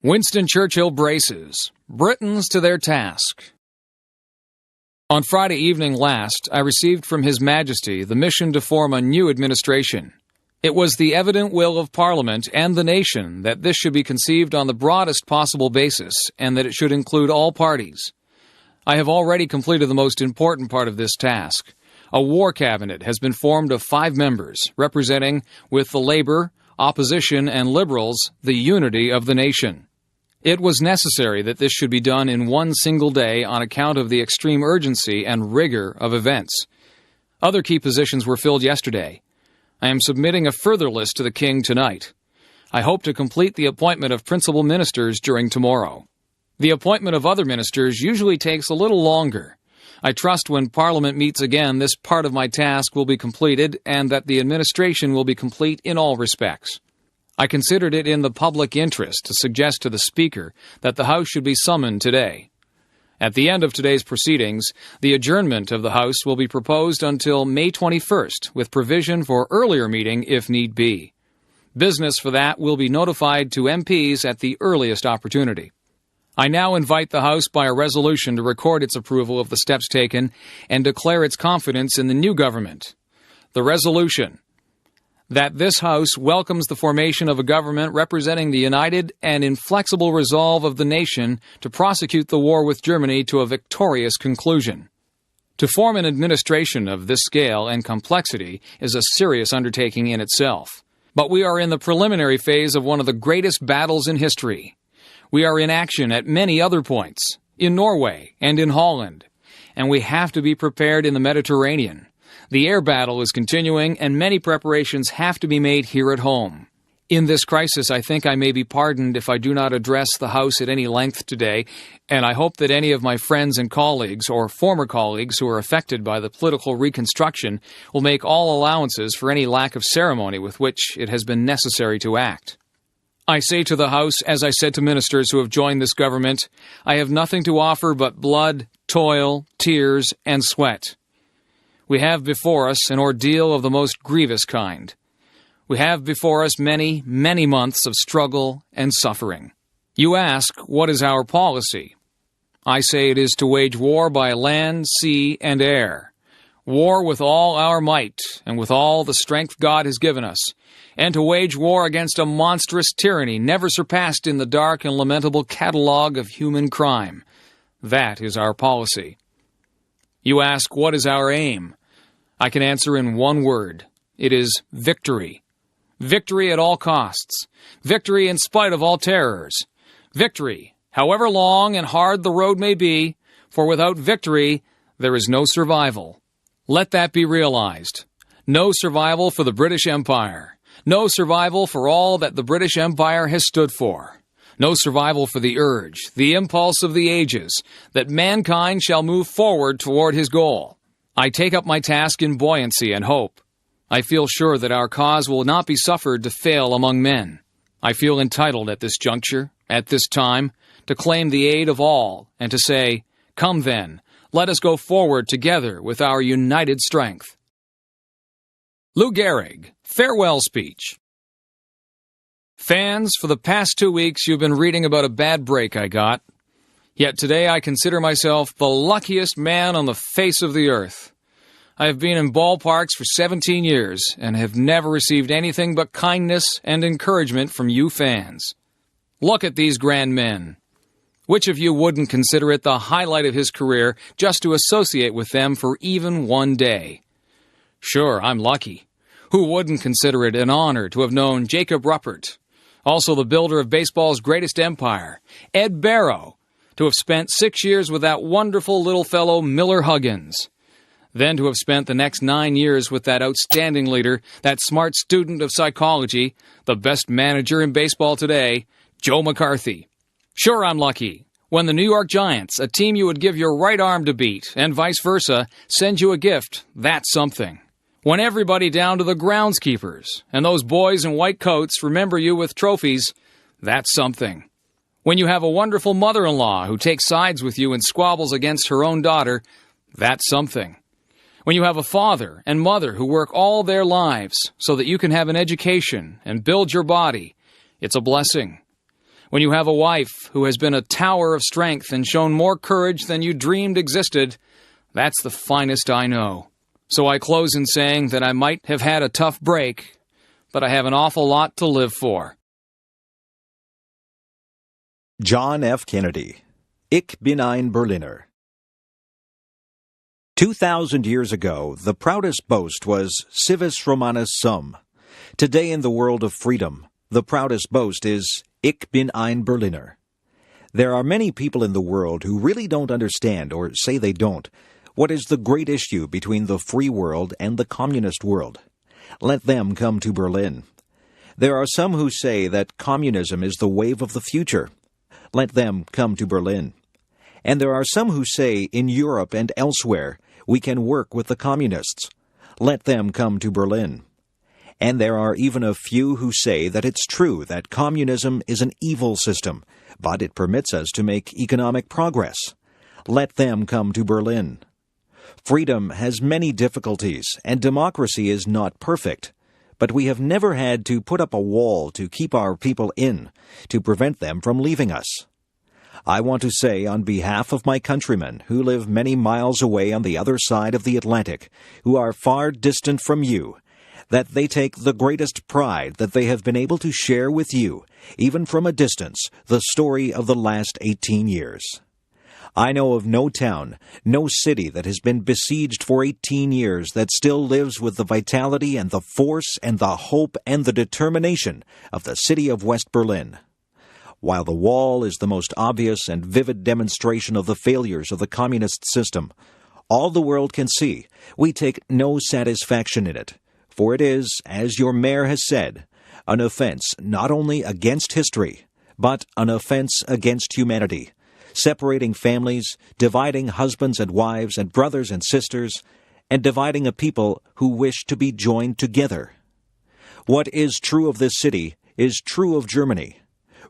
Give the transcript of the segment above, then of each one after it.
Winston Churchill braces. Britons to their task. On Friday evening last, I received from His Majesty the mission to form a new administration. It was the evident will of Parliament and the nation that this should be conceived on the broadest possible basis, and that it should include all parties. I have already completed the most important part of this task. A war cabinet has been formed of 5 members, representing, with the Labour, Opposition, and Liberals, the unity of the nation. It was necessary that this should be done in one single day on account of the extreme urgency and rigor of events. Other key positions were filled yesterday. I am submitting a further list to the King tonight. I hope to complete the appointment of principal ministers during tomorrow. The appointment of other ministers usually takes a little longer. I trust when Parliament meets again, this part of my task will be completed and that the administration will be complete in all respects. I considered it in the public interest to suggest to the Speaker that the House should be summoned today. At the end of today's proceedings, the adjournment of the House will be proposed until May 21st, with provision for earlier meeting if need be. Business for that will be notified to MPs at the earliest opportunity. I now invite the House by a resolution to record its approval of the steps taken and declare its confidence in the new government. The resolution: that this House welcomes the formation of a government representing the united and inflexible resolve of the nation to prosecute the war with Germany to a victorious conclusion. To form an administration of this scale and complexity is a serious undertaking in itself. But we are in the preliminary phase of one of the greatest battles in history. We are in action at many other points, in Norway and in Holland, and we have to be prepared in the Mediterranean. The air battle is continuing, and many preparations have to be made here at home. In this crisis, I think I may be pardoned if I do not address the House at any length today, and I hope that any of my friends and colleagues, or former colleagues who are affected by the political reconstruction, will make all allowances for any lack of ceremony with which it has been necessary to act. I say to the House, as I said to ministers who have joined this government, I have nothing to offer but blood, toil, tears, and sweat. We have before us an ordeal of the most grievous kind. We have before us many, many months of struggle and suffering. You ask, what is our policy? I say it is to wage war by land, sea, and air. War with all our might and with all the strength God has given us, and to wage war against a monstrous tyranny never surpassed in the dark and lamentable catalogue of human crime. That is our policy. You ask, what is our aim? I can answer in one word. It is victory. Victory at all costs. Victory in spite of all terrors. Victory, however long and hard the road may be, for without victory, there is no survival. Let that be realized. No survival for the British Empire. No survival for all that the British Empire has stood for. No survival for the urge, the impulse of the ages, that mankind shall move forward toward his goal. I take up my task in buoyancy and hope. I feel sure that our cause will not be suffered to fail among men. I feel entitled at this juncture, at this time, to claim the aid of all and to say, come then, let us go forward together with our united strength. Lou Gehrig, Farewell Speech. Fans, for the past 2 weeks you've been reading about a bad break I got. Yet today I consider myself the luckiest man on the face of the earth. I have been in ballparks for 17 years and have never received anything but kindness and encouragement from you fans. Look at these grand men. Which of you wouldn't consider it the highlight of his career just to associate with them for even one day? Sure, I'm lucky. Who wouldn't consider it an honor to have known Jacob Ruppert, also the builder of baseball's greatest empire, Ed Barrow, to have spent 6 years with that wonderful little fellow Miller Huggins, then to have spent the next 9 years with that outstanding leader, that smart student of psychology, the best manager in baseball today, Joe McCarthy. Sure, I'm lucky. When the New York Giants, a team you would give your right arm to beat, and vice versa, send you a gift, that's something. When everybody down to the groundskeepers and those boys in white coats remember you with trophies, that's something. When you have a wonderful mother-in-law who takes sides with you and squabbles against her own daughter, that's something. When you have a father and mother who work all their lives so that you can have an education and build your body, it's a blessing. When you have a wife who has been a tower of strength and shown more courage than you dreamed existed, that's the finest I know. So I close in saying that I might have had a tough break, but I have an awful lot to live for. John F. Kennedy. Ich bin ein Berliner. 2,000 years ago, the proudest boast was civis Romanus sum. Today in the world of freedom, the proudest boast is Ich bin ein Berliner. There are many people in the world who really don't understand, or say they don't, what is the great issue between the free world and the communist world. Let them come to Berlin. There are some who say that communism is the wave of the future. Let them come to Berlin. And there are some who say in Europe and elsewhere we can work with the communists. Let them come to Berlin. And there are even a few who say that it's true that communism is an evil system, but it permits us to make economic progress. Let them come to Berlin. Freedom has many difficulties, and democracy is not perfect. But we have never had to put up a wall to keep our people in, to prevent them from leaving us. I want to say on behalf of my countrymen who live many miles away on the other side of the Atlantic, who are far distant from you, that they take the greatest pride that they have been able to share with you, even from a distance, the story of the last 18 years. I know of no town, no city that has been besieged for 18 years that still lives with the vitality and the force and the hope and the determination of the city of West Berlin. While the wall is the most obvious and vivid demonstration of the failures of the communist system, all the world can see, we take no satisfaction in it, for it is, as your mayor has said, an offense not only against history, but an offense against humanity, separating families, dividing husbands and wives and brothers and sisters, and dividing a people who wish to be joined together. What is true of this city is true of Germany.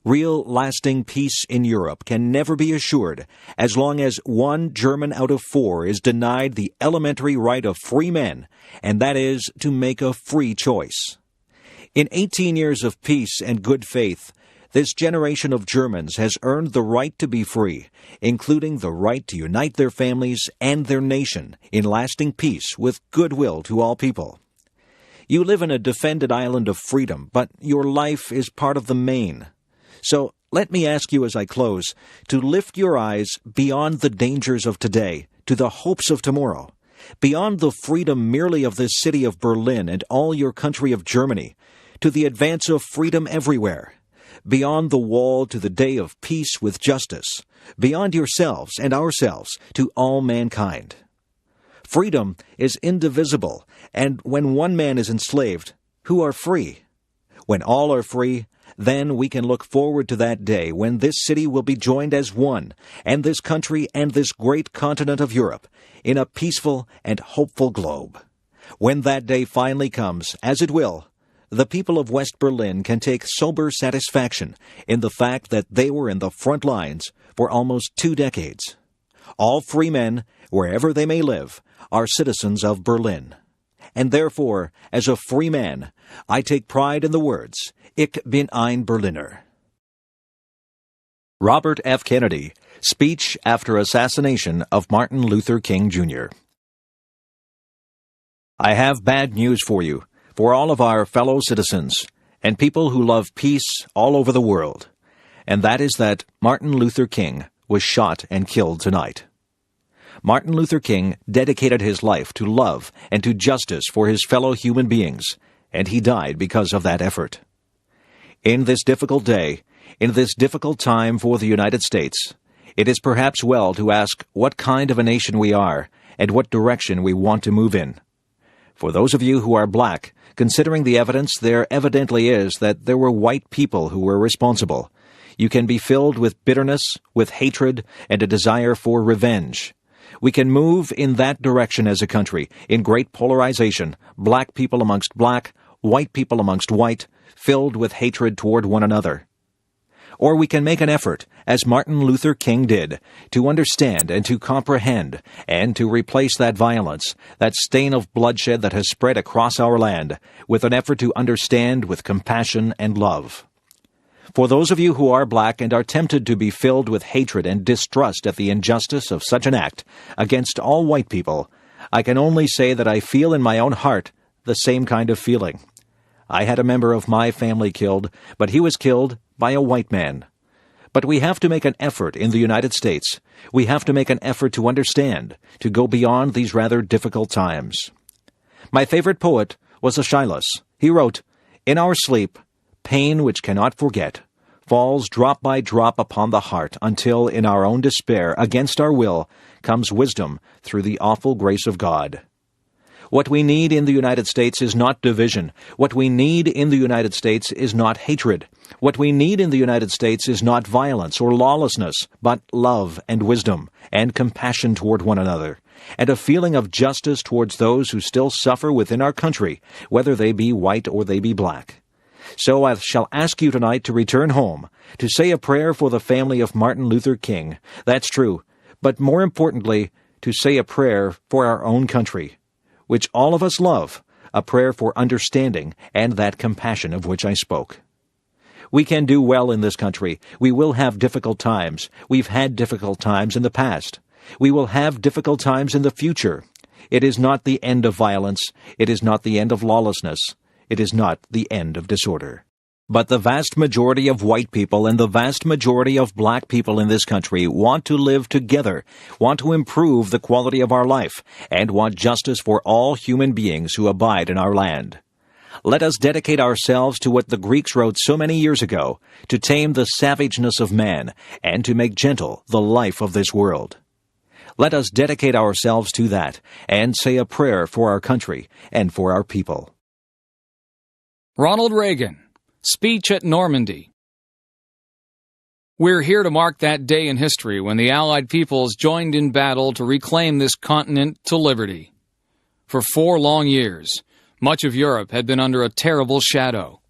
Real, lasting peace in Europe can never be assured as long as 1 German out of 4 is denied the elementary right of free men, and that is to make a free choice. In 18 years of peace and good faith, this generation of Germans has earned the right to be free, including the right to unite their families and their nation in lasting peace with goodwill to all people. You live in a defended island of freedom, but your life is part of the main. So let me ask you as I close to lift your eyes beyond the dangers of today to the hopes of tomorrow, beyond the freedom merely of this city of Berlin and all your country of Germany, to the advance of freedom everywhere. Beyond the wall to the day of peace with justice, beyond yourselves and ourselves to all mankind. Freedom is indivisible, and when one man is enslaved, who are free? When all are free, then we can look forward to that day when this city will be joined as one, and this country and this great continent of Europe, in a peaceful and hopeful globe. When that day finally comes, as it will, the people of West Berlin can take sober satisfaction in the fact that they were in the front lines for almost 2 decades. All free men, wherever they may live, are citizens of Berlin. And therefore, as a free man, I take pride in the words, Ich bin ein Berliner. Robert F. Kennedy, speech after assassination of Martin Luther King, Jr. I have bad news for you, for all of our fellow citizens and people who love peace all over the world, and that is that Martin Luther King was shot and killed tonight. Martin Luther King dedicated his life to love and to justice for his fellow human beings, and he died because of that effort. In this difficult day, in this difficult time for the United States, it is perhaps well to ask what kind of a nation we are and what direction we want to move in. For those of you who are black, considering the evidence there evidently is that there were white people who were responsible, you can be filled with bitterness, with hatred, and a desire for revenge. We can move in that direction as a country, in great polarization, black people amongst black, white people amongst white, filled with hatred toward one another. Or we can make an effort, as Martin Luther King did, to understand and to comprehend, and to replace that violence, that stain of bloodshed that has spread across our land, with an effort to understand with compassion and love. For those of you who are black and are tempted to be filled with hatred and distrust at the injustice of such an act against all white people, I can only say that I feel in my own heart the same kind of feeling. I had a member of my family killed, but he was killed by a white man. But we have to make an effort in the United States. We have to make an effort to understand, to go beyond these rather difficult times. My favorite poet was Aeschylus. He wrote, "In our sleep, pain which cannot forget falls drop by drop upon the heart until in our own despair, against our will, comes wisdom through the awful grace of God." What we need in the United States is not division. What we need in the United States is not hatred. What we need in the United States is not violence or lawlessness, but love and wisdom and compassion toward one another, and a feeling of justice towards those who still suffer within our country, whether they be white or they be black. So I shall ask you tonight to return home, to say a prayer for the family of Martin Luther King. That's true. But more importantly, to say a prayer for our own country, which all of us love, a prayer for understanding and that compassion of which I spoke. We can do well in this country. We will have difficult times. We've had difficult times in the past. We will have difficult times in the future. It is not the end of violence. It is not the end of lawlessness. It is not the end of disorder. But the vast majority of white people and the vast majority of black people in this country want to live together, want to improve the quality of our life, and want justice for all human beings who abide in our land. Let us dedicate ourselves to what the Greeks wrote so many years ago, to tame the savageness of man, and to make gentle the life of this world. Let us dedicate ourselves to that, and say a prayer for our country and for our people. Ronald Reagan. Speech at Normandy. We're here to mark that day in history when the Allied peoples joined in battle to reclaim this continent to liberty. For 4 long years, much of Europe had been under a terrible shadow.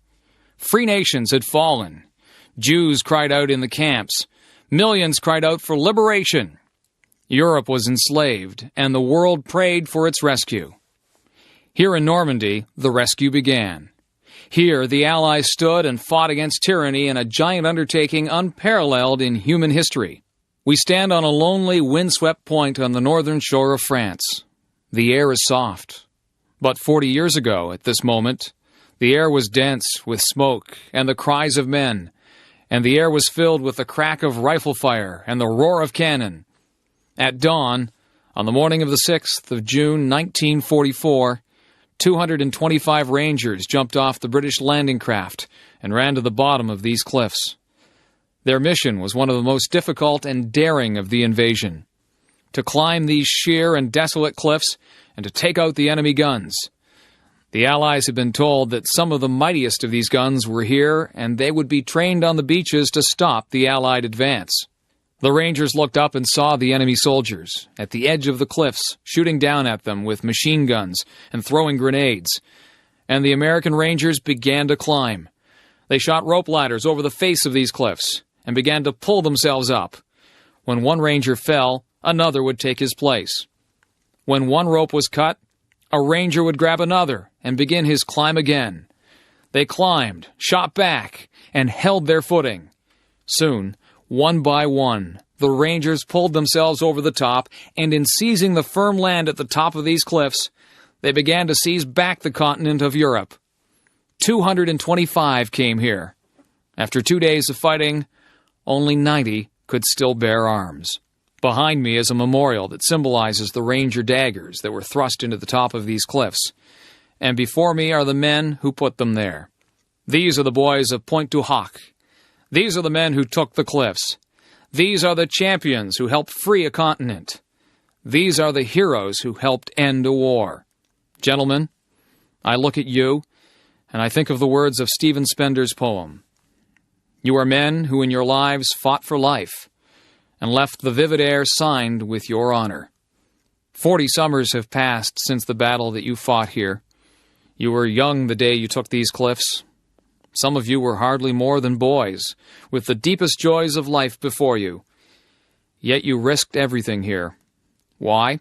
Free nations had fallen. Jews cried out in the camps. Millions cried out for liberation. Europe was enslaved, and the world prayed for its rescue. Here in Normandy, the rescue began. Here, the Allies stood and fought against tyranny in a giant undertaking unparalleled in human history. We stand on a lonely, windswept point on the northern shore of France. The air is soft. But 40 years ago, at this moment, the air was dense with smoke and the cries of men, and the air was filled with the crack of rifle fire and the roar of cannon. At dawn, on the morning of the 6th of June, 1944, 225 Rangers jumped off the British landing craft and ran to the bottom of these cliffs. Their mission was one of the most difficult and daring of the invasion: to climb these sheer and desolate cliffs and to take out the enemy guns. The Allies had been told that some of the mightiest of these guns were here, and they would be trained on the beaches to stop the Allied advance. The Rangers looked up and saw the enemy soldiers at the edge of the cliffs, shooting down at them with machine guns and throwing grenades. And the American Rangers began to climb. They shot rope ladders over the face of these cliffs and began to pull themselves up. When one Ranger fell, another would take his place. When one rope was cut, a Ranger would grab another and begin his climb again. They climbed, shot back, and held their footing. Soon, one by one, the Rangers pulled themselves over the top, and in seizing the firm land at the top of these cliffs, they began to seize back the continent of Europe. 225 came here. After 2 days of fighting, only 90 could still bear arms. Behind me is a memorial that symbolizes the Ranger daggers that were thrust into the top of these cliffs, and before me are the men who put them there. These are the boys of Pointe du Hoc. These are the men who took the cliffs. These are the champions who helped free a continent. These are the heroes who helped end a war. Gentlemen, I look at you, and I think of the words of Stephen Spender's poem. You are men who in your lives fought for life, and left the vivid air signed with your honor. 40 summers have passed since the battle that you fought here. You were young the day you took these cliffs. Some of you were hardly more than boys, with the deepest joys of life before you. Yet you risked everything here. Why?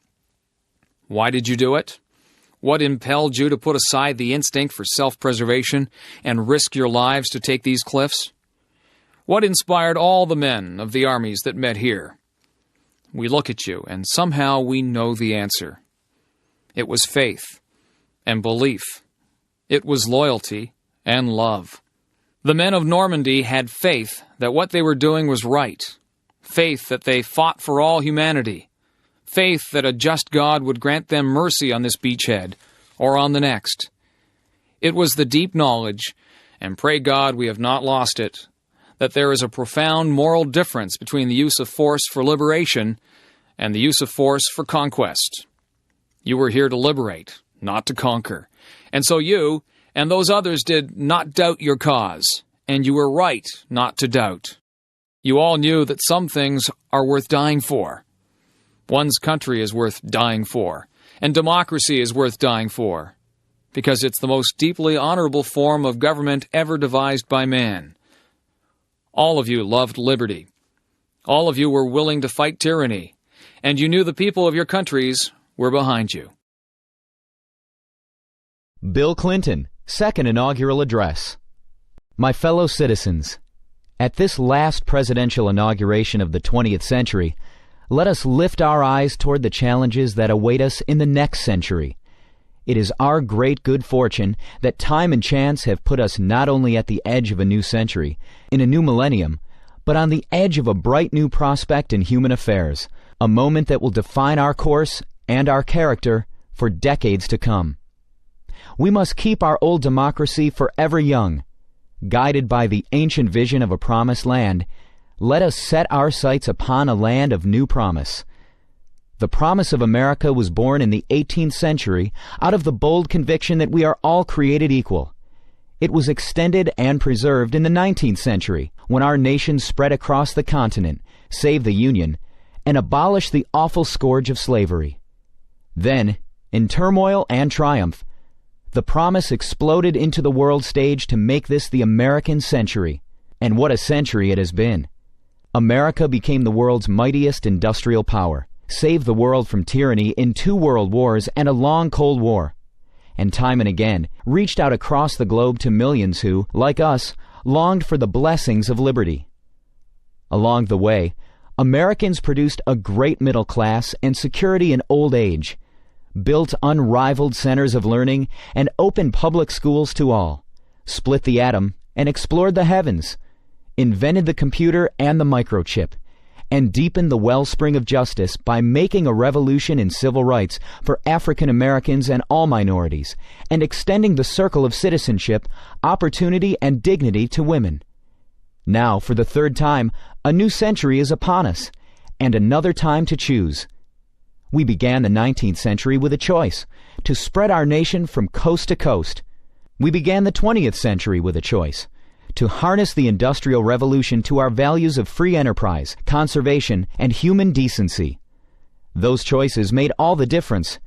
Why did you do it? What impelled you to put aside the instinct for self-preservation and risk your lives to take these cliffs? What inspired all the men of the armies that met here? We look at you, and somehow we know the answer. It was faith and belief. It was loyalty and love. The men of Normandy had faith that what they were doing was right, faith that they fought for all humanity, faith that a just God would grant them mercy on this beachhead or on the next. It was the deep knowledge, and pray God we have not lost it, that there is a profound moral difference between the use of force for liberation and the use of force for conquest. You were here to liberate, not to conquer. And so you and those others did not doubt your cause, and you were right not to doubt. You all knew that some things are worth dying for. One's country is worth dying for, and democracy is worth dying for, because it's the most deeply honorable form of government ever devised by man. All of you loved liberty. All of you were willing to fight tyranny, and you knew the people of your countries were behind you. Bill Clinton, Second Inaugural Address. My fellow citizens, at this last presidential inauguration of the 20th century, let us lift our eyes toward the challenges that await us in the next century. It is our great good fortune that time and chance have put us not only at the edge of a new century, in a new millennium, but on the edge of a bright new prospect in human affairs, a moment that will define our course and our character for decades to come. We must keep our old democracy forever young. Guided by the ancient vision of a promised land, let us set our sights upon a land of new promise. The promise of America was born in the 18th century out of the bold conviction that we are all created equal. It was extended and preserved in the 19th century when our nation spread across the continent, saved the Union, and abolished the awful scourge of slavery. Then, in turmoil and triumph, the promise exploded into the world stage to make this the American century. And what a century it has been. America became the world's mightiest industrial power, saved the world from tyranny in 2 world wars and a long Cold War, and time and again reached out across the globe to millions who, like us, longed for the blessings of liberty. Along the way, Americans produced a great middle class and security in old age, built unrivaled centers of learning and opened public schools to all, split the atom and explored the heavens, invented the computer and the microchip, and deepened the wellspring of justice by making a revolution in civil rights for African Americans and all minorities, and extending the circle of citizenship, opportunity, and dignity to women. Now, for the 3rd time, a new century is upon us, and another time to choose. We began the 19th century with a choice, to spread our nation from coast to coast. We began the 20th century with a choice, to harness the Industrial Revolution to our values of free enterprise, conservation, and human decency. Those choices made all the difference.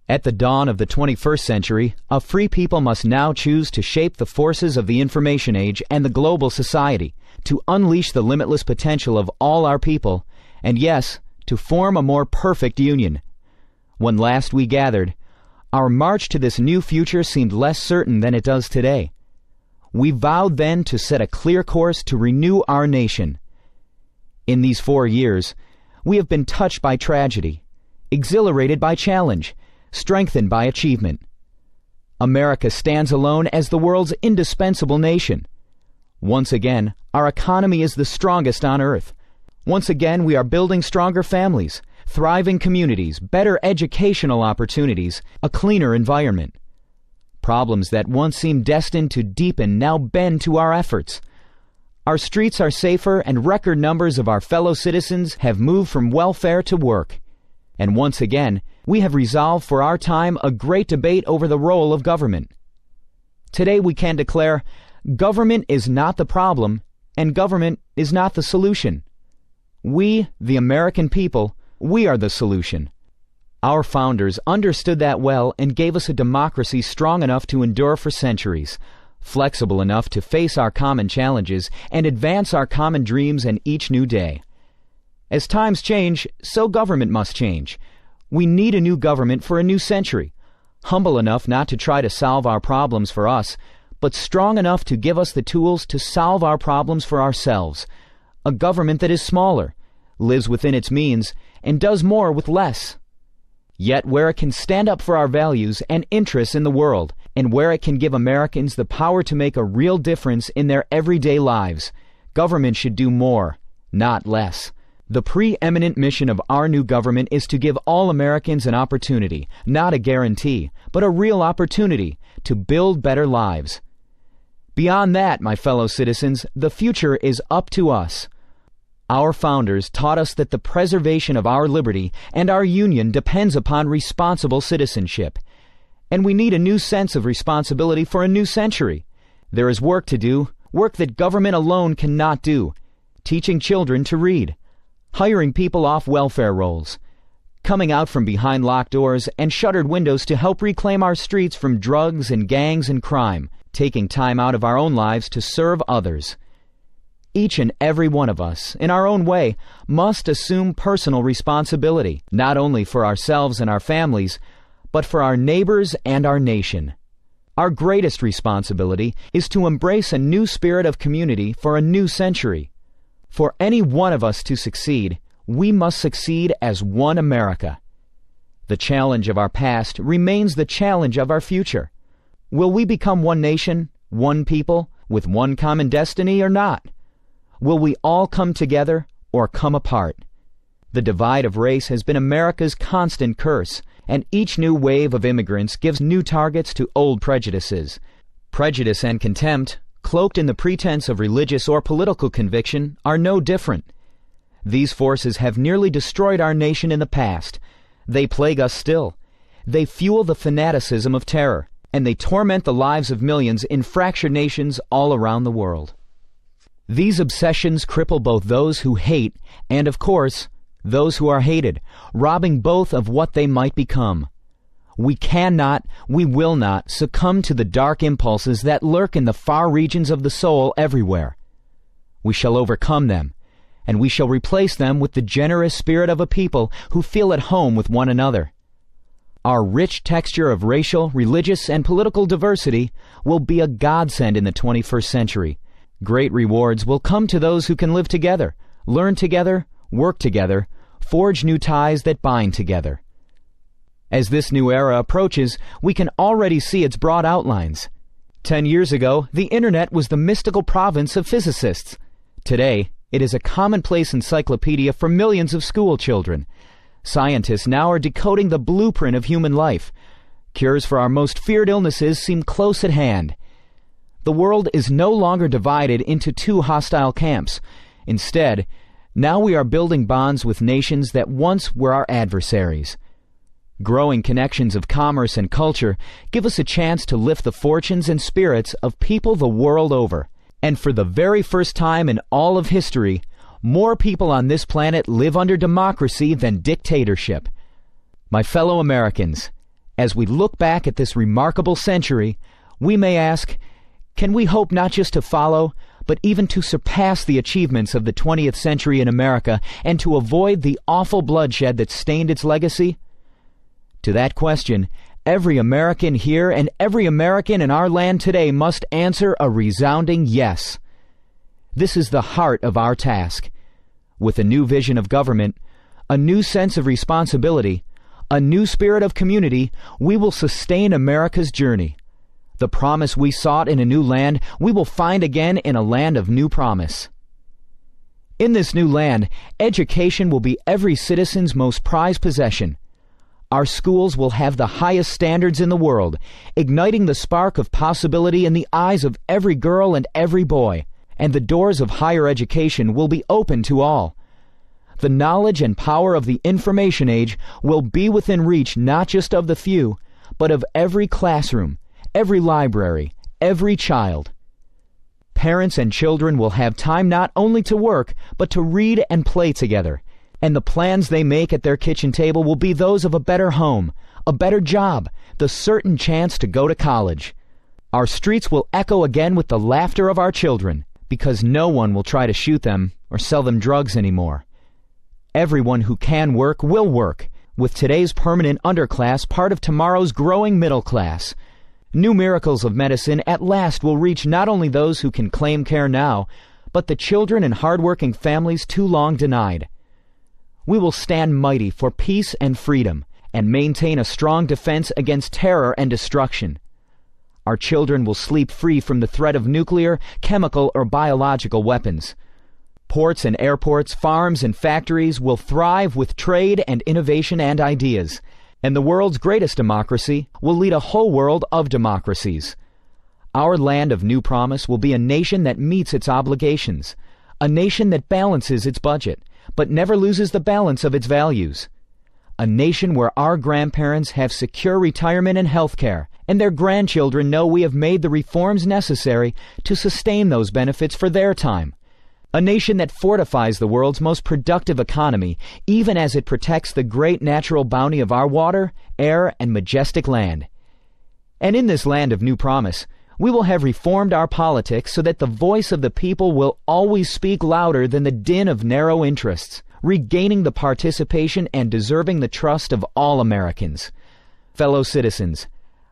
At the dawn of the 21st century, a free people must now choose to shape the forces of the information age and the global society, to unleash the limitless potential of all our people, and yes, to form a more perfect union. When last we gathered, our march to this new future seemed less certain than it does today. We vowed then to set a clear course to renew our nation. In these 4 years, we have been touched by tragedy, exhilarated by challenge, strengthened by achievement. America stands alone as the world's indispensable nation. Once again, our economy is the strongest on earth. Once again, we are building stronger families, thriving communities, better educational opportunities, a cleaner environment. Problems that once seemed destined to deepen now bend to our efforts. Our streets are safer, and record numbers of our fellow citizens have moved from welfare to work. And once again, we have resolved for our time a great debate over the role of government. Today we can declare, government is not the problem, and government is not the solution. We, the American people, we are the solution. Our founders understood that well and gave us a democracy strong enough to endure for centuries, flexible enough to face our common challenges and advance our common dreams in each new day. As times change, so government must change. We need a new government for a new century, humble enough not to try to solve our problems for us, but strong enough to give us the tools to solve our problems for ourselves. A government that is smaller, lives within its means, and does more with less. Yet where it can stand up for our values and interests in the world, and where it can give Americans the power to make a real difference in their everyday lives, government should do more, not less. The preeminent mission of our new government is to give all Americans an opportunity, not a guarantee, but a real opportunity to build better lives. Beyond that, my fellow citizens, the future is up to us. Our founders taught us that the preservation of our liberty and our union depends upon responsible citizenship. And we need a new sense of responsibility for a new century. There is work to do, work that government alone cannot do. Teaching children to read, hiring people off welfare rolls, coming out from behind locked doors and shuttered windows to help reclaim our streets from drugs and gangs and crime, taking time out of our own lives to serve others. Each and every one of us, in our own way, must assume personal responsibility, not only for ourselves and our families, but for our neighbors and our nation. Our greatest responsibility is to embrace a new spirit of community for a new century. For any one of us to succeed, we must succeed as one America. The challenge of our past remains the challenge of our future. Will we become one nation, one people, with one common destiny or not? Will we all come together or come apart? The divide of race has been America's constant curse, and each new wave of immigrants gives new targets to old prejudices. Prejudice and contempt, cloaked in the pretense of religious or political conviction, are no different. These forces have nearly destroyed our nation in the past. They plague us still. They fuel the fanaticism of terror, and they torment the lives of millions in fractured nations all around the world. These obsessions cripple both those who hate and, of course, those who are hated, robbing both of what they might become. We cannot, we will not succumb to the dark impulses that lurk in the far regions of the soul everywhere. We shall overcome them, and we shall replace them with the generous spirit of a people who feel at home with one another. Our rich texture of racial, religious, and political diversity will be a godsend in the 21st century. Great rewards will come to those who can live together, learn together, work together, forge new ties that bind together. As this new era approaches, we can already see its broad outlines. 10 years ago, the Internet was the mystical province of physicists. Today, it is a commonplace encyclopedia for millions of school children. Scientists now are decoding the blueprint of human life. Cures for our most feared illnesses seem close at hand. The world is no longer divided into two hostile camps. Instead, now we are building bonds with nations that once were our adversaries. Growing connections of commerce and culture give us a chance to lift the fortunes and spirits of people the world over. And for the very first time in all of history, more people on this planet live under democracy than dictatorship. My fellow Americans, as we look back at this remarkable century, we may ask, can we hope not just to follow, but even to surpass the achievements of the 20th century in America and to avoid the awful bloodshed that stained its legacy? To that question, every American here and every American in our land today must answer a resounding yes. This is the heart of our task. With a new vision of government, a new sense of responsibility, a new spirit of community, we will sustain America's journey. The promise we sought in a new land, we will find again in a land of new promise. In this new land, education will be every citizen's most prized possession. Our schools will have the highest standards in the world, igniting the spark of possibility in the eyes of every girl and every boy, and the doors of higher education will be open to all. The knowledge and power of the information age will be within reach not just of the few, but of every classroom, every library, every child. Parents and children will have time not only to work, but to read and play together. And the plans they make at their kitchen table will be those of a better home, a better job, the certain chance to go to college. Our streets will echo again with the laughter of our children, because no one will try to shoot them or sell them drugs anymore. Everyone who can work will work, with today's permanent underclass part of tomorrow's growing middle class. New miracles of medicine at last will reach not only those who can claim care now, but the children and hard-working families too long denied. We will stand mighty for peace and freedom, and maintain a strong defense against terror and destruction. Our children will sleep free from the threat of nuclear, chemical, or biological weapons. Ports and airports, farms and factories will thrive with trade and innovation and ideas, and the world's greatest democracy will lead a whole world of democracies. Our land of new promise will be a nation that meets its obligations, a nation that balances its budget, but never loses the balance of its values. A nation where our grandparents have secure retirement and health care, and their grandchildren know we have made the reforms necessary to sustain those benefits for their time. A nation that fortifies the world's most productive economy, even as it protects the great natural bounty of our water, air, and majestic land. And in this land of new promise, we will have reformed our politics so that the voice of the people will always speak louder than the din of narrow interests, regaining the participation and deserving the trust of all Americans. Fellow citizens,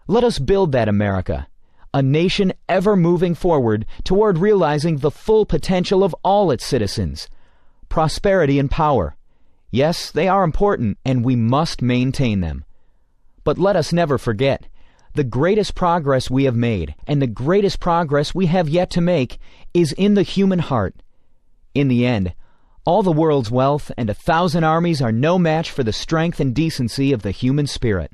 let us build that America, a nation ever moving forward toward realizing the full potential of all its citizens. Prosperity and power. Yes, they are important, and we must maintain them. But let us never forget, the greatest progress we have made, and the greatest progress we have yet to make, is in the human heart. In the end, all the world's wealth and 1,000 armies are no match for the strength and decency of the human spirit.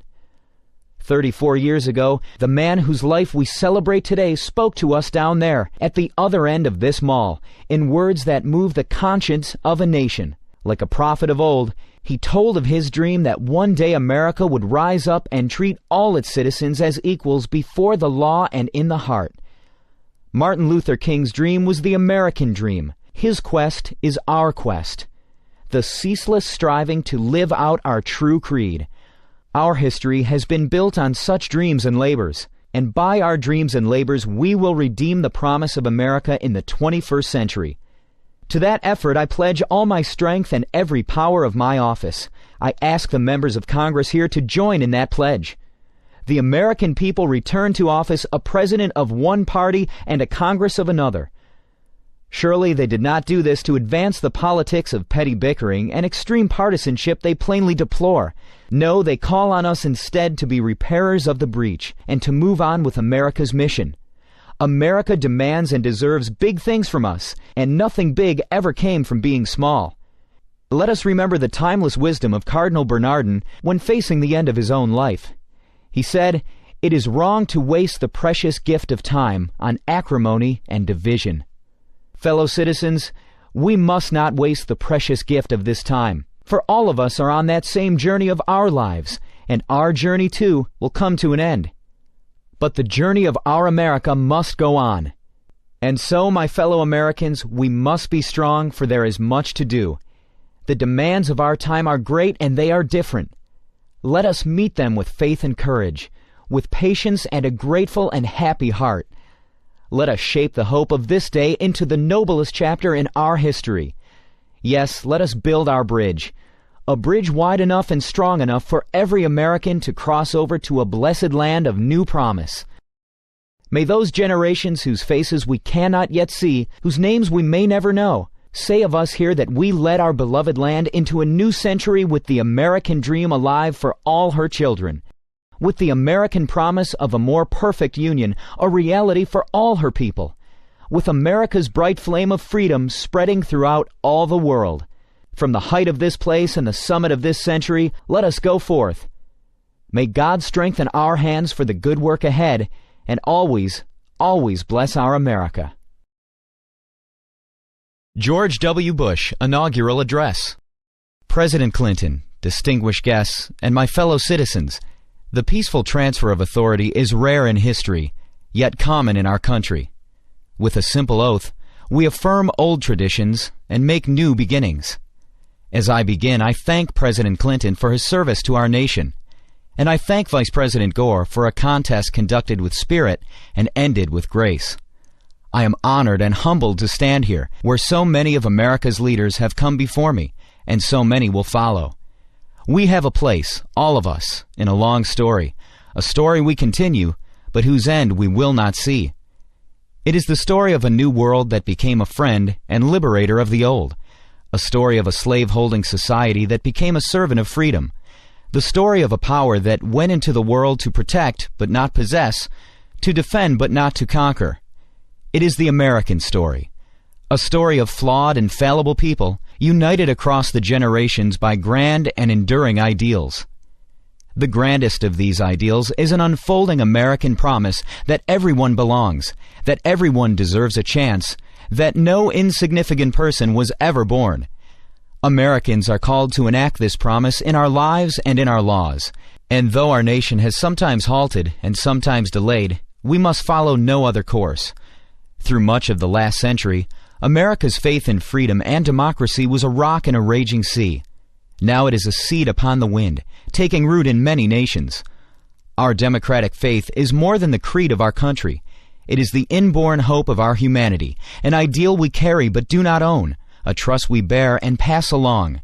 34 years ago, the man whose life we celebrate today spoke to us down there, at the other end of this mall, in words that move the conscience of a nation. Like a prophet of old, he told of his dream that one day America would rise up and treat all its citizens as equals before the law and in the heart. Martin Luther King's dream was the American dream. His quest is our quest. The ceaseless striving to live out our true creed. Our history has been built on such dreams and labors, and by our dreams and labors we will redeem the promise of America in the 21st century. To that effort I pledge all my strength and every power of my office. I ask the members of Congress here to join in that pledge. The American people return to office a president of one party and a Congress of another. Surely they did not do this to advance the politics of petty bickering and extreme partisanship they plainly deplore. No, they call on us instead to be repairers of the breach and to move on with America's mission. America demands and deserves big things from us, and nothing big ever came from being small. Let us remember the timeless wisdom of Cardinal Bernardin when facing the end of his own life. He said, "It is wrong to waste the precious gift of time on acrimony and division." Fellow citizens, we must not waste the precious gift of this time, for all of us are on that same journey of our lives, and our journey, too, will come to an end. But the journey of our America must go on. And so, my fellow Americans, we must be strong, for there is much to do. The demands of our time are great, and they are different. Let us meet them with faith and courage, with patience and a grateful and happy heart. Let us shape the hope of this day into the noblest chapter in our history. Yes, let us build our bridge, a bridge wide enough and strong enough for every American to cross over to a blessed land of new promise. May those generations whose faces we cannot yet see, whose names we may never know, say of us here that we led our beloved land into a new century with the American dream alive for all her children, with the American promise of a more perfect union, a reality for all her people, with America's bright flame of freedom spreading throughout all the world. From the height of this place and the summit of this century, let us go forth. May God strengthen our hands for the good work ahead, and always, always bless our America. George W. Bush Inaugural Address. President Clinton, distinguished guests, and my fellow citizens, the peaceful transfer of authority is rare in history, yet common in our country. With a simple oath, we affirm old traditions and make new beginnings. As I begin, I thank President Clinton for his service to our nation, and I thank Vice President Gore for a contest conducted with spirit and ended with grace. I am honored and humbled to stand here, where so many of America's leaders have come before me, and so many will follow. We have a place, all of us, in a long story, a story we continue, but whose end we will not see. It is the story of a new world that became a friend and liberator of the old, a story of a slave-holding society that became a servant of freedom, the story of a power that went into the world to protect but not possess, to defend but not to conquer. It is the American story, a story of flawed and fallible people united across the generations by grand and enduring ideals. The grandest of these ideals is an unfolding American promise that everyone belongs, that everyone deserves a chance, that no insignificant person was ever born. Americans are called to enact this promise in our lives and in our laws, and though our nation has sometimes halted and sometimes delayed, we must follow no other course. Through much of the last century, America's faith in freedom and democracy was a rock in a raging sea. Now it is a seed upon the wind, taking root in many nations. Our democratic faith is more than the creed of our country. It is the inborn hope of our humanity, an ideal we carry but do not own, a trust we bear and pass along.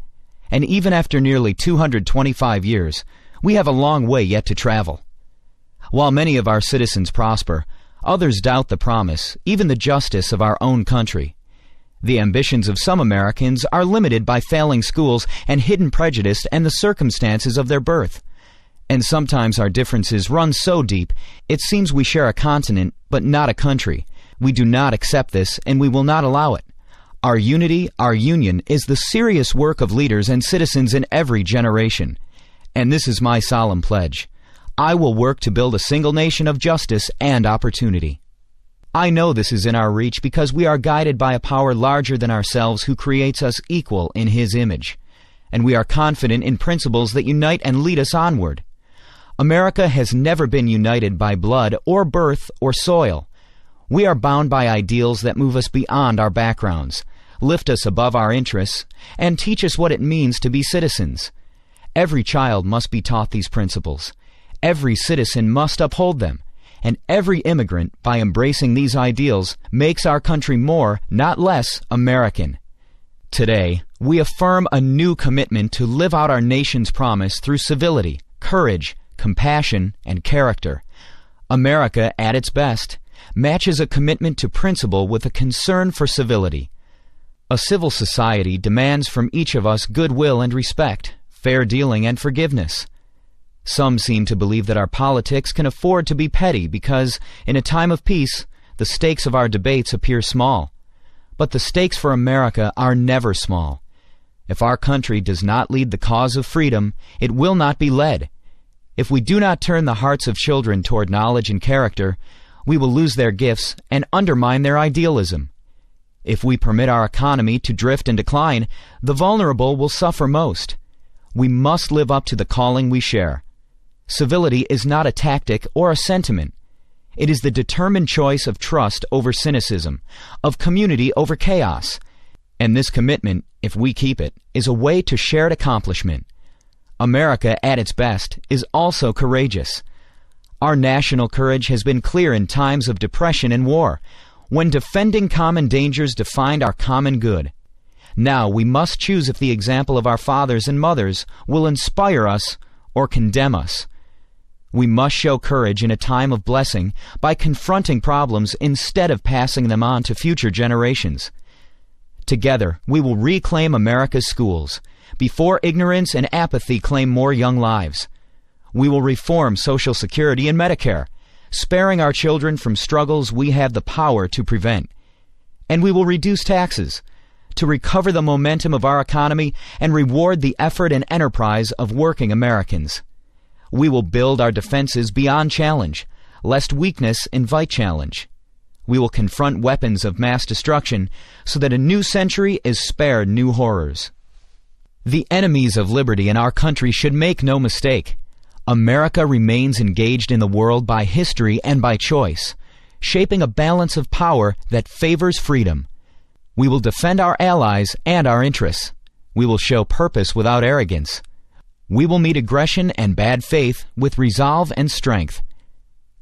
And even after nearly 225 years, we have a long way yet to travel. While many of our citizens prosper, others doubt the promise, even the justice of our own country. The ambitions of some Americans are limited by failing schools and hidden prejudice and the circumstances of their birth. And sometimes our differences run so deep, it seems we share a continent, but not a country. We do not accept this, and we will not allow it. Our unity, our union, is the serious work of leaders and citizens in every generation. And this is my solemn pledge. I will work to build a single nation of justice and opportunity. I know this is in our reach because we are guided by a power larger than ourselves who creates us equal in His image. And we are confident in principles that unite and lead us onward. America has never been united by blood or birth or soil. We are bound by ideals that move us beyond our backgrounds, lift us above our interests, and teach us what it means to be citizens. Every child must be taught these principles. Every citizen must uphold them. And every immigrant, by embracing these ideals, makes our country more, not less, American. Today, we affirm a new commitment to live out our nation's promise through civility, courage, compassion, and character. America, at its best, matches a commitment to principle with a concern for civility. A civil society demands from each of us goodwill and respect, fair dealing and forgiveness. Some seem to believe that our politics can afford to be petty because, in a time of peace, the stakes of our debates appear small. But the stakes for America are never small. If our country does not lead the cause of freedom, it will not be led. If we do not turn the hearts of children toward knowledge and character, we will lose their gifts and undermine their idealism. If we permit our economy to drift and decline, the vulnerable will suffer most. We must live up to the calling we share. Civility is not a tactic or a sentiment. It is the determined choice of trust over cynicism, of community over chaos. And this commitment, if we keep it, is a way to shared accomplishment. America, at its best, is also courageous. Our national courage has been clear in times of depression and war, when defending common dangers defined our common good. Now we must choose if the example of our fathers and mothers will inspire us or condemn us. We must show courage in a time of blessing by confronting problems instead of passing them on to future generations. Together, we will reclaim America's schools, before ignorance and apathy claim more young lives. We will reform Social Security and Medicare, sparing our children from struggles we have the power to prevent. And we will reduce taxes, to recover the momentum of our economy and reward the effort and enterprise of working Americans. We will build our defenses beyond challenge, lest weakness invite challenge. We will confront weapons of mass destruction so that a new century is spared new horrors. The enemies of liberty in our country should make no mistake. America remains engaged in the world by history and by choice, shaping a balance of power that favors freedom. We will defend our allies and our interests. We will show purpose without arrogance. We will meet aggression and bad faith with resolve and strength.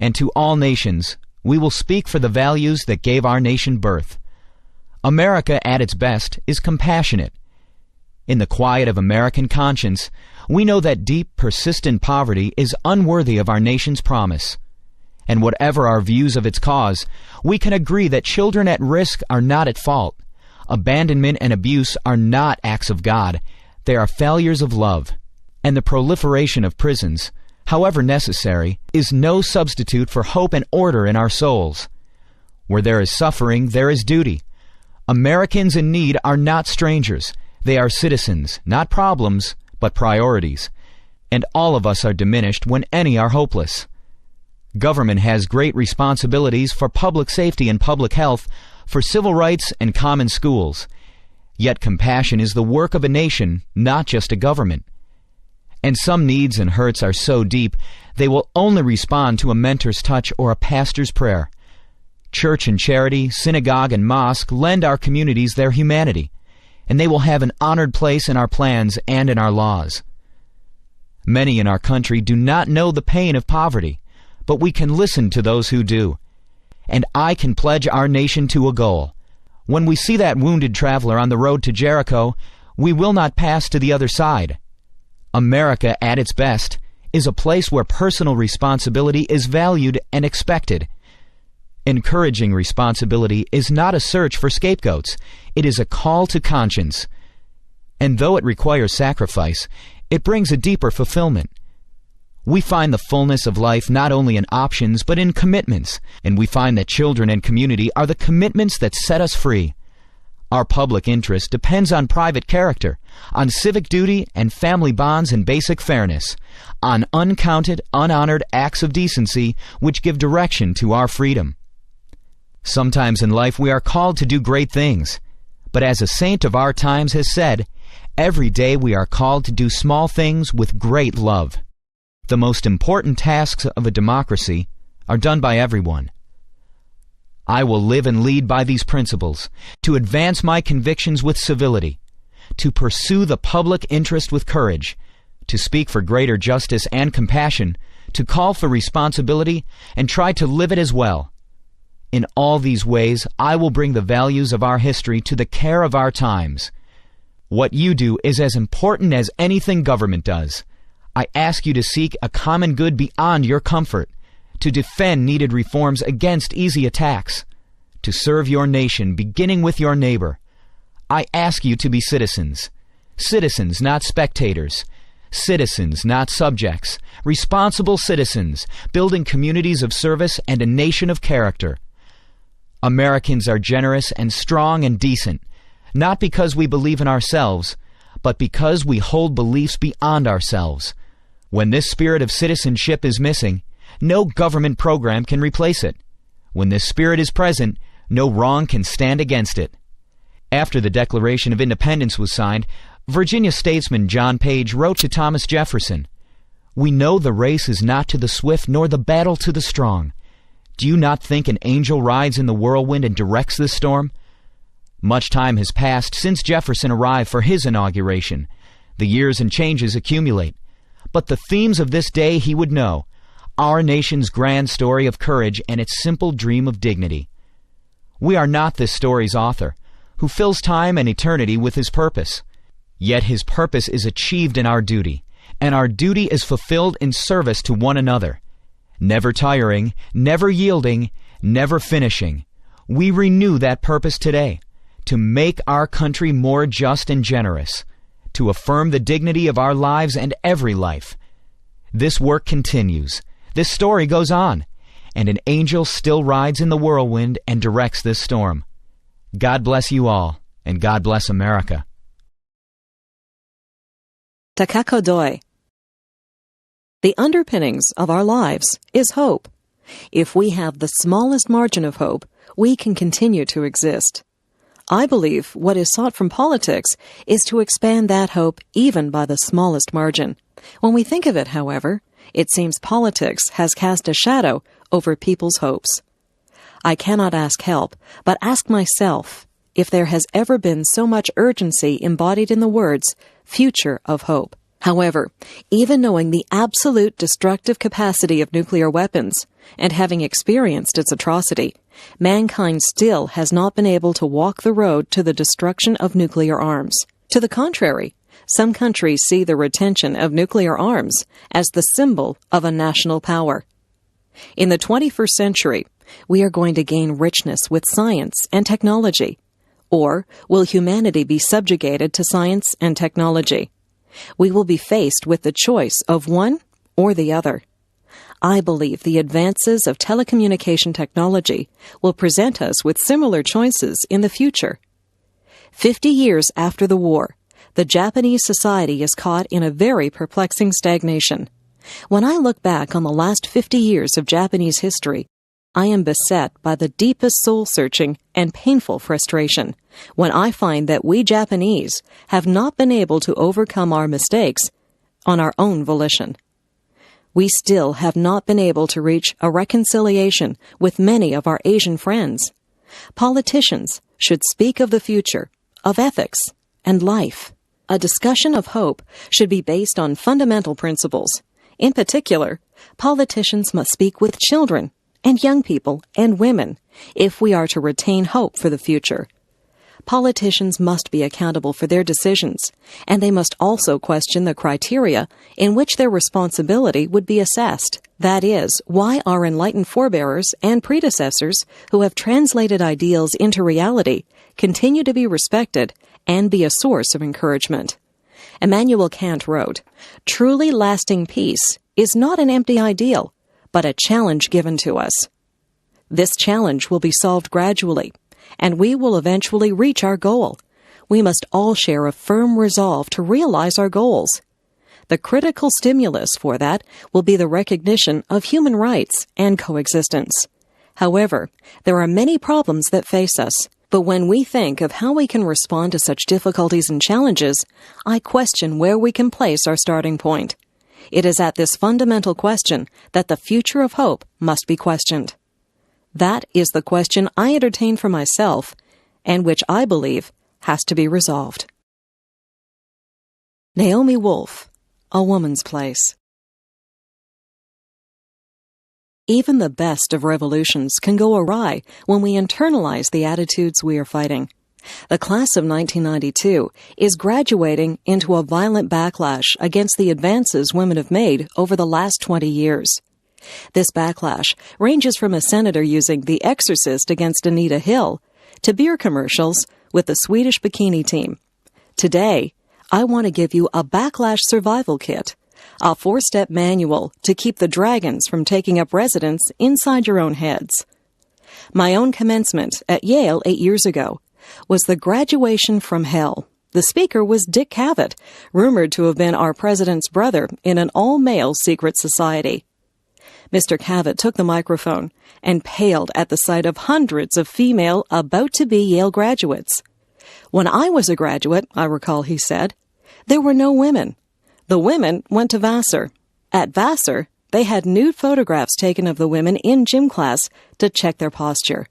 And to all nations, we will speak for the values that gave our nation birth. America, at its best, is compassionate. In the quiet of American conscience, we know that deep, persistent poverty is unworthy of our nation's promise. And whatever our views of its cause, we can agree that children at risk are not at fault. Abandonment and abuse are not acts of God. They are failures of love. And the proliferation of prisons, however necessary, is no substitute for hope and order in our souls. Where there is suffering, there is duty. Americans in need are not strangers. They are citizens, not problems, but priorities. And all of us are diminished when any are hopeless. Government has great responsibilities for public safety and public health, for civil rights and common schools. Yet compassion is the work of a nation, not just a government. And some needs and hurts are so deep, they will only respond to a mentor's touch or a pastor's prayer. Church and charity, synagogue and mosque lend our communities their humanity, and they will have an honored place in our plans and in our laws. Many in our country do not know the pain of poverty, but we can listen to those who do. And I can pledge our nation to a goal. When we see that wounded traveler on the road to Jericho, we will not pass to the other side. America, at its best, is a place where personal responsibility is valued and expected. Encouraging responsibility is not a search for scapegoats. It is a call to conscience. And though it requires sacrifice, it brings a deeper fulfillment. We find the fullness of life not only in options but in commitments, and we find that children and community are the commitments that set us free. Our public interest depends on private character, on civic duty and family bonds and basic fairness, on uncounted, unhonored acts of decency which give direction to our freedom. Sometimes in life we are called to do great things, but as a saint of our times has said, every day we are called to do small things with great love. The most important tasks of a democracy are done by everyone. I will live and lead by these principles, to advance my convictions with civility, to pursue the public interest with courage, to speak for greater justice and compassion, to call for responsibility, and try to live it as well. In all these ways, I will bring the values of our history to the care of our times. What you do is as important as anything government does. I ask you to seek a common good beyond your comfort, to defend needed reforms against easy attacks, to serve your nation beginning with your neighbor. I ask you to be citizens. Citizens, not spectators. Citizens, not subjects. Responsible citizens, building communities of service and a nation of character. Americans are generous and strong and decent, not because we believe in ourselves, but because we hold beliefs beyond ourselves. When this spirit of citizenship is missing, no government program can replace it. When this spirit is present, no wrong can stand against it. After the Declaration of Independence was signed, Virginia statesman John Page wrote to Thomas Jefferson, "We know the race is not to the swift nor the battle to the strong. Do you not think an angel rides in the whirlwind and directs this storm?" Much time has passed since Jefferson arrived for his inauguration. The years and changes accumulate. But the themes of this day he would know, our nation's grand story of courage and its simple dream of dignity. We are not this story's author, who fills time and eternity with his purpose. Yet his purpose is achieved in our duty, and our duty is fulfilled in service to one another. Never tiring, never yielding, never finishing. We renew that purpose today, to make our country more just and generous, to affirm the dignity of our lives and every life. This work continues. This story goes on, and an angel still rides in the whirlwind and directs this storm. God bless you all, and God bless America. Takakodoi. The underpinnings of our lives is hope. If we have the smallest margin of hope, we can continue to exist. I believe what is sought from politics is to expand that hope even by the smallest margin. When we think of it, however, it seems politics has cast a shadow over people's hopes. I cannot ask help, but ask myself if there has ever been so much urgency embodied in the words, future of hope. However, even knowing the absolute destructive capacity of nuclear weapons, and having experienced its atrocity, mankind still has not been able to walk the road to the destruction of nuclear arms. To the contrary, some countries see the retention of nuclear arms as the symbol of a national power. In the 21st century, we are going to gain richness with science and technology. Or will humanity be subjugated to science and technology? We will be faced with the choice of one or the other. I believe the advances of telecommunication technology will present us with similar choices in the future. 50 years after the war, the Japanese society is caught in a very perplexing stagnation. When I look back on the last 50 years of Japanese history, I am beset by the deepest soul-searching and painful frustration when I find that we Japanese have not been able to overcome our mistakes on our own volition. We still have not been able to reach a reconciliation with many of our Asian friends. Politicians should speak of the future, of ethics, and life. A discussion of hope should be based on fundamental principles. In particular, politicians must speak with children and young people and women if we are to retain hope for the future. Politicians must be accountable for their decisions, and they must also question the criteria in which their responsibility would be assessed. That is, why our enlightened forebears and predecessors who have translated ideals into reality continue to be respected and be a source of encouragement. Immanuel Kant wrote, "Truly lasting peace is not an empty ideal, but a challenge given to us. This challenge will be solved gradually, and we will eventually reach our goal. We must all share a firm resolve to realize our goals. The critical stimulus for that will be the recognition of human rights and coexistence. However, there are many problems that face us, but when we think of how we can respond to such difficulties and challenges, I question where we can place our starting point. It is at this fundamental question that the future of hope must be questioned. That is the question I entertain for myself, and which I believe has to be resolved." Naomi Wolf, A Woman's Place. Even the best of revolutions can go awry when we internalize the attitudes we are fighting. The class of 1992 is graduating into a violent backlash against the advances women have made over the last 20 years. This backlash ranges from a senator using The Exorcist against Anita Hill to beer commercials with the Swedish bikini team. Today, I want to give you a backlash survival kit, a 4-step manual to keep the dragons from taking up residence inside your own heads. My own commencement at Yale 8 years ago was the graduation from hell. The speaker was Dick Cavett, rumored to have been our president's brother in an all-male secret society. Mr. Cavett took the microphone and paled at the sight of hundreds of female about-to-be Yale graduates. "When I was a graduate," I recall he said, "there were no women. The women went to Vassar. At Vassar, they had nude photographs taken of the women in gym class to check their posture.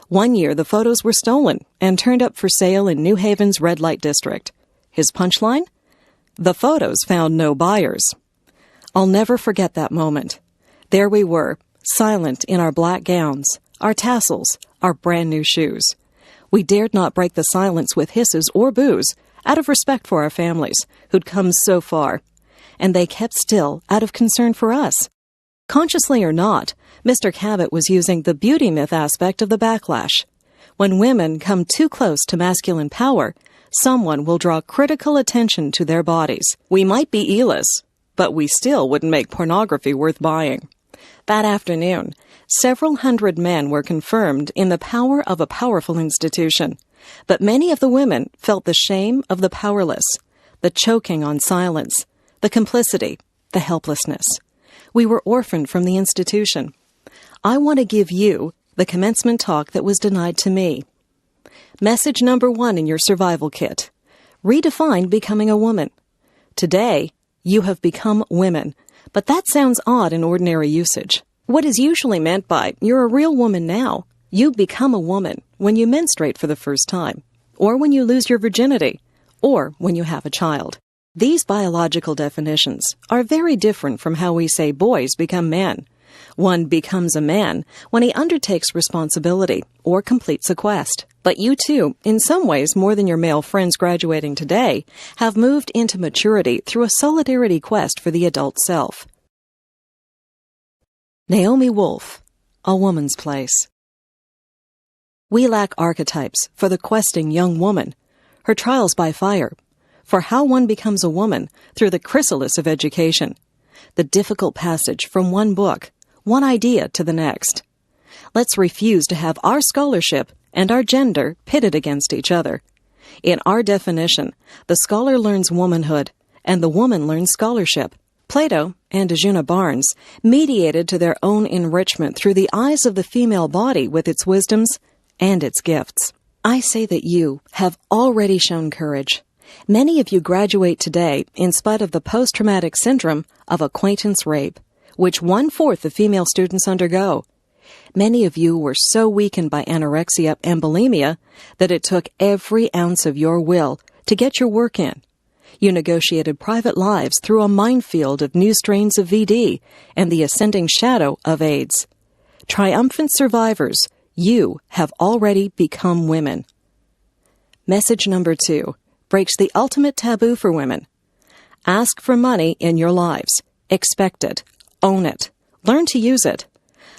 One year, the photos were stolen and turned up for sale in New Haven's red light district. His punchline? The photos found no buyers." I'll never forget that moment. There we were, silent in our black gowns, our tassels, our brand new shoes. We dared not break the silence with hisses or boos, out of respect for our families, who'd come so far. And they kept still out of concern for us. Consciously or not, Mr. Cavett was using the beauty myth aspect of the backlash. When women come too close to masculine power, someone will draw critical attention to their bodies. We might be E-less, but we still wouldn't make pornography worth buying. That afternoon, several hundred men were confirmed in the power of a powerful institution, but many of the women felt the shame of the powerless, the choking on silence, the complicity, the helplessness. We were orphaned from the institution. I want to give you the commencement talk that was denied to me. Message number 1 in your survival kit. Redefine becoming a woman. Today, you have become women, but that sounds odd in ordinary usage. What is usually meant by, you're a real woman now, you become a woman when you menstruate for the first time, or when you lose your virginity, or when you have a child. These biological definitions are very different from how we say boys become men. One becomes a man when he undertakes responsibility or completes a quest. But you too, in some ways more than your male friends graduating today, have moved into maturity through a solidarity quest for the adult self. Naomi Wolf, A Woman's Place. We lack archetypes for the questing young woman, her trials by fire, for how one becomes a woman through the chrysalis of education, the difficult passage from one book, one idea to the next. Let's refuse to have our scholarship and our gender pitted against each other. In our definition, the scholar learns womanhood, and the woman learns scholarship. Plato and Ajuna Barnes mediated to their own enrichment through the eyes of the female body with its wisdoms and its gifts. I say that you have already shown courage. Many of you graduate today in spite of the post-traumatic syndrome of acquaintance rape, which 1/4 of female students undergo. Many of you were so weakened by anorexia and bulimia that it took every ounce of your will to get your work in. You negotiated private lives through a minefield of new strains of VD and the ascending shadow of AIDS. Triumphant survivors, you have already become women. Message number 2 breaks the ultimate taboo for women. Ask for money in your lives. Expect it. Own it. Learn to use it.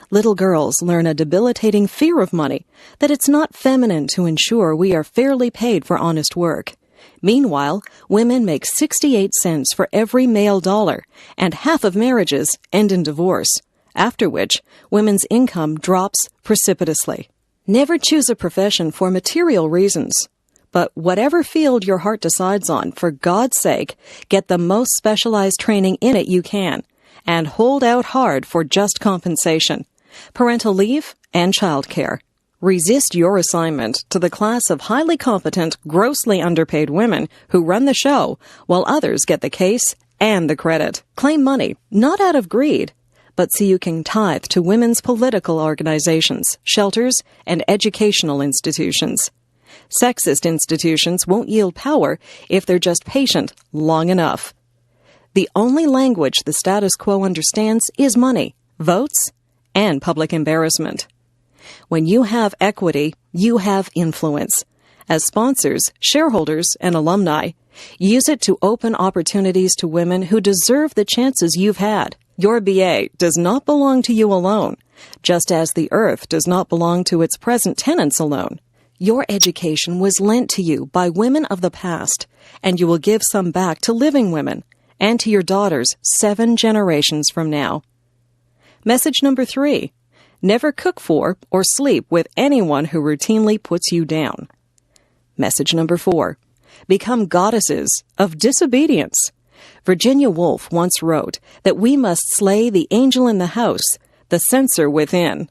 Little girls learn a debilitating fear of money, that it's not feminine to ensure we are fairly paid for honest work. Meanwhile, women make 68 cents for every male dollar, and half of marriages end in divorce, after which women's income drops precipitously. Never choose a profession for material reasons. But whatever field your heart decides on, for God's sake, get the most specialized training in it you can, and hold out hard for just compensation, parental leave, and childcare. Resist your assignment to the class of highly competent, grossly underpaid women who run the show, while others get the case and the credit. Claim money, not out of greed, but so you can tithe to women's political organizations, shelters, and educational institutions. Sexist institutions won't yield power if they're just patient long enough. The only language the status quo understands is money, votes, and public embarrassment. When you have equity, you have influence. As sponsors, shareholders, and alumni, use it to open opportunities to women who deserve the chances you've had. Your BA does not belong to you alone, just as the earth does not belong to its present tenants alone. Your education was lent to you by women of the past, and you will give some back to living women and to your daughters 7 generations from now. Message number 3. Never cook for or sleep with anyone who routinely puts you down. Message number 4. Become goddesses of disobedience. Virginia Woolf once wrote that we must slay the angel in the house, the censor within.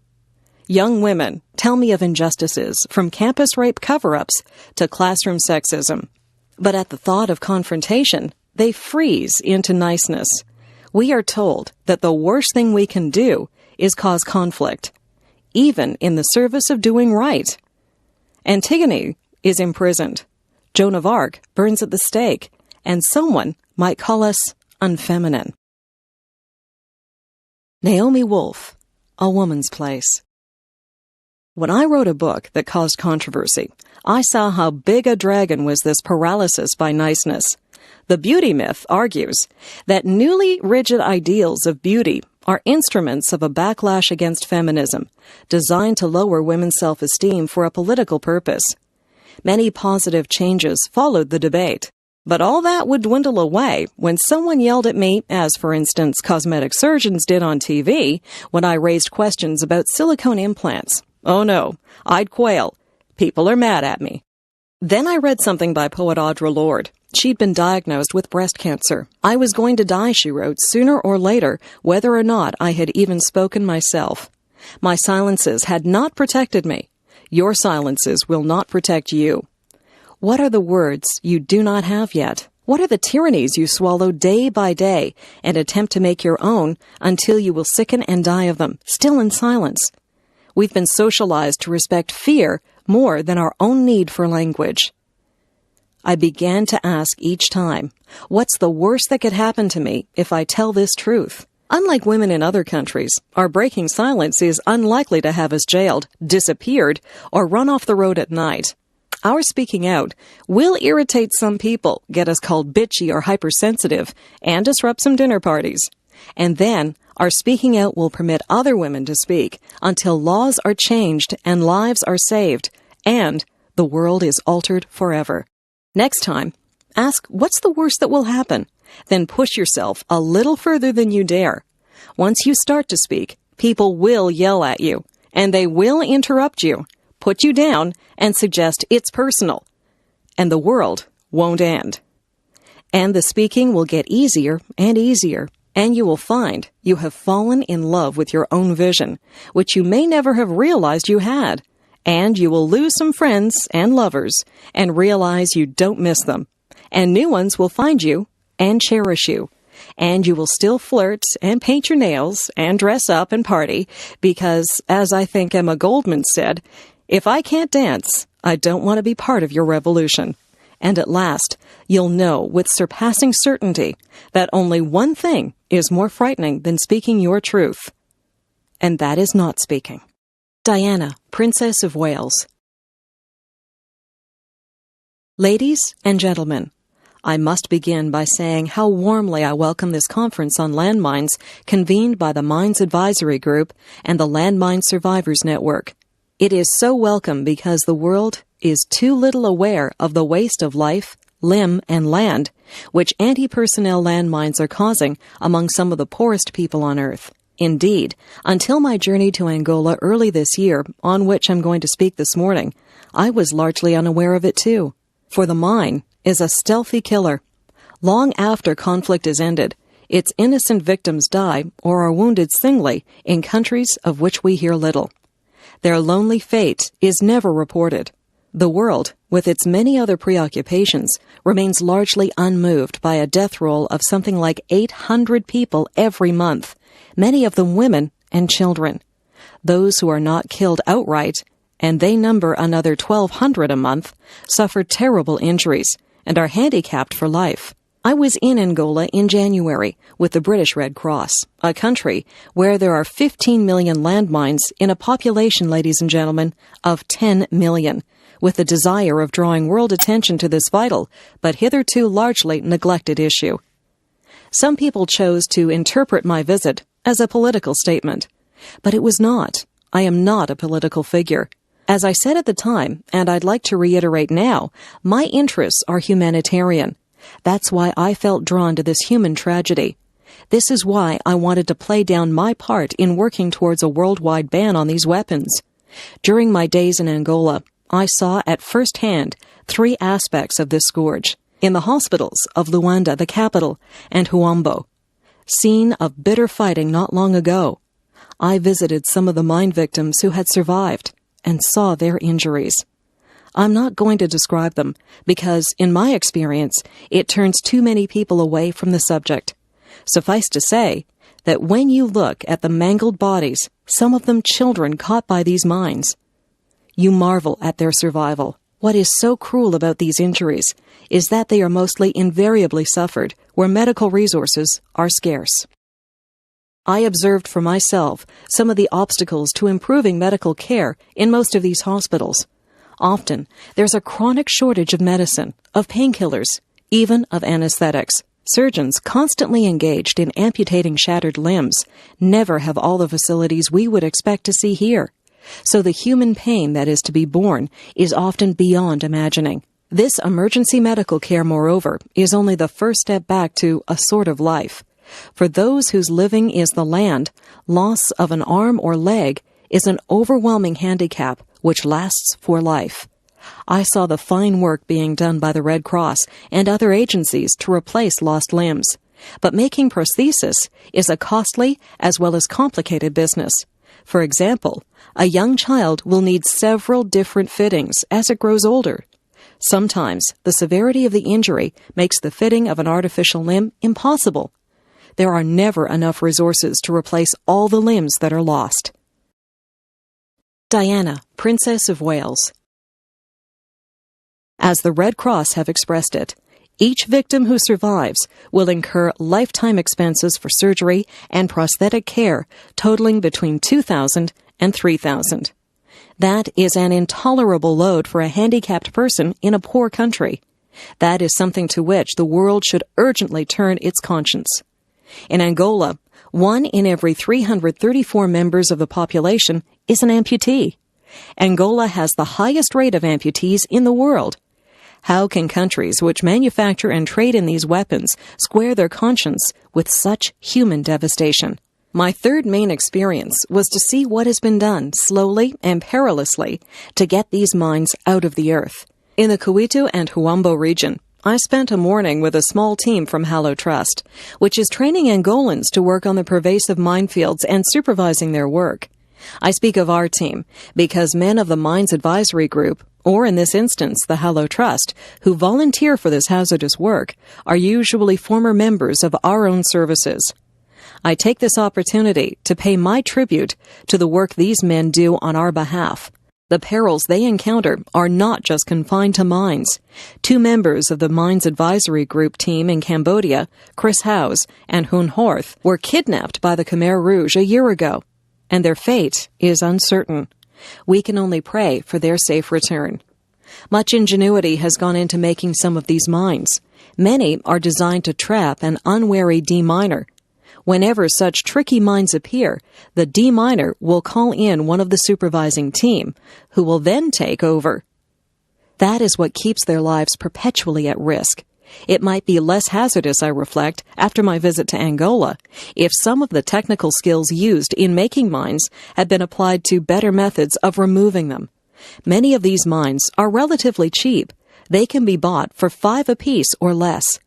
Young women, tell me of injustices, from campus rape cover-ups to classroom sexism. But at the thought of confrontation, they freeze into niceness. We are told that the worst thing we can do is cause conflict, even in the service of doing right. Antigone is imprisoned. Joan of Arc burns at the stake, and someone might call us unfeminine. Naomi Wolf, A Woman's Place. When I wrote a book that caused controversy, I saw how big a dragon was this paralysis by niceness. The beauty myth argues that newly rigid ideals of beauty are instruments of a backlash against feminism, designed to lower women's self-esteem for a political purpose. Many positive changes followed the debate, but all that would dwindle away when someone yelled at me, as for instance cosmetic surgeons did on TV, when I raised questions about silicone implants. Oh no, I'd quail. People are mad at me. Then I read something by poet Audre Lorde. She'd been diagnosed with breast cancer. I was going to die, she wrote, sooner or later, whether or not I had even spoken myself. My silences had not protected me. Your silences will not protect you. What are the words you do not have yet? What are the tyrannies you swallow day by day and attempt to make your own until you will sicken and die of them, still in silence? We've been socialized to respect fear more than our own need for language. I began to ask each time, what's the worst that could happen to me if I tell this truth? Unlike women in other countries, our breaking silence is unlikely to have us jailed, disappeared, or run off the road at night. Our speaking out will irritate some people, get us called bitchy or hypersensitive, and disrupt some dinner parties. And then Our speaking out will permit other women to speak until laws are changed and lives are saved, and the world is altered forever. Next time, ask what's the worst that will happen, then push yourself a little further than you dare. Once you start to speak, people will yell at you, and they will interrupt you, put you down, and suggest it's personal. And the world won't end. And the speaking will get easier and easier, and you will find you have fallen in love with your own vision, which you may never have realized you had. And you will lose some friends and lovers and realize you don't miss them. And new ones will find you and cherish you. And you will still flirt and paint your nails and dress up and party because, as I think Emma Goldman said, if I can't dance, I don't want to be part of your revolution. And at last, you'll know with surpassing certainty that only one thing is more frightening than speaking your truth. And that is not speaking. Diana, Princess of Wales. Ladies and gentlemen, I must begin by saying how warmly I welcome this conference on landmines convened by the Mines Advisory Group and the Landmine Survivors Network. It is so welcome because the world is too little aware of the waste of life, limb, and land which anti-personnel landmines are causing among some of the poorest people on Earth. Indeed, until my journey to Angola early this year, on which I'm going to speak this morning, I was largely unaware of it too. For the mine is a stealthy killer. Long after conflict is ended, its innocent victims die or are wounded singly in countries of which we hear little. Their lonely fate is never reported. The world, with its many other preoccupations, remains largely unmoved by a death roll of something like 800 people every month, many of them women and children. Those who are not killed outright, and they number another 1,200 a month, suffer terrible injuries and are handicapped for life. I was in Angola in January with the British Red Cross, a country where there are 15 million landmines in a population, ladies and gentlemen, of 10 million, with the desire of drawing world attention to this vital, but hitherto largely neglected issue. Some people chose to interpret my visit as a political statement, but it was not. I am not a political figure. As I said at the time, and I'd like to reiterate now, my interests are humanitarian. That's why I felt drawn to this human tragedy. This is why I wanted to play down my part in working towards a worldwide ban on these weapons. During my days in Angola, I saw at first hand 3 aspects of this scourge. In the hospitals of Luanda, the capital, and Huambo, scene of bitter fighting not long ago, I visited some of the mine victims who had survived and saw their injuries. I'm not going to describe them because, in my experience, it turns too many people away from the subject. Suffice to say that when you look at the mangled bodies, some of them children caught by these mines, you marvel at their survival. What is so cruel about these injuries is that they are mostly invariably suffered where medical resources are scarce. I observed for myself some of the obstacles to improving medical care in most of these hospitals. Often, there's a chronic shortage of medicine, of painkillers, even of anesthetics. Surgeons constantly engaged in amputating shattered limbs never have all the facilities we would expect to see here. So the human pain that is to be borne is often beyond imagining. This emergency medical care, moreover, is only the first step back to a sort of life. For those whose living is the land, loss of an arm or leg is an overwhelming handicap which lasts for life. I saw the fine work being done by the Red Cross and other agencies to replace lost limbs. But making prosthesis is a costly as well as complicated business. For example, a young child will need several different fittings as it grows older. Sometimes the severity of the injury makes the fitting of an artificial limb impossible. There are never enough resources to replace all the limbs that are lost. Diana, Princess of Wales. As the Red Cross have expressed it, each victim who survives will incur lifetime expenses for surgery and prosthetic care totaling between $2,000 and $3,000. That is an intolerable load for a handicapped person in a poor country. That is something to which the world should urgently turn its conscience. In Angola, 1 in every 334 members of the population is an amputee. Angola has the highest rate of amputees in the world. How can countries which manufacture and trade in these weapons square their conscience with such human devastation? My third main experience was to see what has been done slowly and perilously to get these mines out of the earth. In the Kuitu and Huambo region, I spent a morning with a small team from Hallow Trust, which is training Angolans to work on the pervasive minefields and supervising their work. I speak of our team because men of the Mines Advisory Group, or in this instance the Hallow Trust, who volunteer for this hazardous work, are usually former members of our own services. I take this opportunity to pay my tribute to the work these men do on our behalf. The perils they encounter are not just confined to mines. 2 members of the Mines Advisory Group team in Cambodia, Chris Howes and Hun Horth, were kidnapped by the Khmer Rouge a year ago, and their fate is uncertain. We can only pray for their safe return. Much ingenuity has gone into making some of these mines. Many are designed to trap an unwary deminer. Whenever such tricky mines appear, the deminer will call in one of the supervising team, who will then take over. That is what keeps their lives perpetually at risk. It might be less hazardous, I reflect, after my visit to Angola, if some of the technical skills used in making mines had been applied to better methods of removing them. Many of these mines are relatively cheap. They can be bought for 5 apiece or less.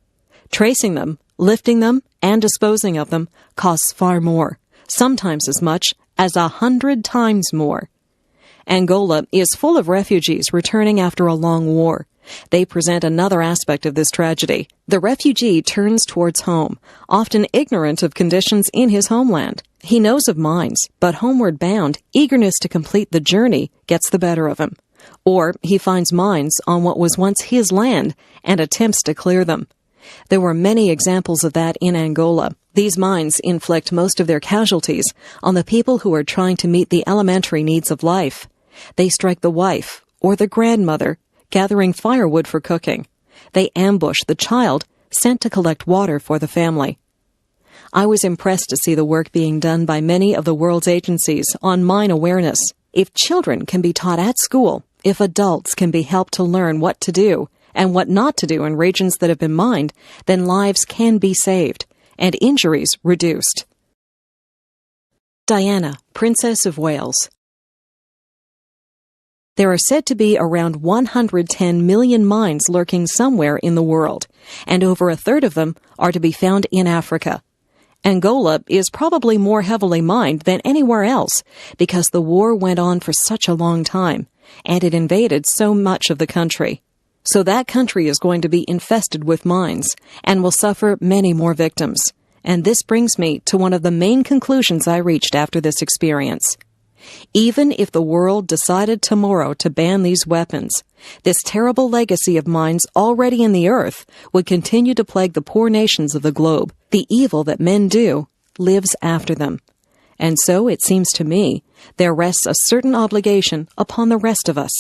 Tracing them, lifting them, and disposing of them costs far more, sometimes as much as 100 times more. Angola is full of refugees returning after a long war. They present another aspect of this tragedy. The refugee turns towards home, often ignorant of conditions in his homeland. He knows of mines, but homeward bound, eagerness to complete the journey gets the better of him. Or he finds mines on what was once his land and attempts to clear them. There were many examples of that in Angola. These mines inflict most of their casualties on the people who are trying to meet the elementary needs of life. They strike the wife or the grandmother, gathering firewood for cooking. They ambush the child sent to collect water for the family. I was impressed to see the work being done by many of the world's agencies on mine awareness. If children can be taught at school, if adults can be helped to learn what to do and what not to do in regions that have been mined, then lives can be saved and injuries reduced. Diana, Princess of Wales. There are said to be around 110 million mines lurking somewhere in the world, and over a third of them are to be found in Africa. Angola is probably more heavily mined than anywhere else because the war went on for such a long time, and it invaded so much of the country. So that country is going to be infested with mines and will suffer many more victims. And this brings me to one of the main conclusions I reached after this experience. Even if the world decided tomorrow to ban these weapons, this terrible legacy of mines already in the earth would continue to plague the poor nations of the globe. The evil that men do lives after them. And so, it seems to me, there rests a certain obligation upon the rest of us.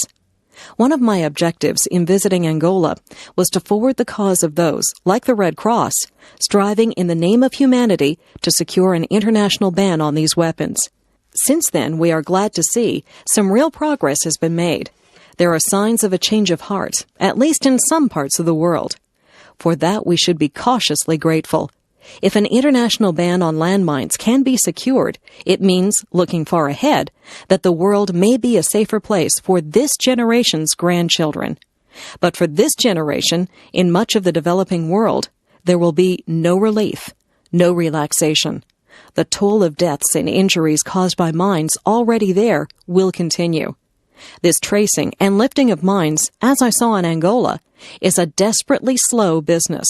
One of my objectives in visiting Angola was to forward the cause of those, like the Red Cross, striving in the name of humanity to secure an international ban on these weapons. Since then, we are glad to see some real progress has been made. There are signs of a change of heart, at least in some parts of the world. For that, we should be cautiously grateful. If an international ban on landmines can be secured, it means, looking far ahead, that the world may be a safer place for this generation's grandchildren. But for this generation, in much of the developing world, there will be no relief, no relaxation. The toll of deaths and injuries caused by mines already there will continue. This tracing and lifting of mines, as I saw in Angola, is a desperately slow business.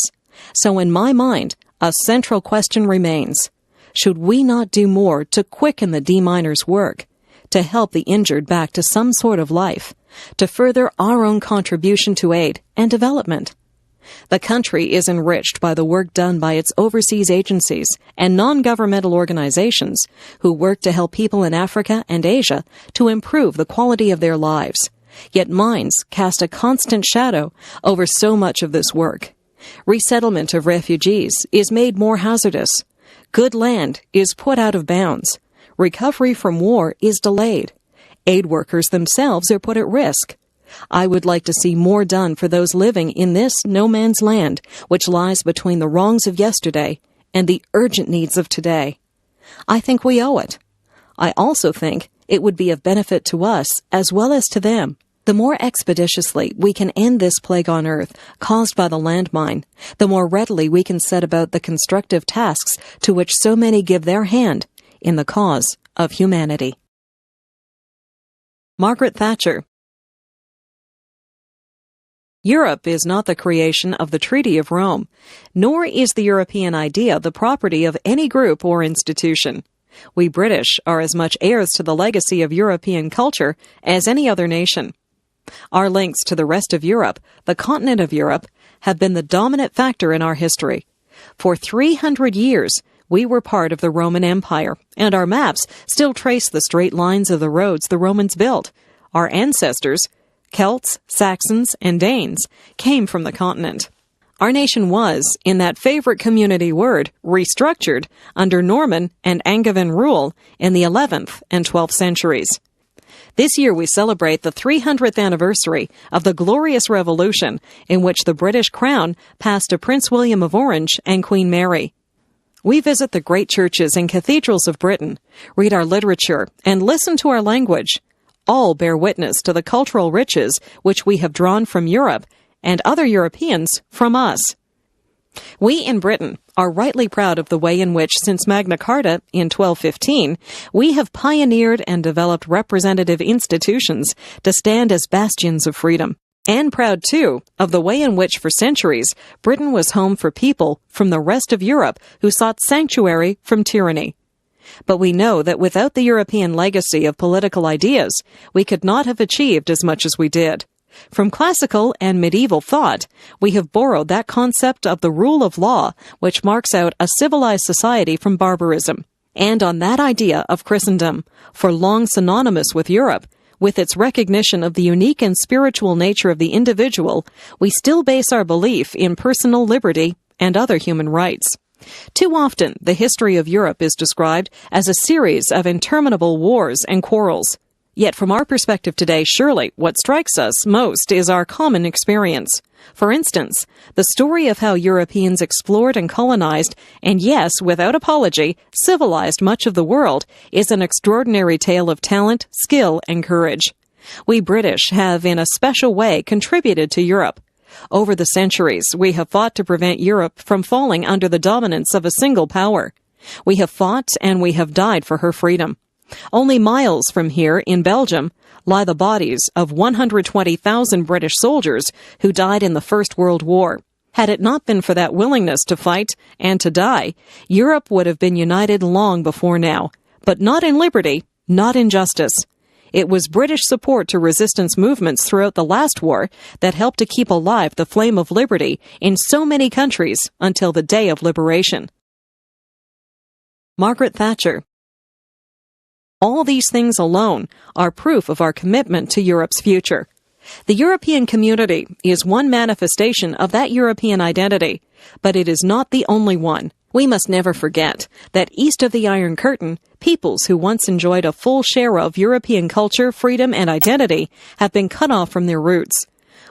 So in my mind, a central question remains. Should we not do more to quicken the deminers' work, to help the injured back to some sort of life, to further our own contribution to aid and development? The country is enriched by the work done by its overseas agencies and non-governmental organizations who work to help people in Africa and Asia to improve the quality of their lives. Yet mines cast a constant shadow over so much of this work. Resettlement of refugees is made more hazardous. Good land is put out of bounds. Recovery from war is delayed. Aid workers themselves are put at risk. I would like to see more done for those living in this no man's land, which lies between the wrongs of yesterday and the urgent needs of today. I think we owe it. I also think it would be of benefit to us as well as to them. The more expeditiously we can end this plague on earth caused by the landmine, the more readily we can set about the constructive tasks to which so many give their hand in the cause of humanity. Margaret Thatcher. Europe is not the creation of the Treaty of Rome, nor is the European idea the property of any group or institution. We British are as much heirs to the legacy of European culture as any other nation. Our links to the rest of Europe, the continent of Europe, have been the dominant factor in our history. For 300 years, we were part of the Roman Empire, and our maps still trace the straight lines of the roads the Romans built. Our ancestors, Celts, Saxons, and Danes, came from the continent. Our nation was, in that favorite community word, restructured under Norman and Angevin rule in the 11th and 12th centuries. This year we celebrate the 300th anniversary of the glorious revolution in which the British crown passed to Prince William of Orange and Queen Mary. We visit the great churches and cathedrals of Britain, read our literature, and listen to our language. All bear witness to the cultural riches which we have drawn from Europe and other Europeans from us. We in Britain are rightly proud of the way in which, since Magna Carta in 1215, we have pioneered and developed representative institutions to stand as bastions of freedom. And proud, too, of the way in which, for centuries, Britain was home for people from the rest of Europe who sought sanctuary from tyranny. But we know that without the European legacy of political ideas, we could not have achieved as much as we did. From classical and medieval thought, we have borrowed that concept of the rule of law which marks out a civilized society from barbarism. And on that idea of Christendom, for long synonymous with Europe, with its recognition of the unique and spiritual nature of the individual, we still base our belief in personal liberty and other human rights. Too often, the history of Europe is described as a series of interminable wars and quarrels. Yet from our perspective today, surely what strikes us most is our common experience. For instance, the story of how Europeans explored and colonized, and yes, without apology, civilized much of the world, is an extraordinary tale of talent, skill, and courage. We British have, in a special way, contributed to Europe. Over the centuries, we have fought to prevent Europe from falling under the dominance of a single power. We have fought and we have died for her freedom. Only miles from here, in Belgium, lie the bodies of 120,000 British soldiers who died in the First World War. Had it not been for that willingness to fight and to die, Europe would have been united long before now, but not in liberty, not in justice. It was British support to resistance movements throughout the last war that helped to keep alive the flame of liberty in so many countries until the day of liberation. Margaret Thatcher. All these things alone are proof of our commitment to Europe's future. The European community is one manifestation of that European identity, but it is not the only one. We must never forget that east of the Iron Curtain, peoples who once enjoyed a full share of European culture, freedom, and identity have been cut off from their roots.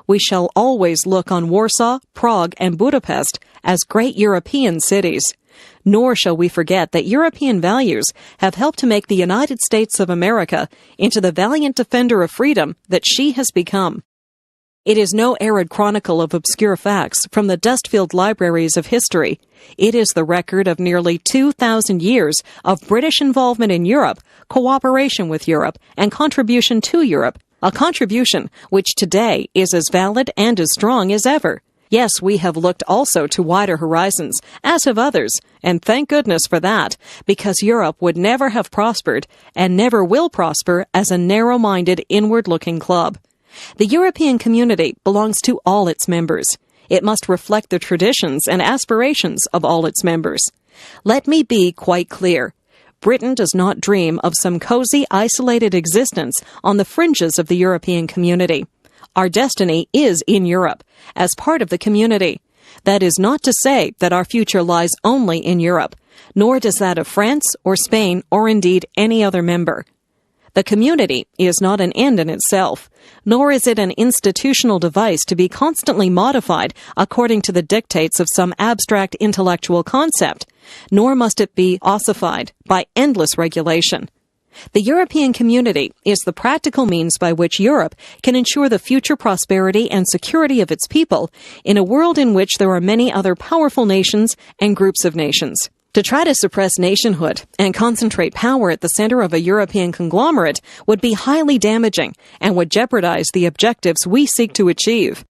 We shall always look on Warsaw, Prague, and Budapest as great European cities. Nor shall we forget that European values have helped to make the United States of America into the valiant defender of freedom that she has become. It is no arid chronicle of obscure facts from the dust-filled libraries of history. It is the record of nearly 2,000 years of British involvement in Europe, cooperation with Europe, and contribution to Europe, a contribution which today is as valid and as strong as ever. Yes, we have looked also to wider horizons, as have others, and thank goodness for that, because Europe would never have prospered and never will prosper as a narrow-minded, inward-looking club. The European community belongs to all its members. It must reflect the traditions and aspirations of all its members. Let me be quite clear. Britain does not dream of some cozy, isolated existence on the fringes of the European community. Our destiny is in Europe, as part of the community. That is not to say that our future lies only in Europe, nor does that of France or Spain or indeed any other member. The community is not an end in itself, nor is it an institutional device to be constantly modified according to the dictates of some abstract intellectual concept, nor must it be ossified by endless regulation. The European community is the practical means by which Europe can ensure the future prosperity and security of its people in a world in which there are many other powerful nations and groups of nations. To try to suppress nationhood and concentrate power at the center of a European conglomerate would be highly damaging and would jeopardize the objectives we seek to achieve.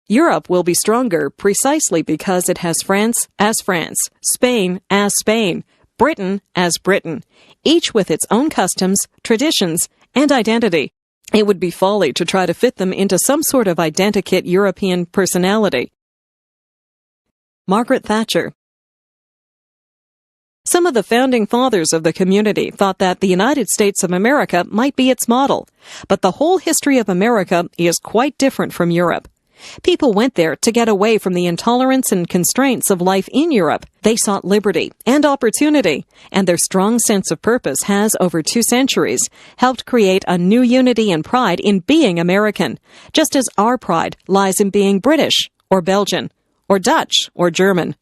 Europe will be stronger precisely because it has France as France, Spain as Spain, Britain as Britain, each with its own customs, traditions, and identity. It would be folly to try to fit them into some sort of identikit European personality. Margaret Thatcher. Some of the founding fathers of the community thought that the United States of America might be its model, but the whole history of America is quite different from Europe. People went there to get away from the intolerance and constraints of life in Europe. They sought liberty and opportunity, and their strong sense of purpose has, over 2 centuries, helped create a new unity and pride in being American, just as our pride lies in being British, or Belgian, or Dutch, or German.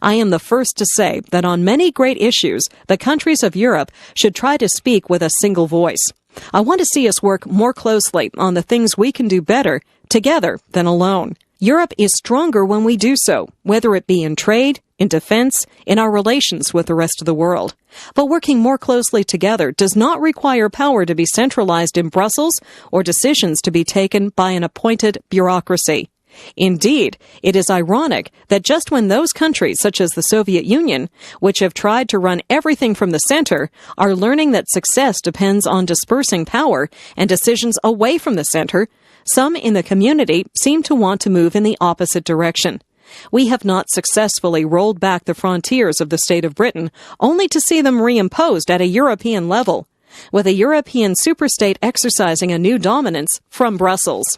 I am the first to say that on many great issues, the countries of Europe should try to speak with a single voice. I want to see us work more closely on the things we can do better together than alone. Europe is stronger when we do so, whether it be in trade, in defense, in our relations with the rest of the world. But working more closely together does not require power to be centralized in Brussels or decisions to be taken by an appointed bureaucracy. Indeed, it is ironic that just when those countries, such as the Soviet Union, which have tried to run everything from the center, are learning that success depends on dispersing power and decisions away from the center, some in the community seem to want to move in the opposite direction. We have not successfully rolled back the frontiers of the state of Britain, only to see them reimposed at a European level, with a European superstate exercising a new dominance from Brussels.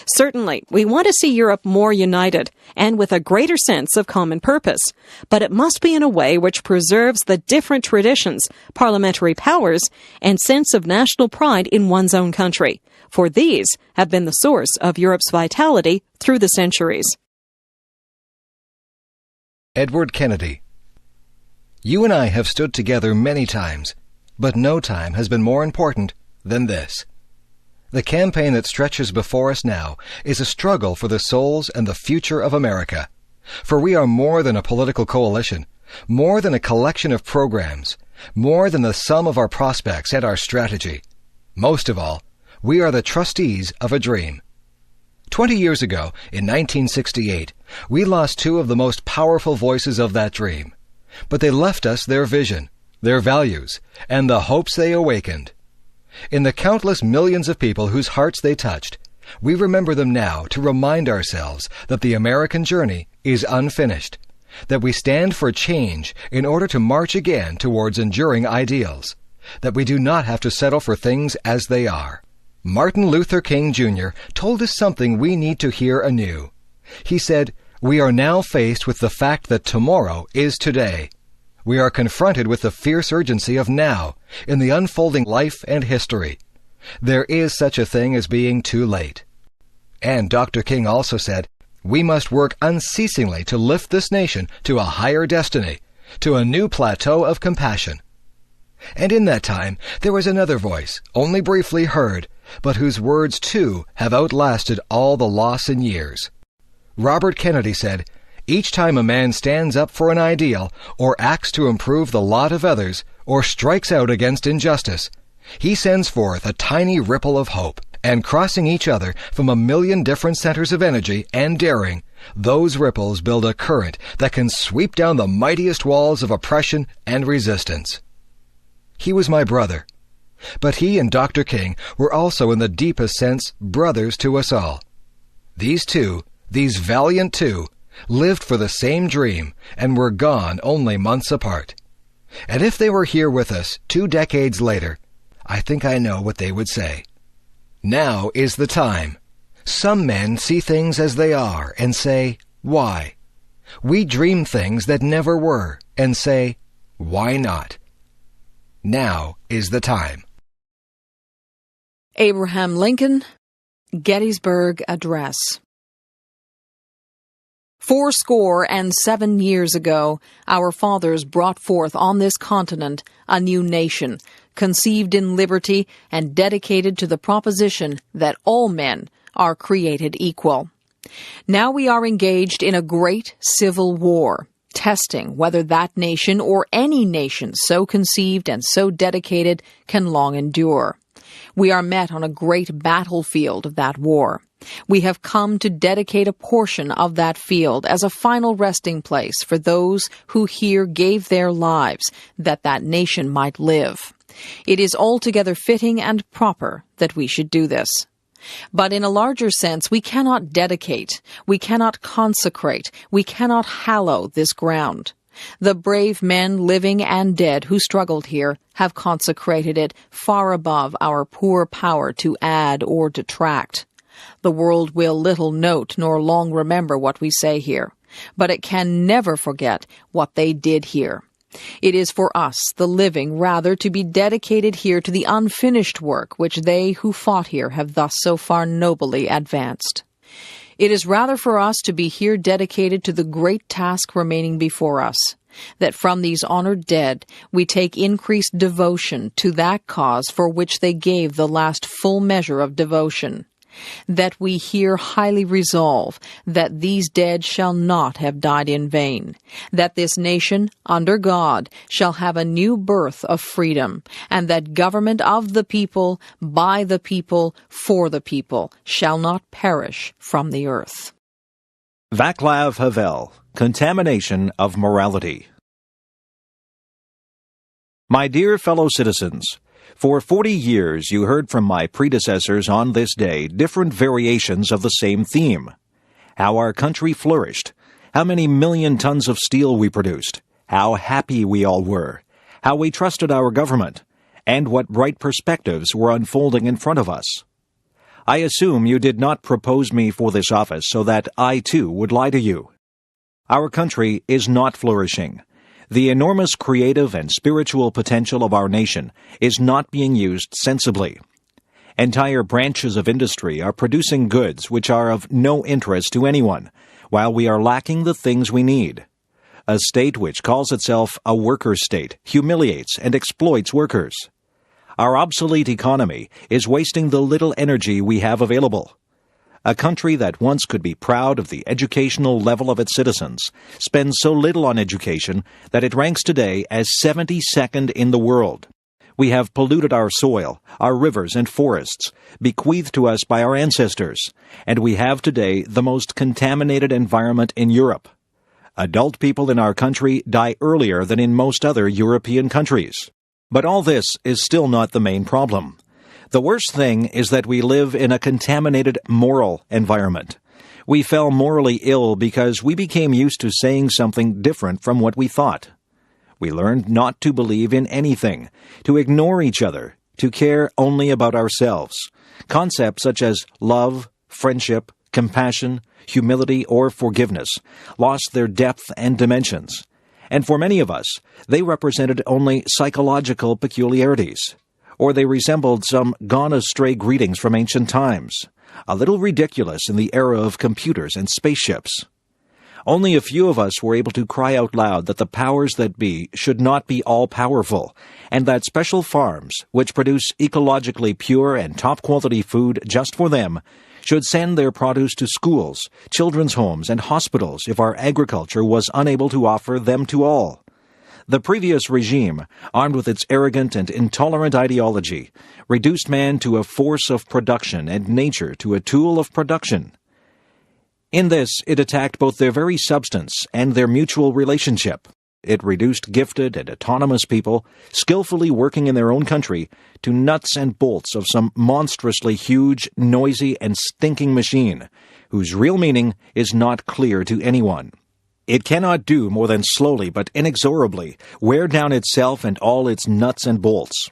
Certainly, we want to see Europe more united and with a greater sense of common purpose, but it must be in a way which preserves the different traditions, parliamentary powers, and sense of national pride in one's own country, for these have been the source of Europe's vitality through the centuries. Edward Kennedy. You and I have stood together many times, but no time has been more important than this. The campaign that stretches before us now is a struggle for the souls and the future of America. For we are more than a political coalition, more than a collection of programs, more than the sum of our prospects and our strategy. Most of all, we are the trustees of a dream. 20 years ago, in 1968, we lost 2 of the most powerful voices of that dream. But they left us their vision, their values, and the hopes they awakened. In the countless millions of people whose hearts they touched, we remember them now to remind ourselves that the American journey is unfinished, that we stand for change in order to march again towards enduring ideals, that we do not have to settle for things as they are. Martin Luther King Jr. told us something we need to hear anew. He said, "We are now faced with the fact that tomorrow is today. We are confronted with the fierce urgency of now in the unfolding life and history. There is such a thing as being too late." And Dr. King also said, "We must work unceasingly to lift this nation to a higher destiny, to a new plateau of compassion." And in that time, there was another voice, only briefly heard, but whose words too have outlasted all the loss in years. Robert Kennedy said, "Each time a man stands up for an ideal, or acts to improve the lot of others, or strikes out against injustice, he sends forth a tiny ripple of hope, and crossing each other from a million different centers of energy and daring, those ripples build a current that can sweep down the mightiest walls of oppression and resistance." He was my brother, but he and Dr. King were also in the deepest sense brothers to us all. These 2, these valiant 2, lived for the same dream and were gone only months apart. And if they were here with us 2 decades later, I think I know what they would say. Now is the time. Some men see things as they are and say, "Why?" We dream things that never were and say, Why not? Now is the time. Abraham Lincoln, Gettysburg Address. 77 years ago, our fathers brought forth on this continent a new nation, conceived in liberty and dedicated to the proposition that all men are created equal. Now we are engaged in a great civil war, testing whether that nation or any nation so conceived and so dedicated can long endure. We are met on a great battlefield of that war. We have come to dedicate a portion of that field as a final resting place for those who here gave their lives that that nation might live. It is altogether fitting and proper that we should do this. But in a larger sense, we cannot dedicate, we cannot consecrate, we cannot hallow this ground. The brave men, living and dead, who struggled here have consecrated it far above our poor power to add or detract. The world will little note nor long remember what we say here, but it can never forget what they did here. It is for us, the living, rather to be dedicated here to the unfinished work which they who fought here have thus so far nobly advanced. It is rather for us to be here dedicated to the great task remaining before us, that from these honored dead we take increased devotion to that cause for which they gave the last full measure of devotion, that we here highly resolve that these dead shall not have died in vain, that this nation, under God, shall have a new birth of freedom, and that government of the people, by the people, for the people, shall not perish from the earth. Vaclav Havel, Contamination of Morality. My dear fellow citizens, for 40 years you heard from my predecessors on this day different variations of the same theme. How our country flourished, how many million tons of steel we produced, how happy we all were, how we trusted our government, and what bright perspectives were unfolding in front of us. I assume you did not propose me for this office so that I too would lie to you. Our country is not flourishing. The enormous creative and spiritual potential of our nation is not being used sensibly. Entire branches of industry are producing goods which are of no interest to anyone, while we are lacking the things we need. A state which calls itself a worker state humiliates and exploits workers. Our obsolete economy is wasting the little energy we have available. A country that once could be proud of the educational level of its citizens spends so little on education that it ranks today as 72nd in the world. We have polluted our soil, our rivers and forests, bequeathed to us by our ancestors, and we have today the most contaminated environment in Europe. Adult people in our country die earlier than in most other European countries. But all this is still not the main problem. The worst thing is that we live in a contaminated moral environment. We fell morally ill because we became used to saying something different from what we thought. We learned not to believe in anything, to ignore each other, to care only about ourselves. Concepts such as love, friendship, compassion, humility, or forgiveness lost their depth and dimensions. And for many of us, they represented only psychological peculiarities. Or they resembled some gone-astray greetings from ancient times, a little ridiculous in the era of computers and spaceships. Only a few of us were able to cry out loud that the powers that be should not be all-powerful, and that special farms, which produce ecologically pure and top-quality food just for them, should send their produce to schools, children's homes, and hospitals if our agriculture was unable to offer them to all. The previous regime, armed with its arrogant and intolerant ideology, reduced man to a force of production and nature to a tool of production. In this, it attacked both their very substance and their mutual relationship. It reduced gifted and autonomous people, skillfully working in their own country, to nuts and bolts of some monstrously huge, noisy, and stinking machine, whose real meaning is not clear to anyone. It cannot do more than slowly but inexorably wear down itself and all its nuts and bolts.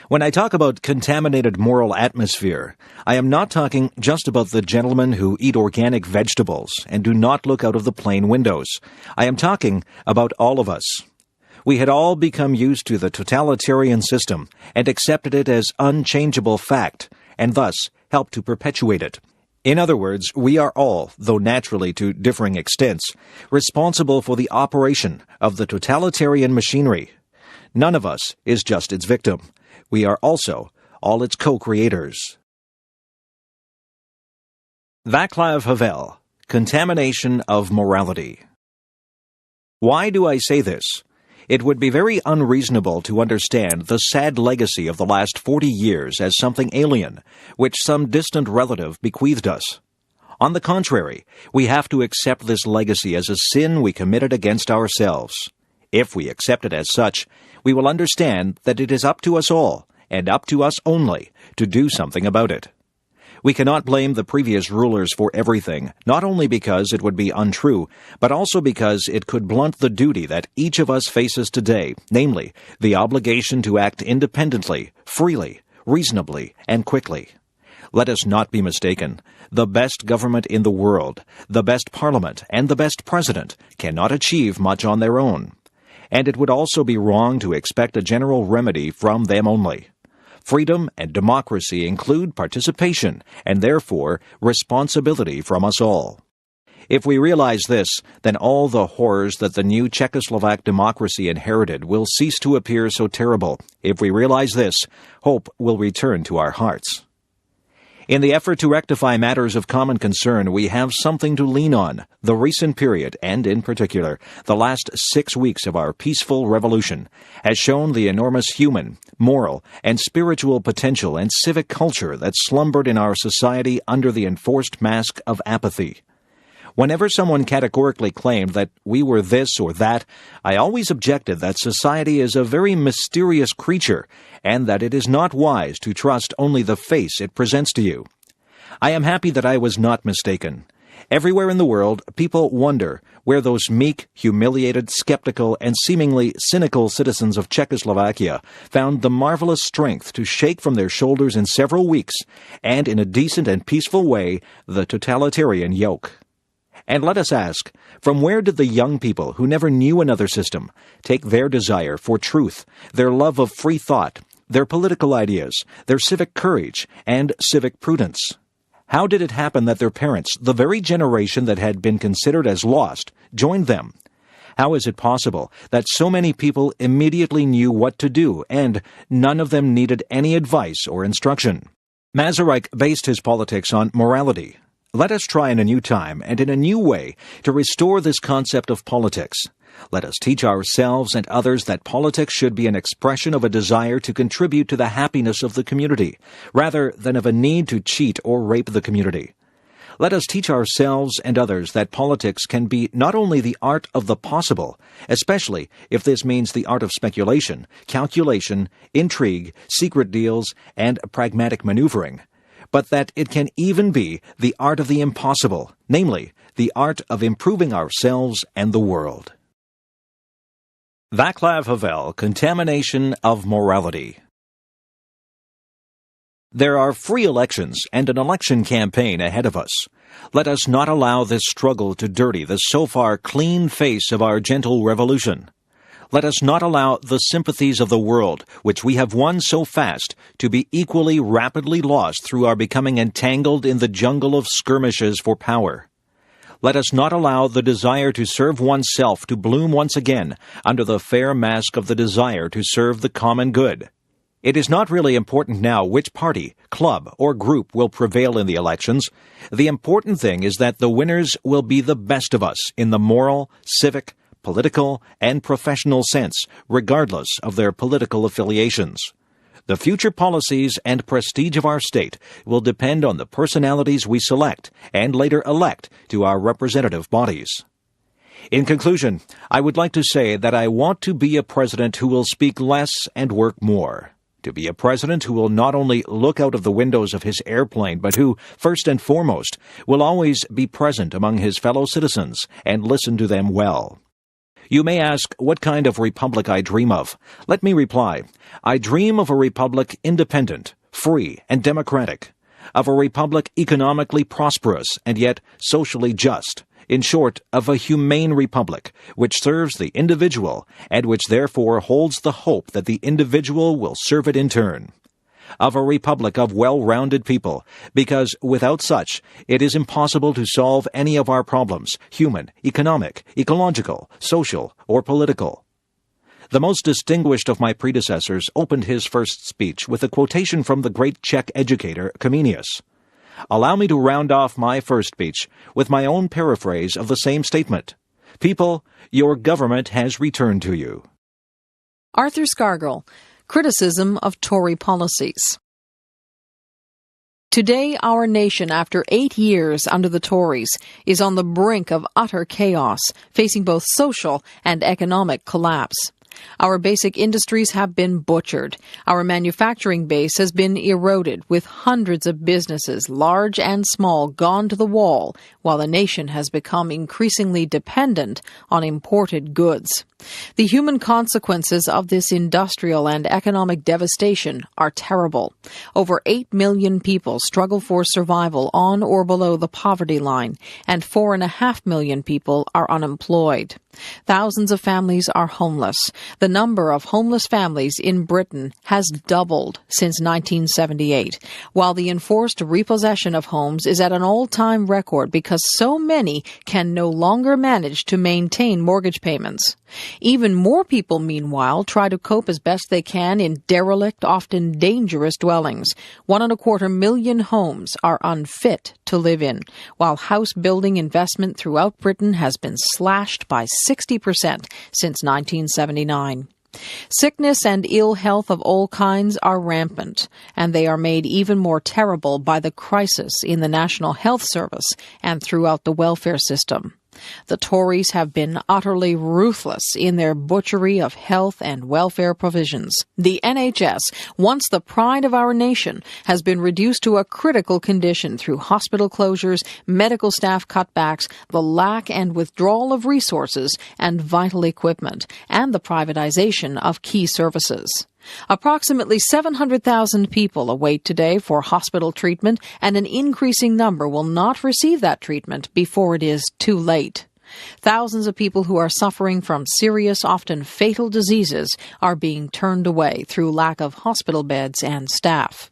When I talk about contaminated moral atmosphere, I am not talking just about the gentlemen who eat organic vegetables and do not look out of the plane windows. I am talking about all of us. We had all become used to the totalitarian system and accepted it as unchangeable fact, and thus helped to perpetuate it. In other words, we are all, though naturally to differing extents, responsible for the operation of the totalitarian machinery. None of us is just its victim. We are also all its co-creators. Václav Havel, Contamination of Morality. Why do I say this? It would be very unreasonable to understand the sad legacy of the last 40 years as something alien, which some distant relative bequeathed us. On the contrary, we have to accept this legacy as a sin we committed against ourselves. If we accept it as such, we will understand that it is up to us all, and up to us only, to do something about it. We cannot blame the previous rulers for everything, not only because it would be untrue, but also because it could blunt the duty that each of us faces today, namely, the obligation to act independently, freely, reasonably, and quickly. Let us not be mistaken. The best government in the world, the best parliament, and the best president cannot achieve much on their own. And it would also be wrong to expect a general remedy from them only. Freedom and democracy include participation and therefore responsibility from us all. If we realize this, then all the horrors that the new Czechoslovak democracy inherited will cease to appear so terrible. If we realize this, hope will return to our hearts. In the effort to rectify matters of common concern, we have something to lean on. The recent period, and in particular, the last 6 weeks of our peaceful revolution, has shown the enormous human, moral, and spiritual potential and civic culture that slumbered in our society under the enforced mask of apathy. Whenever someone categorically claimed that we were this or that, I always objected that society is a very mysterious creature, and that it is not wise to trust only the face it presents to you. I am happy that I was not mistaken. Everywhere in the world, people wonder where those meek, humiliated, skeptical, and seemingly cynical citizens of Czechoslovakia found the marvelous strength to shake from their shoulders in several weeks, and in a decent and peaceful way, the totalitarian yoke. And let us ask, from where did the young people who never knew another system take their desire for truth, their love of free thought, their political ideas, their civic courage, and civic prudence? How did it happen that their parents, the very generation that had been considered as lost, joined them? How is it possible that so many people immediately knew what to do, and none of them needed any advice or instruction? Masaryk based his politics on morality. Let us try in a new time and in a new way to restore this concept of politics. Let us teach ourselves and others that politics should be an expression of a desire to contribute to the happiness of the community, rather than of a need to cheat or rape the community. Let us teach ourselves and others that politics can be not only the art of the possible, especially if this means the art of speculation, calculation, intrigue, secret deals, and pragmatic maneuvering, but that it can even be the art of the impossible, namely, the art of improving ourselves and the world. Václav Havel, Contamination of Morality. There are free elections and an election campaign ahead of us. Let us not allow this struggle to dirty the so far clean face of our gentle revolution. Let us not allow the sympathies of the world, which we have won so fast, to be equally rapidly lost through our becoming entangled in the jungle of skirmishes for power. Let us not allow the desire to serve oneself to bloom once again under the fair mask of the desire to serve the common good. It is not really important now which party, club, or group will prevail in the elections. The important thing is that the winners will be the best of us in the moral, civic, political, and professional sense, regardless of their political affiliations. The future policies and prestige of our state will depend on the personalities we select and later elect to our representative bodies. In conclusion, I would like to say that I want to be a president who will speak less and work more. To be a president who will not only look out of the windows of his airplane, but who, first and foremost, will always be present among his fellow citizens and listen to them well. You may ask what kind of republic I dream of. Let me reply. I dream of a republic independent, free, and democratic, of a republic economically prosperous and yet socially just, in short, of a humane republic, which serves the individual, and which therefore holds the hope that the individual will serve it in turn. Of a republic of well-rounded people, because without such, it is impossible to solve any of our problems, human, economic, ecological, social, or political. The most distinguished of my predecessors opened his first speech with a quotation from the great Czech educator Comenius. Allow me to round off my first speech with my own paraphrase of the same statement. People, your government has returned to you. Arthur Scargill, Criticism of Tory Policies. Today, our nation, after 8 years under the Tories, is on the brink of utter chaos, facing both social and economic collapse. Our basic industries have been butchered. Our manufacturing base has been eroded, with hundreds of businesses, large and small, gone to the wall, while the nation has become increasingly dependent on imported goods. The human consequences of this industrial and economic devastation are terrible. Over 8 million people struggle for survival on or below the poverty line, and 4.5 million people are unemployed. Thousands of families are homeless. The number of homeless families in Britain has doubled since 1978, while the enforced repossession of homes is at an all-time record because so many can no longer manage to maintain mortgage payments. Even more people, meanwhile, try to cope as best they can in derelict, often dangerous dwellings. 1.25 million homes are unfit to live in, while house building investment throughout Britain has been slashed by 60% since 1979. Sickness and ill health of all kinds are rampant, and they are made even more terrible by the crisis in the National Health Service and throughout the welfare system. The Tories have been utterly ruthless in their butchery of health and welfare provisions. The NHS, once the pride of our nation, has been reduced to a critical condition through hospital closures, medical staff cutbacks, the lack and withdrawal of resources and vital equipment, and the privatization of key services. Approximately 700,000 people await today for hospital treatment, and an increasing number will not receive that treatment before it is too late. Thousands of people who are suffering from serious, often fatal diseases are being turned away through lack of hospital beds and staff.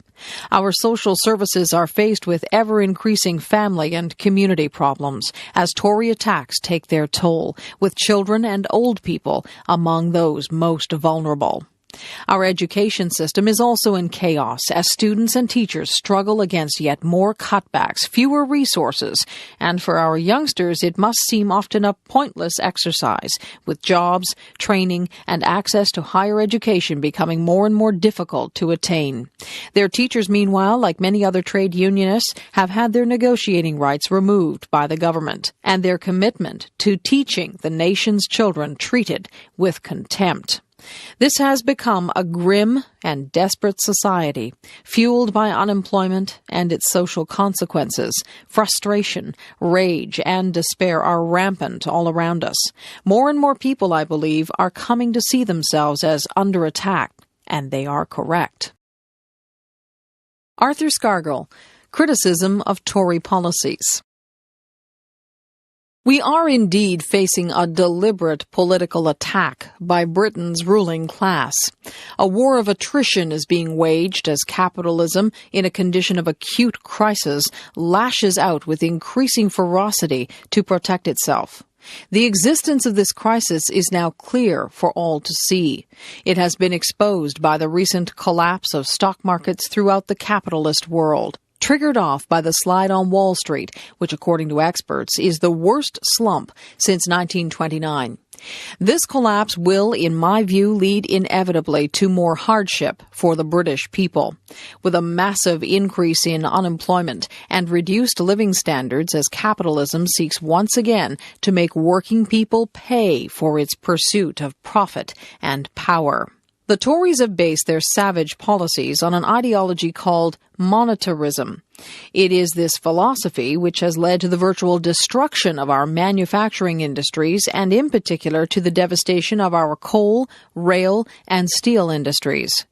Our social services are faced with ever-increasing family and community problems as Tory attacks take their toll, with children and old people among those most vulnerable. Our education system is also in chaos as students and teachers struggle against yet more cutbacks, fewer resources, and for our youngsters it must seem often a pointless exercise, with jobs, training, and access to higher education becoming more and more difficult to attain. Their teachers, meanwhile, like many other trade unionists, have had their negotiating rights removed by the government, and their commitment to teaching the nation's children treated with contempt. This has become a grim and desperate society, fueled by unemployment and its social consequences. Frustration, rage, and despair are rampant all around us. More and more people, I believe, are coming to see themselves as under attack, and they are correct. Arthur Scargill, Criticism of Tory Policies. We are indeed facing a deliberate political attack by Britain's ruling class. A war of attrition is being waged as capitalism, in a condition of acute crisis, lashes out with increasing ferocity to protect itself. The existence of this crisis is now clear for all to see. It has been exposed by the recent collapse of stock markets throughout the capitalist world, triggered off by the slide on Wall Street, which, according to experts, is the worst slump since 1929. This collapse will, in my view, lead inevitably to more hardship for the British people, with a massive increase in unemployment and reduced living standards as capitalism seeks once again to make working people pay for its pursuit of profit and power. The Tories have based their savage policies on an ideology called monetarism. It is this philosophy which has led to the virtual destruction of our manufacturing industries and, in particular, to the devastation of our coal, rail, and steel industries.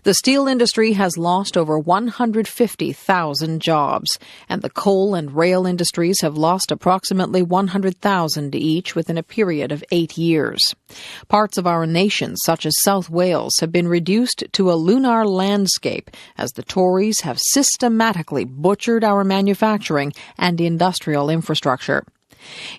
The steel industry has lost over 150,000 jobs, and the coal and rail industries have lost approximately 100,000 each within a period of 8 years. Parts of our nation, such as South Wales, have been reduced to a lunar landscape as the Tories have systematically butchered our manufacturing and industrial infrastructure.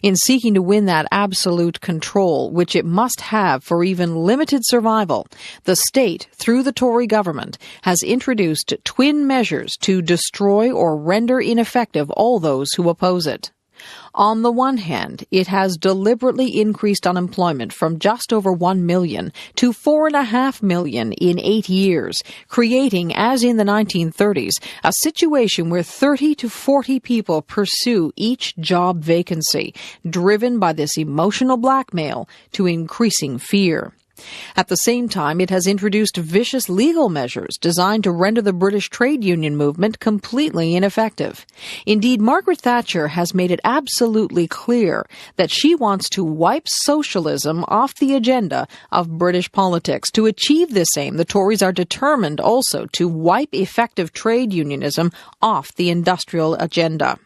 In seeking to win that absolute control, which it must have for even limited survival, the state, through the Tory government, has introduced twin measures to destroy or render ineffective all those who oppose it. On the one hand, it has deliberately increased unemployment from just over 1 million to 4.5 million in 8 years, creating, as in the 1930s, a situation where 30 to 40 people pursue each job vacancy, driven by this emotional blackmail to increasing fear. At the same time, it has introduced vicious legal measures designed to render the British trade union movement completely ineffective. Indeed, Margaret Thatcher has made it absolutely clear that she wants to wipe socialism off the agenda of British politics. To achieve this aim, the Tories are determined also to wipe effective trade unionism off the industrial agenda.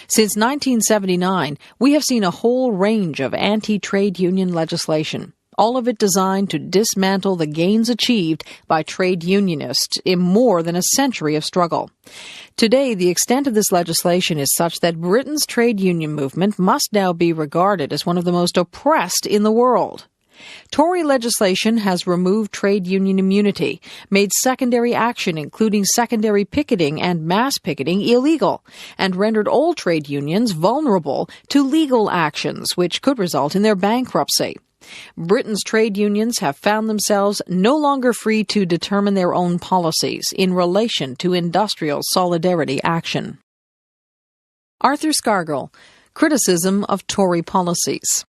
Since 1979, we have seen a whole range of anti-trade union legislation, all of it designed to dismantle the gains achieved by trade unionists in more than a century of struggle. Today, the extent of this legislation is such that Britain's trade union movement must now be regarded as one of the most oppressed in the world. Tory legislation has removed trade union immunity, made secondary action, including secondary picketing and mass picketing, illegal, and rendered all trade unions vulnerable to legal actions, which could result in their bankruptcy. Britain's trade unions have found themselves no longer free to determine their own policies in relation to industrial solidarity action. Arthur Scargill, Criticism of Tory Policies.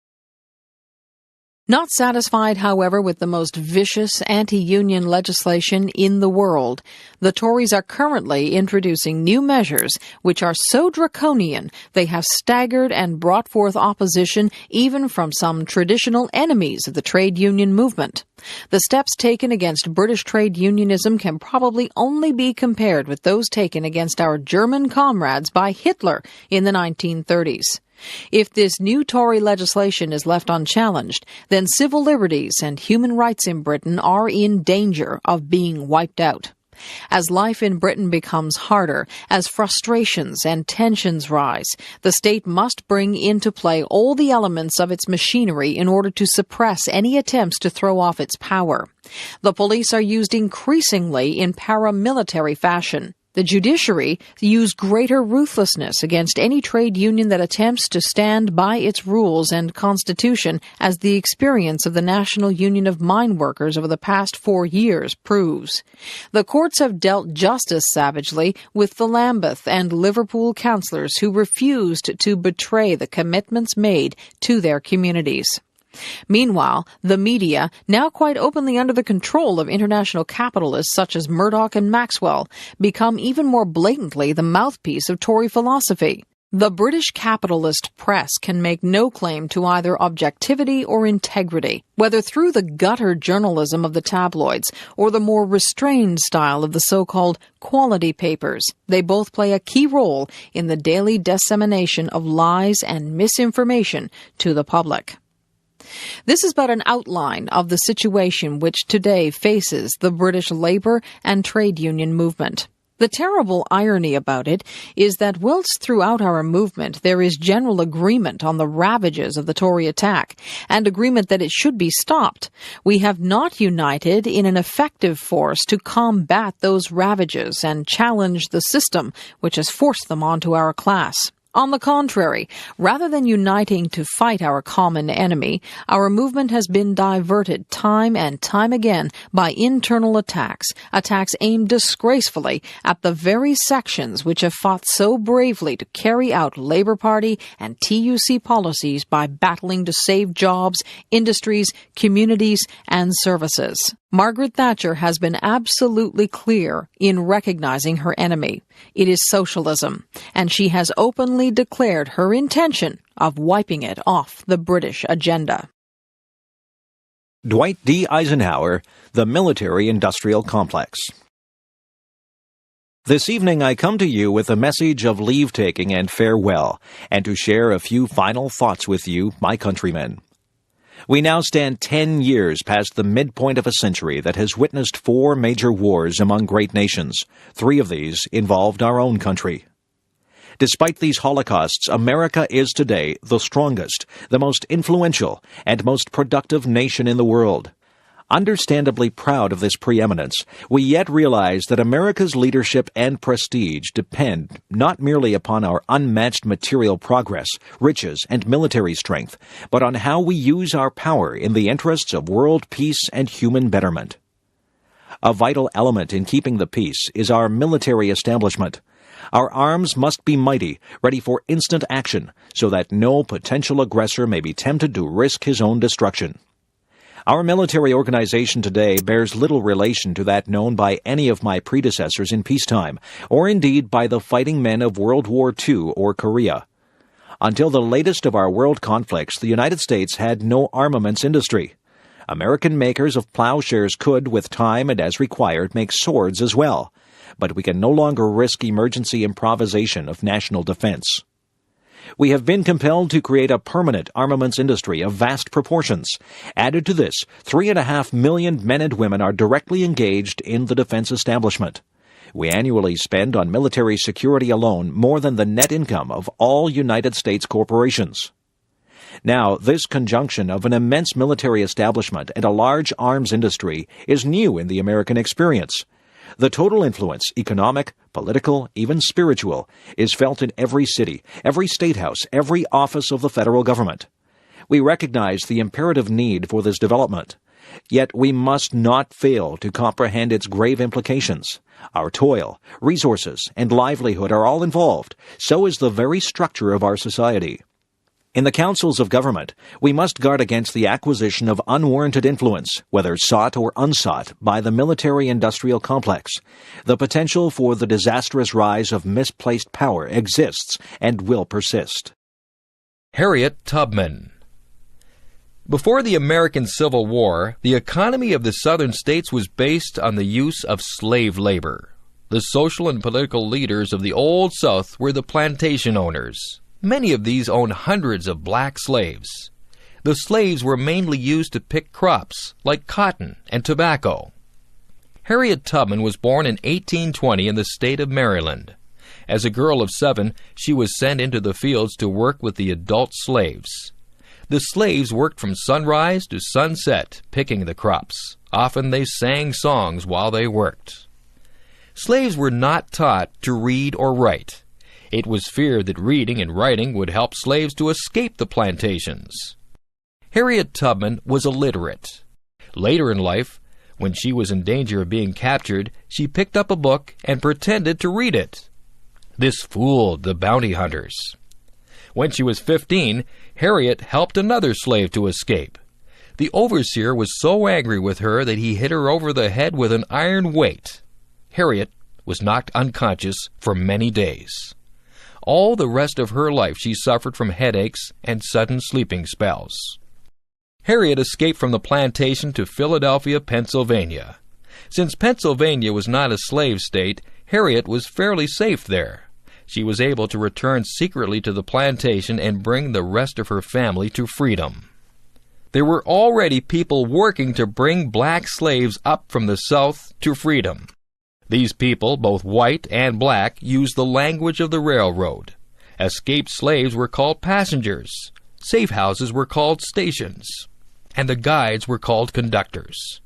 Not satisfied, however, with the most vicious anti-union legislation in the world, the Tories are currently introducing new measures which are so draconian they have staggered and brought forth opposition even from some traditional enemies of the trade union movement. The steps taken against British trade unionism can probably only be compared with those taken against our German comrades by Hitler in the 1930s. If this new Tory legislation is left unchallenged, then civil liberties and human rights in Britain are in danger of being wiped out. As life in Britain becomes harder, as frustrations and tensions rise, the state must bring into play all the elements of its machinery in order to suppress any attempts to throw off its power. The police are used increasingly in paramilitary fashion. The judiciary use greater ruthlessness against any trade union that attempts to stand by its rules and constitution, as the experience of the National Union of Mine Workers over the past 4 years proves. The courts have dealt just as savagely with the Lambeth and Liverpool councillors who refused to betray the commitments made to their communities. Meanwhile, the media, now quite openly under the control of international capitalists such as Murdoch and Maxwell, become even more blatantly the mouthpiece of Tory philosophy. The British capitalist press can make no claim to either objectivity or integrity, whether through the gutter journalism of the tabloids or the more restrained style of the so-called quality papers. They both play a key role in the daily dissemination of lies and misinformation to the public. This is but an outline of the situation which today faces the British labour and trade union movement. The terrible irony about it is that whilst throughout our movement there is general agreement on the ravages of the Tory attack, and agreement that it should be stopped, we have not united in an effective force to combat those ravages and challenge the system which has forced them onto our class. On the contrary, rather than uniting to fight our common enemy, our movement has been diverted time and time again by internal attacks aimed disgracefully at the very sections which have fought so bravely to carry out Labour Party and TUC policies by battling to save jobs, industries, communities, and services. Margaret Thatcher has been absolutely clear in recognizing her enemy. It is socialism, and she has openly declared her intention of wiping it off the British agenda. Dwight D. Eisenhower, The Military-Industrial Complex. This evening I come to you with a message of leave-taking and farewell, and to share a few final thoughts with you, my countrymen. We now stand 10 years past the midpoint of a century that has witnessed 4 major wars among great nations. 3 of these involved our own country. Despite these holocausts, America is today the strongest, the most influential, and most productive nation in the world. Understandably proud of this preeminence, we yet realize that America's leadership and prestige depend not merely upon our unmatched material progress, riches, and military strength, but on how we use our power in the interests of world peace and human betterment. A vital element in keeping the peace is our military establishment. Our arms must be mighty, ready for instant action, so that no potential aggressor may be tempted to risk his own destruction. Our military organization today bears little relation to that known by any of my predecessors in peacetime, or indeed by the fighting men of World War II or Korea. Until the latest of our world conflicts, the United States had no armaments industry. American makers of plowshares could, with time and as required, make swords as well. But we can no longer risk emergency improvisation of national defense. We have been compelled to create a permanent armaments industry of vast proportions. Added to this, 3.5 million men and women are directly engaged in the defense establishment. We annually spend on military security alone more than the net income of all United States corporations. Now, this conjunction of an immense military establishment and a large arms industry is new in the American experience. The total influence, economic, political, even spiritual, is felt in every city, every statehouse, every office of the federal government. We recognize the imperative need for this development. Yet we must not fail to comprehend its grave implications. Our toil, resources, and livelihood are all involved. So is the very structure of our society. In the councils of government, we must guard against the acquisition of unwarranted influence, whether sought or unsought, by the military-industrial complex. The potential for the disastrous rise of misplaced power exists and will persist. Harriet Tubman. Before the American Civil War, the economy of the southern states was based on the use of slave labor. The social and political leaders of the Old South were the plantation owners. Many of these owned hundreds of black slaves. The slaves were mainly used to pick crops, like cotton and tobacco. Harriet Tubman was born in 1820 in the state of Maryland. As a girl of 7, she was sent into the fields to work with the adult slaves. The slaves worked from sunrise to sunset, picking the crops. Often they sang songs while they worked. Slaves were not taught to read or write. It was feared that reading and writing would help slaves to escape the plantations. Harriet Tubman was illiterate. Later in life, when she was in danger of being captured, she picked up a book and pretended to read it. This fooled the bounty hunters. When she was 15, Harriet helped another slave to escape. The overseer was so angry with her that he hit her over the head with an iron weight. Harriet was knocked unconscious for many days. All the rest of her life she suffered from headaches and sudden sleeping spells. Harriet escaped from the plantation to Philadelphia, Pennsylvania. Since Pennsylvania was not a slave state, Harriet was fairly safe there. She was able to return secretly to the plantation and bring the rest of her family to freedom. There were already people working to bring black slaves up from the South to freedom. These people, both white and black, used the language of the railroad. Escaped slaves were called passengers. Safe houses were called stations. And the guides were called conductors.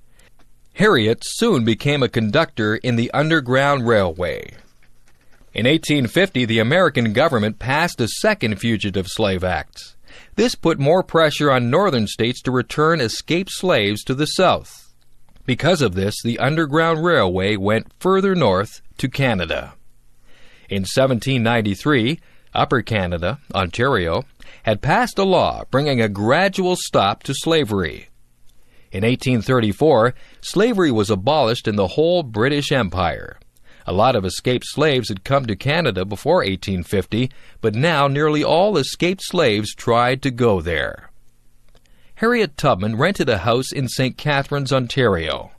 Harriet soon became a conductor in the Underground Railway. In 1850, the American government passed a second Fugitive Slave Act. This put more pressure on northern states to return escaped slaves to the South. Because of this, the Underground Railway went further north to Canada. In 1793, Upper Canada, Ontario, had passed a law bringing a gradual stop to slavery. In 1834, slavery was abolished in the whole British Empire. A lot of escaped slaves had come to Canada before 1850, but now nearly all escaped slaves tried to go there. Harriet Tubman rented a house in St. Catharines, Ontario.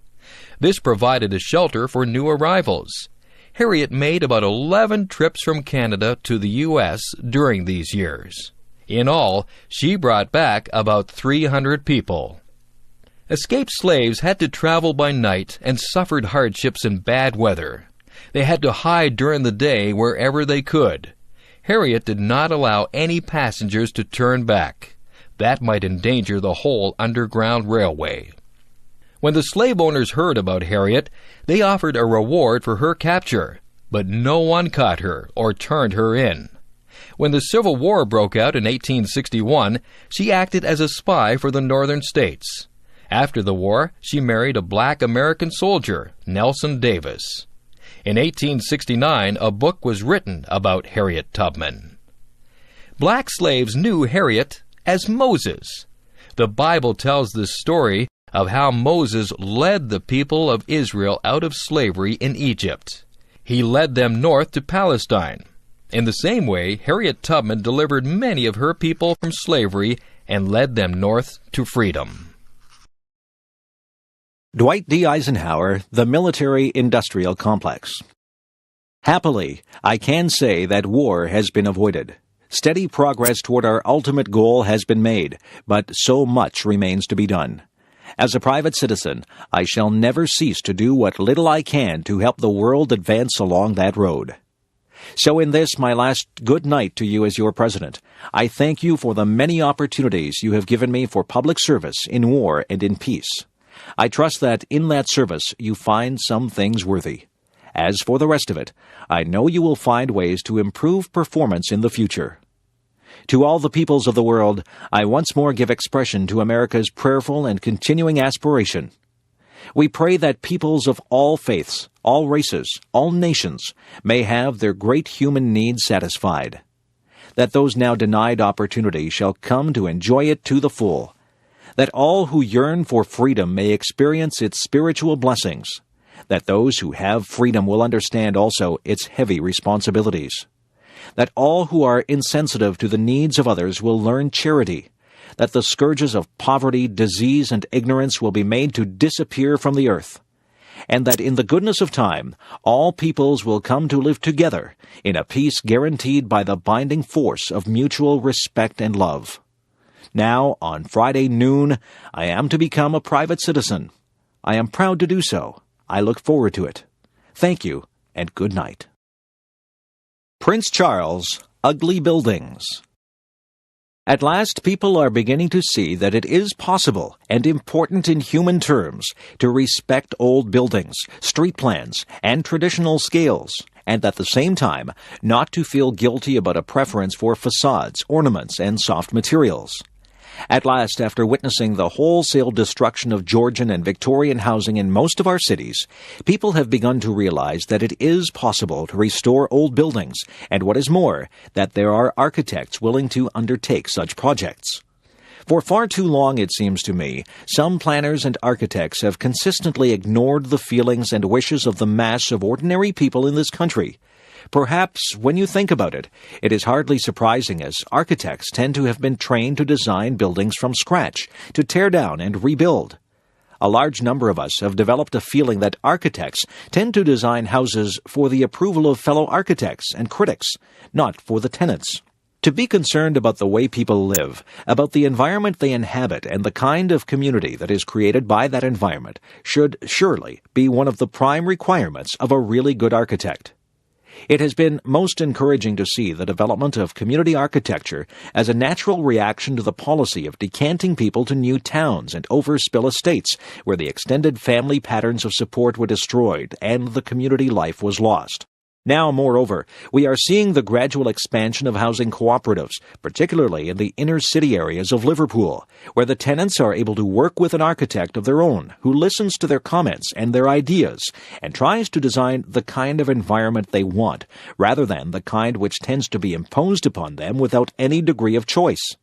This provided a shelter for new arrivals. Harriet made about 11 trips from Canada to the U.S. during these years. In all, she brought back about 300 people. Escaped slaves had to travel by night and suffered hardships in bad weather. They had to hide during the day wherever they could. Harriet did not allow any passengers to turn back. That might endanger the whole Underground Railway. When the slave owners heard about Harriet, they offered a reward for her capture, but no one caught her or turned her in. When the Civil War broke out in 1861, she acted as a spy for the northern states. After the war, she married a black American soldier, Nelson Davis. In 1869, a book was written about Harriet Tubman. Black slaves knew Harriet as Moses. The Bible tells the story of how Moses led the people of Israel out of slavery in Egypt. He led them north to Palestine. In the same way, Harriet Tubman delivered many of her people from slavery and led them north to freedom. Dwight D. Eisenhower, The Military-Industrial Complex. Happily, I can say that war has been avoided. Steady progress toward our ultimate goal has been made, but so much remains to be done. As a private citizen, I shall never cease to do what little I can to help the world advance along that road. So in this, my last good night to you as your president, I thank you for the many opportunities you have given me for public service in war and in peace. I trust that in that service you find some things worthy. As for the rest of it, I know you will find ways to improve performance in the future. To all the peoples of the world, I once more give expression to America's prayerful and continuing aspiration. We pray that peoples of all faiths, all races, all nations may have their great human needs satisfied, that those now denied opportunity shall come to enjoy it to the full, that all who yearn for freedom may experience its spiritual blessings, that those who have freedom will understand also its heavy responsibilities, that all who are insensitive to the needs of others will learn charity, that the scourges of poverty, disease, and ignorance will be made to disappear from the earth, and that in the goodness of time all peoples will come to live together in a peace guaranteed by the binding force of mutual respect and love. Now, on Friday noon, I am to become a private citizen. I am proud to do so. I look forward to it. Thank you, and good night. Prince Charles, Ugly Buildings. At last, people are beginning to see that it is possible and important in human terms to respect old buildings, street plans, and traditional scales, and at the same time not to feel guilty about a preference for facades, ornaments, and soft materials. At last, after witnessing the wholesale destruction of Georgian and Victorian housing in most of our cities, people have begun to realize that it is possible to restore old buildings, and what is more, that there are architects willing to undertake such projects. For far too long, it seems to me, some planners and architects have consistently ignored the feelings and wishes of the mass of ordinary people in this country. Perhaps, when you think about it, it is hardly surprising, as architects tend to have been trained to design buildings from scratch, to tear down and rebuild. A large number of us have developed a feeling that architects tend to design houses for the approval of fellow architects and critics, not for the tenants. To be concerned about the way people live, about the environment they inhabit, and the kind of community that is created by that environment should surely be one of the prime requirements of a really good architect. It has been most encouraging to see the development of community architecture as a natural reaction to the policy of decanting people to new towns and overspill estates where the extended family patterns of support were destroyed and the community life was lost. Now, moreover, we are seeing the gradual expansion of housing cooperatives, particularly in the inner-city areas of Liverpool, where the tenants are able to work with an architect of their own who listens to their comments and their ideas and tries to design the kind of environment they want, rather than the kind which tends to be imposed upon them without any degree of choice.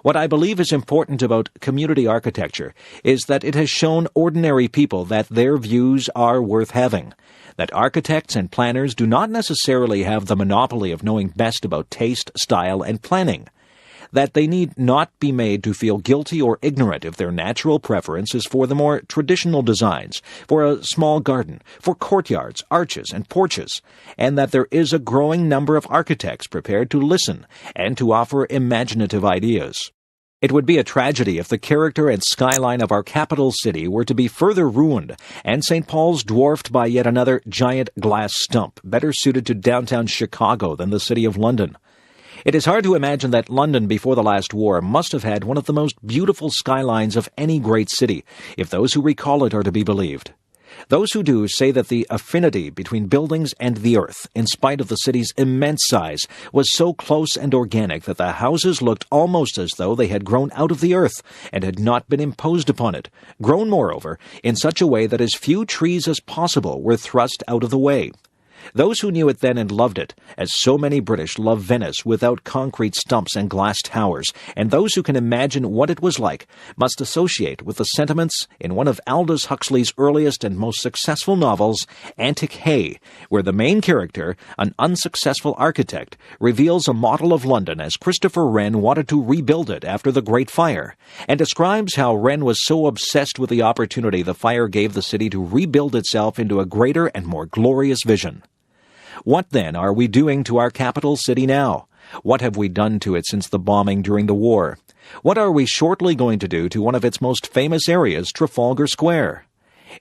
What I believe is important about community architecture is that it has shown ordinary people that their views are worth having, that architects and planners do not necessarily have the monopoly of knowing best about taste, style, and planning, that they need not be made to feel guilty or ignorant if their natural preference is for the more traditional designs, for a small garden, for courtyards, arches, and porches, and that there is a growing number of architects prepared to listen and to offer imaginative ideas. It would be a tragedy if the character and skyline of our capital city were to be further ruined and St. Paul's dwarfed by yet another giant glass stump, better suited to downtown Chicago than the city of London. It is hard to imagine that London before the last war must have had one of the most beautiful skylines of any great city, if those who recall it are to be believed. Those who do say that the affinity between buildings and the earth, in spite of the city's immense size, was so close and organic that the houses looked almost as though they had grown out of the earth and had not been imposed upon it, grown, moreover, in such a way that as few trees as possible were thrust out of the way. Those who knew it then and loved it, as so many British love Venice without concrete stumps and glass towers, and those who can imagine what it was like, must associate with the sentiments in one of Aldous Huxley's earliest and most successful novels, Antic Hay, where the main character, an unsuccessful architect, reveals a model of London as Christopher Wren wanted to rebuild it after the Great Fire, and describes how Wren was so obsessed with the opportunity the fire gave the city to rebuild itself into a greater and more glorious vision. What, then, are we doing to our capital city now? What have we done to it since the bombing during the war? What are we shortly going to do to one of its most famous areas, Trafalgar Square?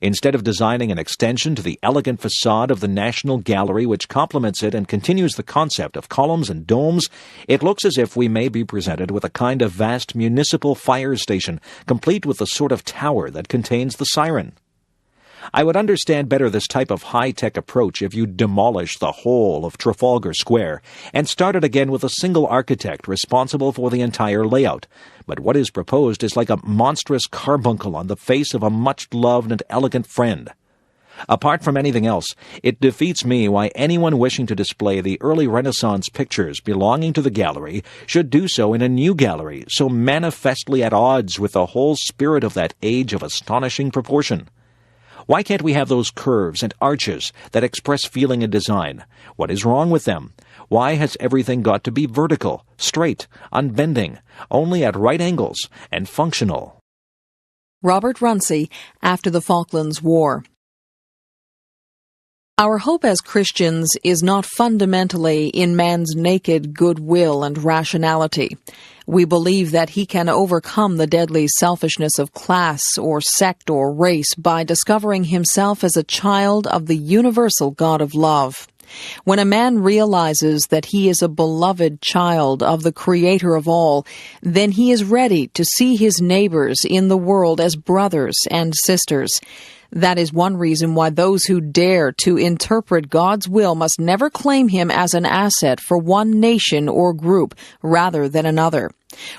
Instead of designing an extension to the elegant facade of the National Gallery which complements it and continues the concept of columns and domes, it looks as if we may be presented with a kind of vast municipal fire station, complete with the sort of tower that contains the siren. I would understand better this type of high-tech approach if you demolished the whole of Trafalgar Square and started again with a single architect responsible for the entire layout. But what is proposed is like a monstrous carbuncle on the face of a much-loved and elegant friend. Apart from anything else, it defeats me why anyone wishing to display the early Renaissance pictures belonging to the gallery should do so in a new gallery so manifestly at odds with the whole spirit of that age of astonishing proportion. Why can't we have those curves and arches that express feeling and design? What is wrong with them? Why has everything got to be vertical, straight, unbending, only at right angles, and functional? Robert Runcie, After the Falklands War. Our hope as Christians is not fundamentally in man's naked goodwill and rationality. We believe that he can overcome the deadly selfishness of class or sect or race by discovering himself as a child of the universal God of love. When a man realizes that he is a beloved child of the Creator of all, then he is ready to see his neighbors in the world as brothers and sisters. That is one reason why those who dare to interpret God's will must never claim him as an asset for one nation or group rather than another.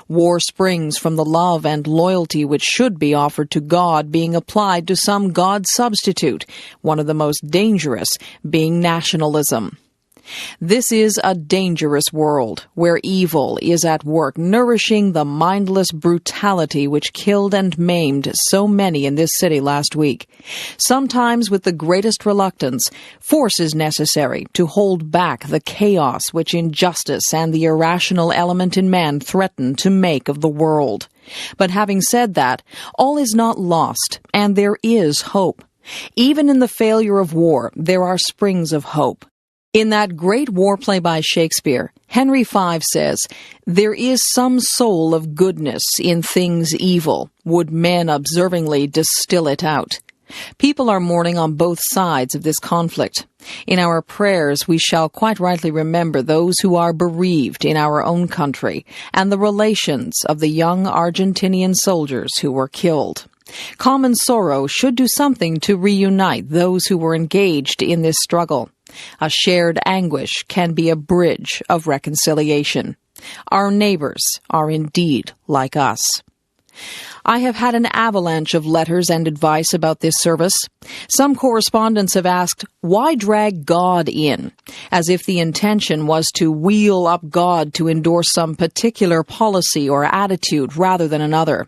War springs from the love and loyalty which should be offered to God being applied to some God substitute, one of the most dangerous being nationalism. This is a dangerous world where evil is at work, nourishing the mindless brutality which killed and maimed so many in this city last week. Sometimes with the greatest reluctance, force is necessary to hold back the chaos which injustice and the irrational element in man threaten to make of the world. But having said that, all is not lost, and there is hope. Even in the failure of war, there are springs of hope. In that great war play by Shakespeare, Henry V says, "There is some soul of goodness in things evil, would men observingly distill it out." People are mourning on both sides of this conflict. In our prayers, we shall quite rightly remember those who are bereaved in our own country and the relations of the young Argentinian soldiers who were killed. Common sorrow should do something to reunite those who were engaged in this struggle. A shared anguish can be a bridge of reconciliation. Our neighbors are indeed like us. I have had an avalanche of letters and advice about this service. Some correspondents have asked, why drag God in? As if the intention was to wheel up God to endorse some particular policy or attitude rather than another.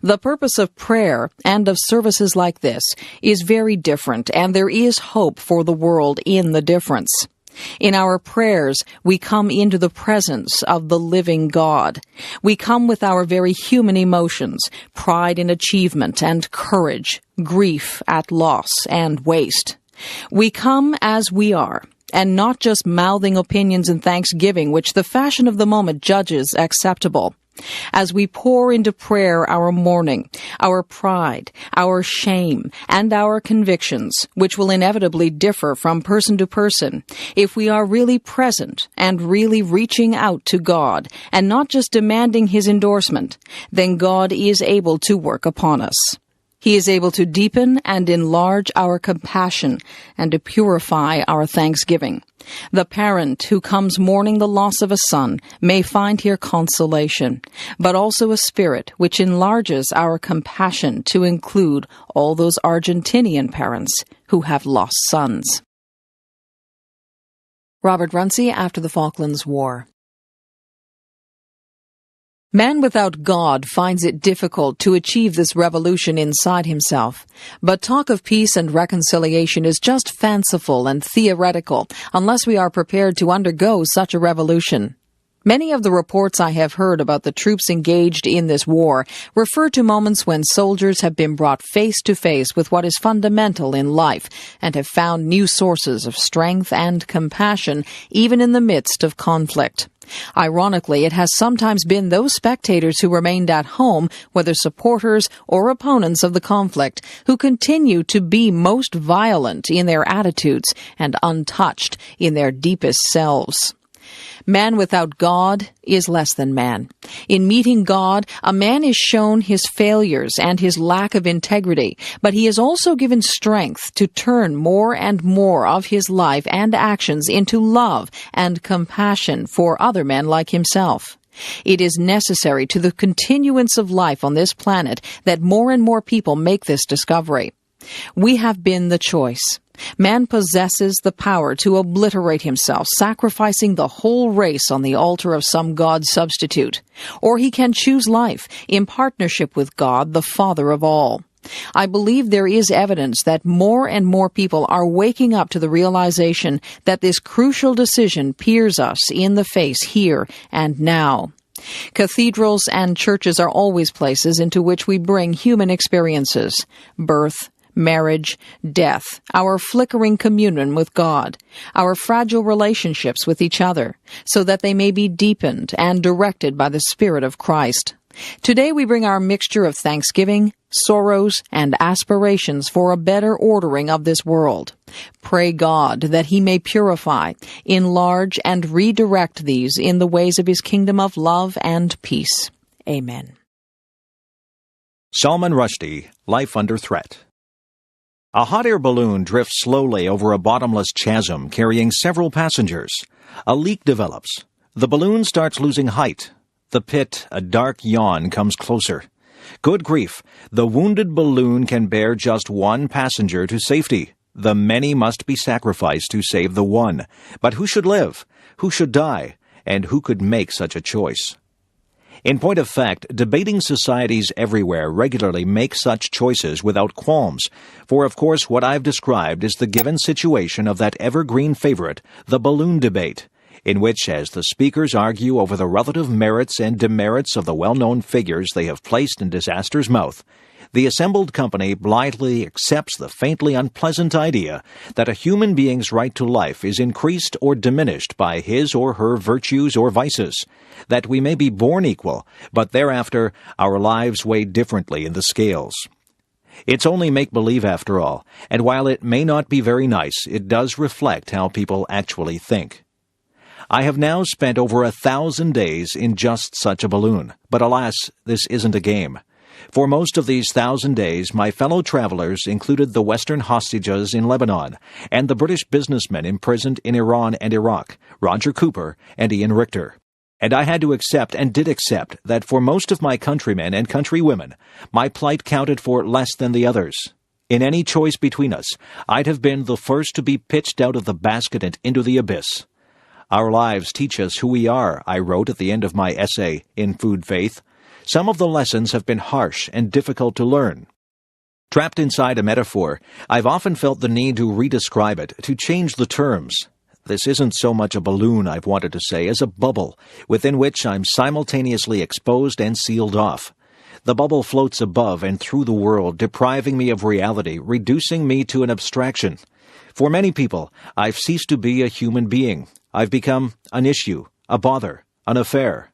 The purpose of prayer and of services like this is very different, and there is hope for the world in the difference. In our prayers, we come into the presence of the living God. We come with our very human emotions, pride in achievement and courage, grief at loss and waste. We come as we are, and not just mouthing opinions and thanksgiving which the fashion of the moment judges acceptable. As we pour into prayer our mourning, our pride, our shame, and our convictions, which will inevitably differ from person to person, if we are really present and really reaching out to God, and not just demanding His endorsement, then God is able to work upon us. He is able to deepen and enlarge our compassion and to purify our thanksgiving. The parent who comes mourning the loss of a son may find here consolation, but also a spirit which enlarges our compassion to include all those Argentinian parents who have lost sons. Robert Runcie after the Falklands War. Man without God finds it difficult to achieve this revolution inside himself. But talk of peace and reconciliation is just fanciful and theoretical unless we are prepared to undergo such a revolution. Many of the reports I have heard about the troops engaged in this war refer to moments when soldiers have been brought face to face with what is fundamental in life and have found new sources of strength and compassion even in the midst of conflict. Ironically, it has sometimes been those spectators who remained at home, whether supporters or opponents of the conflict, who continue to be most violent in their attitudes and untouched in their deepest selves. Man without God is less than man. In meeting God, a man is shown his failures and his lack of integrity, but he is also given strength to turn more and more of his life and actions into love and compassion for other men like himself. It is necessary to the continuance of life on this planet that more and more people make this discovery. We have been the choice. Man possesses the power to obliterate himself, sacrificing the whole race on the altar of some God substitute. Or he can choose life in partnership with God, the Father of all. I believe there is evidence that more and more people are waking up to the realization that this crucial decision peers us in the face here and now. Cathedrals and churches are always places into which we bring human experiences, birth, marriage, death, our flickering communion with God, our fragile relationships with each other, so that they may be deepened and directed by the Spirit of Christ. Today we bring our mixture of thanksgiving, sorrows, and aspirations for a better ordering of this world. Pray God that He may purify, enlarge, and redirect these in the ways of His kingdom of love and peace. Amen. Salman Rushdie, Life Under Threat. A hot air balloon drifts slowly over a bottomless chasm carrying several passengers. A leak develops. The balloon starts losing height. The pit, a dark yawn, comes closer. Good grief, the wounded balloon can bear just one passenger to safety. The many must be sacrificed to save the one. But who should live? Who should die? And who could make such a choice? In point of fact, debating societies everywhere regularly make such choices without qualms, for of course what I've described is the given situation of that evergreen favorite, the balloon debate, in which, as the speakers argue over the relative merits and demerits of the well-known figures they have placed in disaster's mouth, the assembled company blithely accepts the faintly unpleasant idea that a human being's right to life is increased or diminished by his or her virtues or vices, that we may be born equal, but thereafter our lives weigh differently in the scales. It's only make-believe after all, and while it may not be very nice, it does reflect how people actually think. I have now spent over 1,000 days in just such a balloon, but alas, this isn't a game. For most of these 1,000 days, my fellow travelers included the Western hostages in Lebanon and the British businessmen imprisoned in Iran and Iraq, Roger Cooper and Ian Richter. And I had to accept, and did accept, that for most of my countrymen and countrywomen, my plight counted for less than the others. In any choice between us, I'd have been the first to be pitched out of the basket and into the abyss. Our lives teach us who we are, I wrote at the end of my essay, In Food Faith. Some of the lessons have been harsh and difficult to learn. Trapped inside a metaphor, I've often felt the need to redescribe it, to change the terms. This isn't so much a balloon, I've wanted to say, as a bubble, within which I'm simultaneously exposed and sealed off. The bubble floats above and through the world, depriving me of reality, reducing me to an abstraction. For many people, I've ceased to be a human being. I've become an issue, a bother, an affair.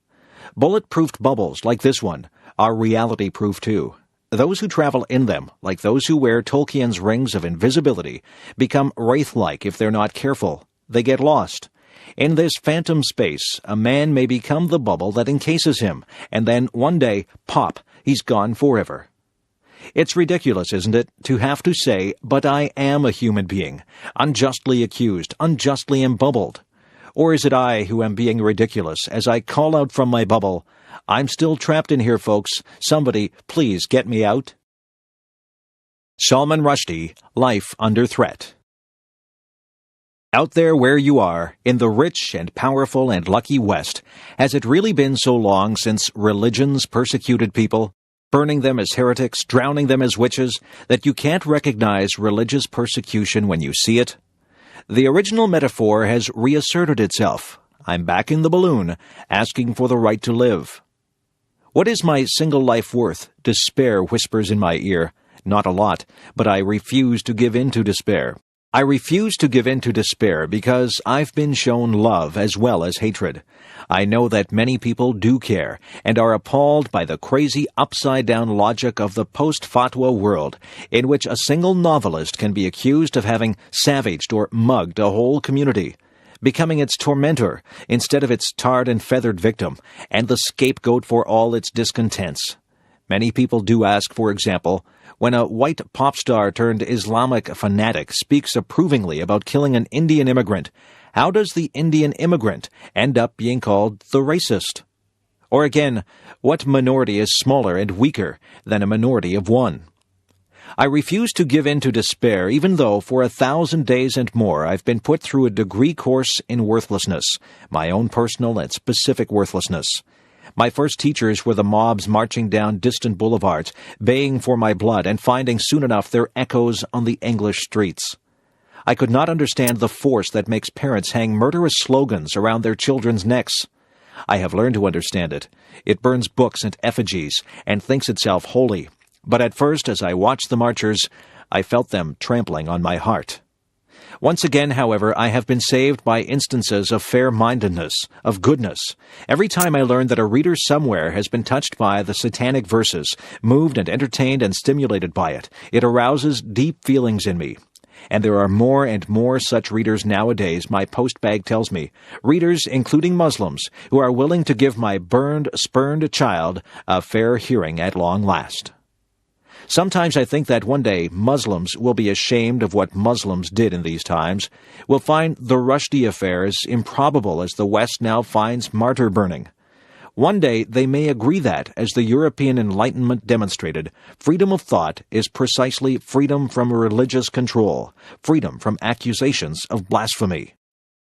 Bulletproofed bubbles like this one are reality-proof too. Those who travel in them, like those who wear Tolkien's rings of invisibility, become wraith-like if they're not careful. They get lost. In this phantom space, a man may become the bubble that encases him, and then one day, pop, he's gone forever. It's ridiculous, isn't it, to have to say, but I am a human being, unjustly accused, unjustly embubbled. Or is it I who am being ridiculous as I call out from my bubble, I'm still trapped in here, folks. Somebody, please get me out? Salman Rushdie, Life Under Threat. Out there where you are, in the rich and powerful and lucky West, has it really been so long since religions persecuted people, burning them as heretics, drowning them as witches, that you can't recognize religious persecution when you see it? The original metaphor has reasserted itself. I'm back in the balloon, asking for the right to live. What is my single life worth? Despair whispers in my ear. Not a lot, but I refuse to give in to despair. I refuse to give in to despair because I've been shown love as well as hatred. I know that many people do care and are appalled by the crazy upside-down logic of the post-fatwa world in which a single novelist can be accused of having savaged or mugged a whole community, becoming its tormentor instead of its tarred and feathered victim, and the scapegoat for all its discontents. Many people do ask, for example, when a white pop star turned Islamic fanatic speaks approvingly about killing an Indian immigrant, how does the Indian immigrant end up being called the racist? Or again, what minority is smaller and weaker than a minority of one? I refuse to give in to despair, even though for 1,000 days and more I've been put through a degree course in worthlessness, my own personal and specific worthlessness. My first teachers were the mobs marching down distant boulevards, baying for my blood and finding soon enough their echoes on the English streets. I could not understand the force that makes parents hang murderous slogans around their children's necks. I have learned to understand it. It burns books and effigies and thinks itself holy. But at first, as I watched the marchers, I felt them trampling on my heart. Once again, however, I have been saved by instances of fair-mindedness, of goodness. Every time I learn that a reader somewhere has been touched by the satanic verses, moved and entertained and stimulated by it, it arouses deep feelings in me. And there are more and more such readers nowadays, my postbag tells me, readers, including Muslims, who are willing to give my burned, spurned child a fair hearing at long last. Sometimes I think that one day Muslims will be ashamed of what Muslims did in these times, will find the Rushdie affair as improbable as the West now finds martyr burning. One day they may agree that, as the European Enlightenment demonstrated, freedom of thought is precisely freedom from religious control, freedom from accusations of blasphemy.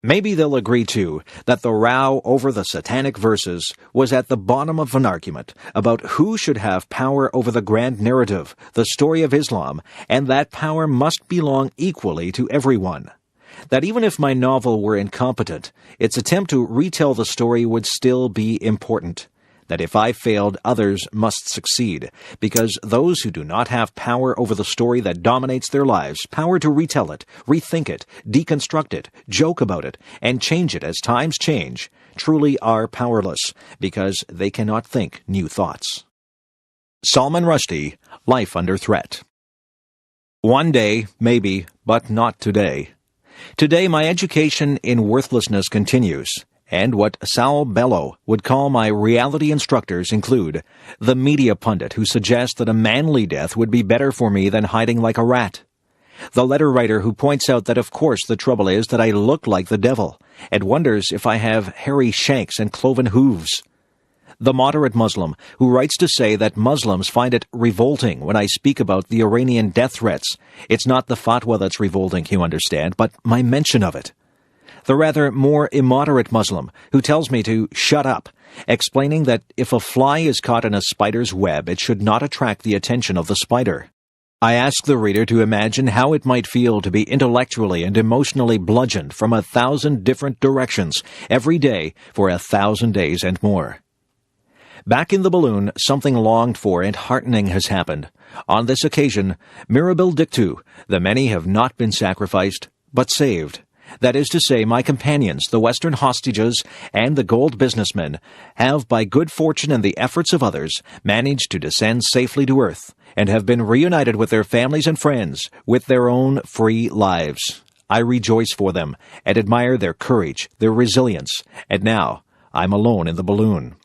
Maybe they'll agree, too, that the row over the satanic verses was at the bottom of an argument about who should have power over the grand narrative, the story of Islam, and that power must belong equally to everyone. That even if my novel were incompetent, its attempt to retell the story would still be important. That if I failed, others must succeed, because those who do not have power over the story that dominates their lives, power to retell it, rethink it, deconstruct it, joke about it, and change it as times change, truly are powerless, because they cannot think new thoughts. Salman Rushdie, Life Under Threat. One day, maybe, but not today. Today my education in worthlessness continues. And what Saul Bellow would call my reality instructors include the media pundit who suggests that a manly death would be better for me than hiding like a rat. The letter writer who points out that of course the trouble is that I look like the devil, and wonders if I have hairy shanks and cloven hooves. The moderate Muslim who writes to say that Muslims find it revolting when I speak about the Iranian death threats. It's not the fatwa that's revolting, you understand, but my mention of it. The rather more immoderate Muslim who tells me to shut up, explaining that if a fly is caught in a spider's web, it should not attract the attention of the spider. I ask the reader to imagine how it might feel to be intellectually and emotionally bludgeoned from 1,000 different directions every day for 1,000 days and more. Back in the balloon, something longed for and heartening has happened. On this occasion, mirabile dictu, the many have not been sacrificed, but saved. That is to say, my companions, the Western hostages and the gold businessmen, have, by good fortune and the efforts of others, managed to descend safely to earth, and have been reunited with their families and friends, with their own free lives. I rejoice for them, and admire their courage, their resilience, and now I'm alone in the balloon.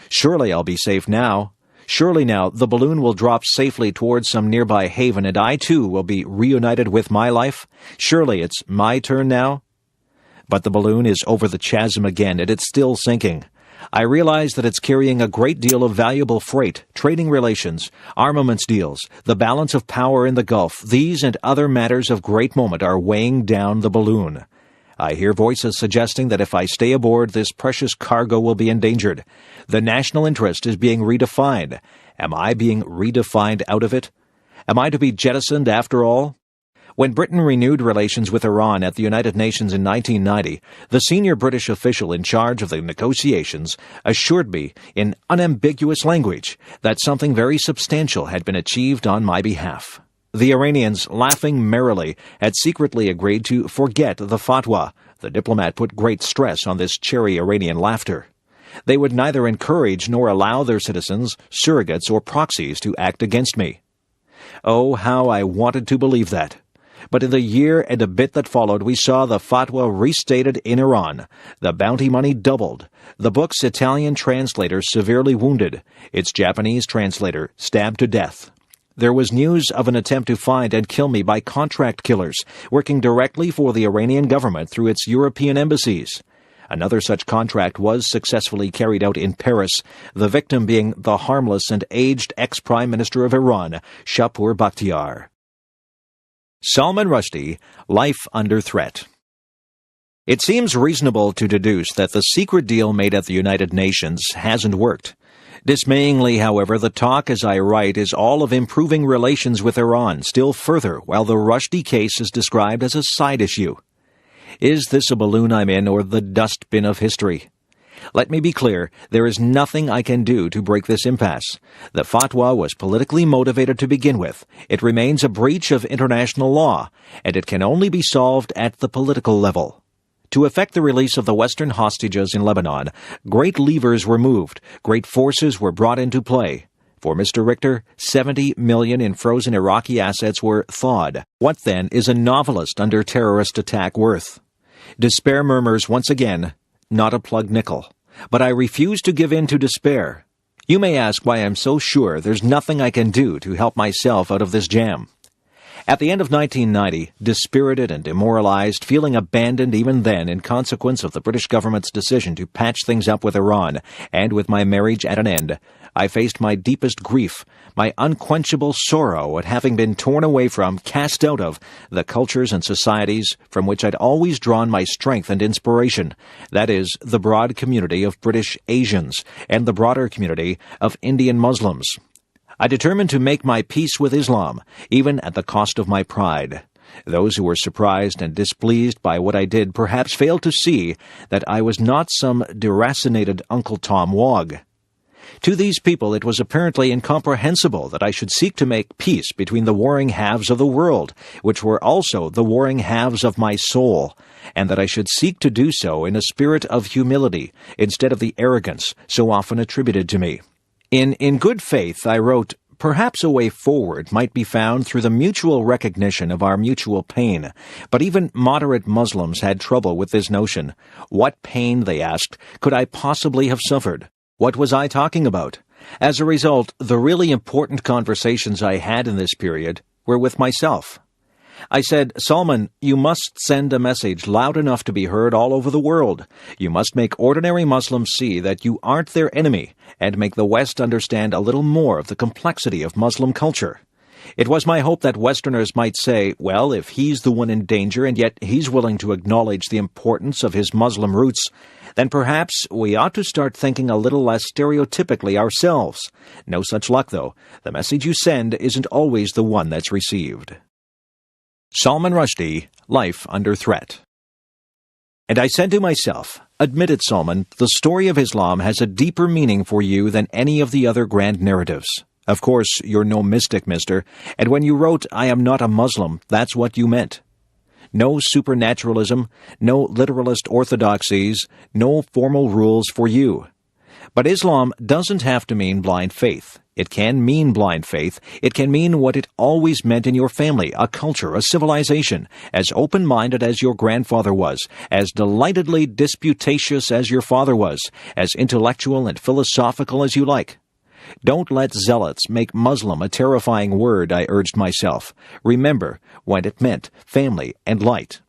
Surely I'll be safe now. Surely now the balloon will drop safely towards some nearby haven, and I too will be reunited with my life. Surely it's my turn now. But the balloon is over the chasm again, and it's still sinking. I realize that it's carrying a great deal of valuable freight, trading relations, armaments deals, the balance of power in the Gulf. These and other matters of great moment are weighing down the balloon. I hear voices suggesting that if I stay aboard, this precious cargo will be endangered. The national interest is being redefined. Am I being redefined out of it? Am I to be jettisoned after all? When Britain renewed relations with Iran at the United Nations in 1990, the senior British official in charge of the negotiations assured me in unambiguous language that something very substantial had been achieved on my behalf. The Iranians, laughing merrily, had secretly agreed to forget the fatwa. The diplomat put great stress on this cherry Iranian laughter. They would neither encourage nor allow their citizens, surrogates, or proxies to act against me. Oh, how I wanted to believe that. But in the year and a bit that followed, we saw the fatwa restated in Iran. The bounty money doubled. The book's Italian translator severely wounded. Its Japanese translator stabbed to death. There was news of an attempt to find and kill me by contract killers, working directly for the Iranian government through its European embassies. Another such contract was successfully carried out in Paris, the victim being the harmless and aged ex-Prime Minister of Iran, Shapur Bakhtiar. Salman Rushdie, Life Under Threat. It seems reasonable to deduce that the secret deal made at the United Nations hasn't worked. Dismayingly, however, the talk as I write is all of improving relations with Iran still further, while the Rushdie case is described as a side issue. Is this a balloon I'm in, or the dustbin of history? Let me be clear, there is nothing I can do to break this impasse. The fatwa was politically motivated to begin with. It remains a breach of international law, and it can only be solved at the political level. To effect the release of the Western hostages in Lebanon, great levers were moved, great forces were brought into play. For Mr. Richter, 70 million in frozen Iraqi assets were thawed. What then is a novelist under terrorist attack worth? Despair murmurs once again, not a plugged nickel. But I refuse to give in to despair. You may ask why I'm so sure there's nothing I can do to help myself out of this jam. At the end of 1990, dispirited and demoralized, feeling abandoned even then in consequence of the British government's decision to patch things up with Iran, and with my marriage at an end, I faced my deepest grief, my unquenchable sorrow at having been torn away from, cast out of, the cultures and societies from which I'd always drawn my strength and inspiration, that is, the broad community of British Asians and the broader community of Indian Muslims. I determined to make my peace with Islam, even at the cost of my pride. Those who were surprised and displeased by what I did perhaps failed to see that I was not some deracinated Uncle Tom Wog. To these people it was apparently incomprehensible that I should seek to make peace between the warring halves of the world, which were also the warring halves of my soul, and that I should seek to do so in a spirit of humility instead of the arrogance so often attributed to me. In good faith, I wrote, perhaps a way forward might be found through the mutual recognition of our mutual pain, but even moderate Muslims had trouble with this notion. What pain, they asked, could I possibly have suffered? What was I talking about? As a result, the really important conversations I had in this period were with myself. I said, Salman, you must send a message loud enough to be heard all over the world. You must make ordinary Muslims see that you aren't their enemy, and make the West understand a little more of the complexity of Muslim culture. It was my hope that Westerners might say, well, if he's the one in danger and yet he's willing to acknowledge the importance of his Muslim roots, then perhaps we ought to start thinking a little less stereotypically ourselves. No such luck, though. The message you send isn't always the one that's received. Salman Rushdie, Life Under Threat. And I said to myself, admit it, Salman, the story of Islam has a deeper meaning for you than any of the other grand narratives. Of course, you're no mystic, mister, and when you wrote, I am not a Muslim, that's what you meant. No supernaturalism, no literalist orthodoxies, no formal rules for you. But Islam doesn't have to mean blind faith. It can mean blind faith. It can mean what it always meant in your family, a culture, a civilization, as open-minded as your grandfather was, as delightedly disputatious as your father was, as intellectual and philosophical as you like. Don't let zealots make Muslim a terrifying word, I urged myself. Remember what it meant, family and light.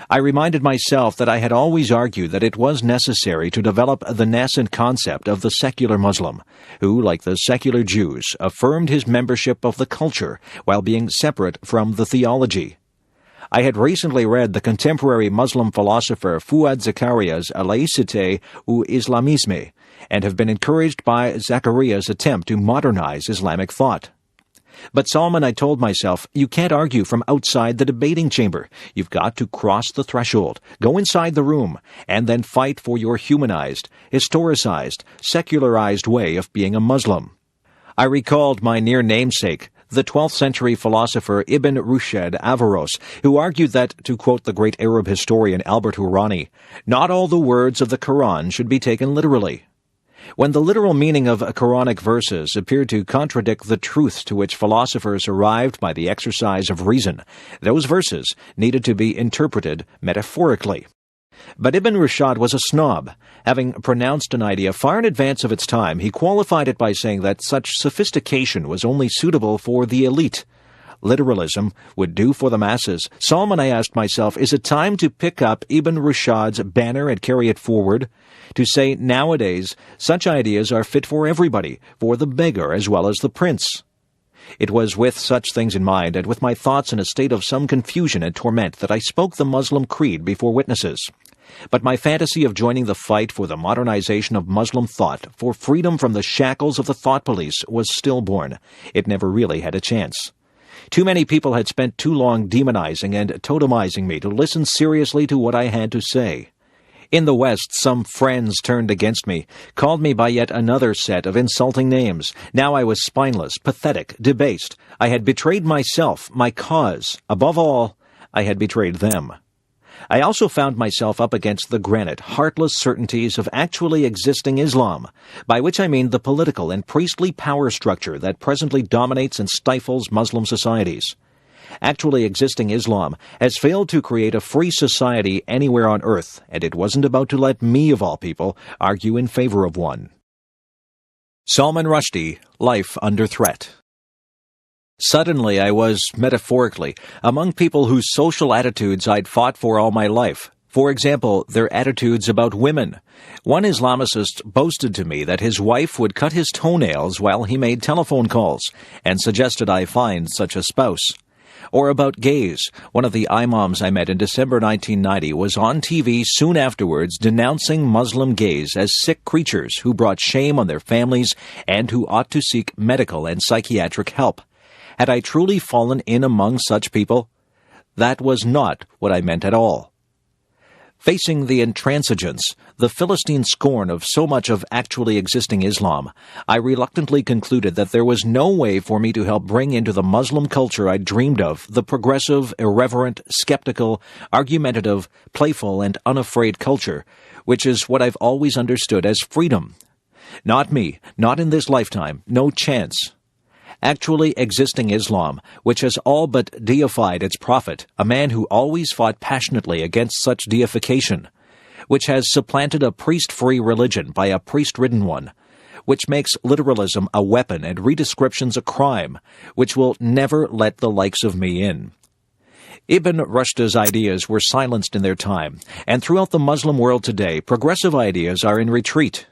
I reminded myself that I had always argued that it was necessary to develop the nascent concept of the secular Muslim, who, like the secular Jews, affirmed his membership of the culture while being separate from the theology. I had recently read the contemporary Muslim philosopher Fuad Zakaria's Laïcité ou Islamisme, and have been encouraged by Zakaria's attempt to modernize Islamic thought. But Salman, I told myself, you can't argue from outside the debating chamber. You've got to cross the threshold, go inside the room, and then fight for your humanized, historicized, secularized way of being a Muslim. I recalled my near namesake, the 12th century philosopher Ibn Rushd Averroes, who argued that, to quote the great Arab historian Albert Hourani, not all the words of the Quran should be taken literally. When the literal meaning of Quranic verses appeared to contradict the truths to which philosophers arrived by the exercise of reason, those verses needed to be interpreted metaphorically. But Ibn Rushd was a snob. Having pronounced an idea far in advance of its time, he qualified it by saying that such sophistication was only suitable for the elite. Literalism would do for the masses. Salman, I asked myself, is it time to pick up Ibn Rushd's banner and carry it forward? To say, nowadays, such ideas are fit for everybody, for the beggar as well as the prince. It was with such things in mind, and with my thoughts in a state of some confusion and torment, that I spoke the Muslim creed before witnesses. But my fantasy of joining the fight for the modernization of Muslim thought, for freedom from the shackles of the thought police, was stillborn. It never really had a chance. Too many people had spent too long demonizing and totemizing me to listen seriously to what I had to say. In the West, some friends turned against me, called me by yet another set of insulting names. Now I was spineless, pathetic, debased. I had betrayed myself, my cause. Above all, I had betrayed them. I also found myself up against the granite, heartless certainties of actually existing Islam, by which I mean the political and priestly power structure that presently dominates and stifles Muslim societies. Actually existing Islam has failed to create a free society anywhere on earth, and it wasn't about to let me, of all people, argue in favor of one. Salman Rushdie, Life Under Threat. Suddenly I was, metaphorically, among people whose social attitudes I'd fought for all my life. For example, their attitudes about women. One Islamicist boasted to me that his wife would cut his toenails while he made telephone calls, and suggested I find such a spouse. Or about gays. One of the imams I met in December 1990 was on TV soon afterwards denouncing Muslim gays as sick creatures who brought shame on their families and who ought to seek medical and psychiatric help. Had I truly fallen in among such people? That was not what I meant at all. Facing the intransigence, the Philistine scorn of so much of actually existing Islam, I reluctantly concluded that there was no way for me to help bring into the Muslim culture I dreamed of the progressive, irreverent, skeptical, argumentative, playful, and unafraid culture, which is what I've always understood as freedom. Not me, not in this lifetime, no chance. Actually existing Islam, which has all but deified its prophet, a man who always fought passionately against such deification, which has supplanted a priest-free religion by a priest-ridden one, which makes literalism a weapon and redescriptions a crime, which will never let the likes of me in. Ibn Rushd's ideas were silenced in their time, and throughout the Muslim world today, progressive ideas are in retreat.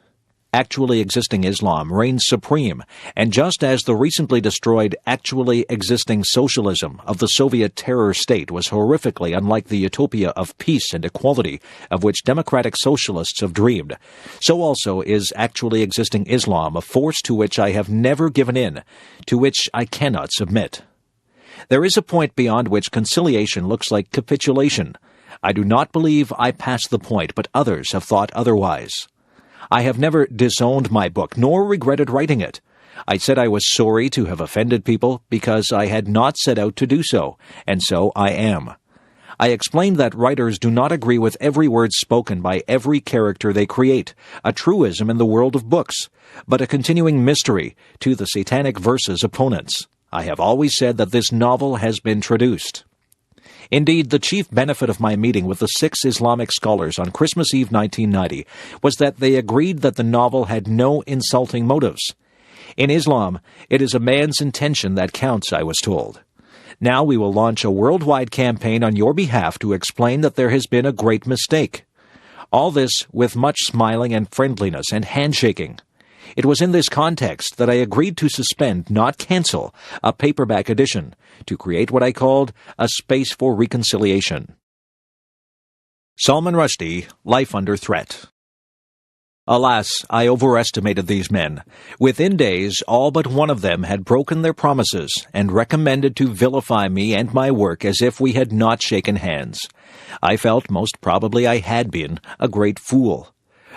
actually existing Islam reigns supreme, and just as the recently destroyed actually existing socialism of the Soviet terror state was horrifically unlike the utopia of peace and equality of which democratic socialists have dreamed, so also is actually existing Islam a force to which I have never given in, to which I cannot submit. There is a point beyond which conciliation looks like capitulation. I do not believe I passed the point, but others have thought otherwise. I have never disowned my book, nor regretted writing it. I said I was sorry to have offended people because I had not set out to do so, and so I am. I explained that writers do not agree with every word spoken by every character they create, a truism in the world of books, but a continuing mystery to the Satanic Verses opponents. I have always said that this novel has been traduced. Indeed, the chief benefit of my meeting with the 6 Islamic scholars on Christmas Eve 1990 was that they agreed that the novel had no insulting motives. In Islam, it is a man's intention that counts, I was told. Now we will launch a worldwide campaign on your behalf to explain that there has been a great mistake. All this with much smiling and friendliness and handshaking. It was in this context that I agreed to suspend, not cancel, a paperback edition to create what I called a space for reconciliation. Salman Rushdie, Life Under Threat. Alas, I overestimated these men. Within days, all but one of them had broken their promises and recommended to vilify me and my work as if we had not shaken hands. I felt most probably I had been a great fool.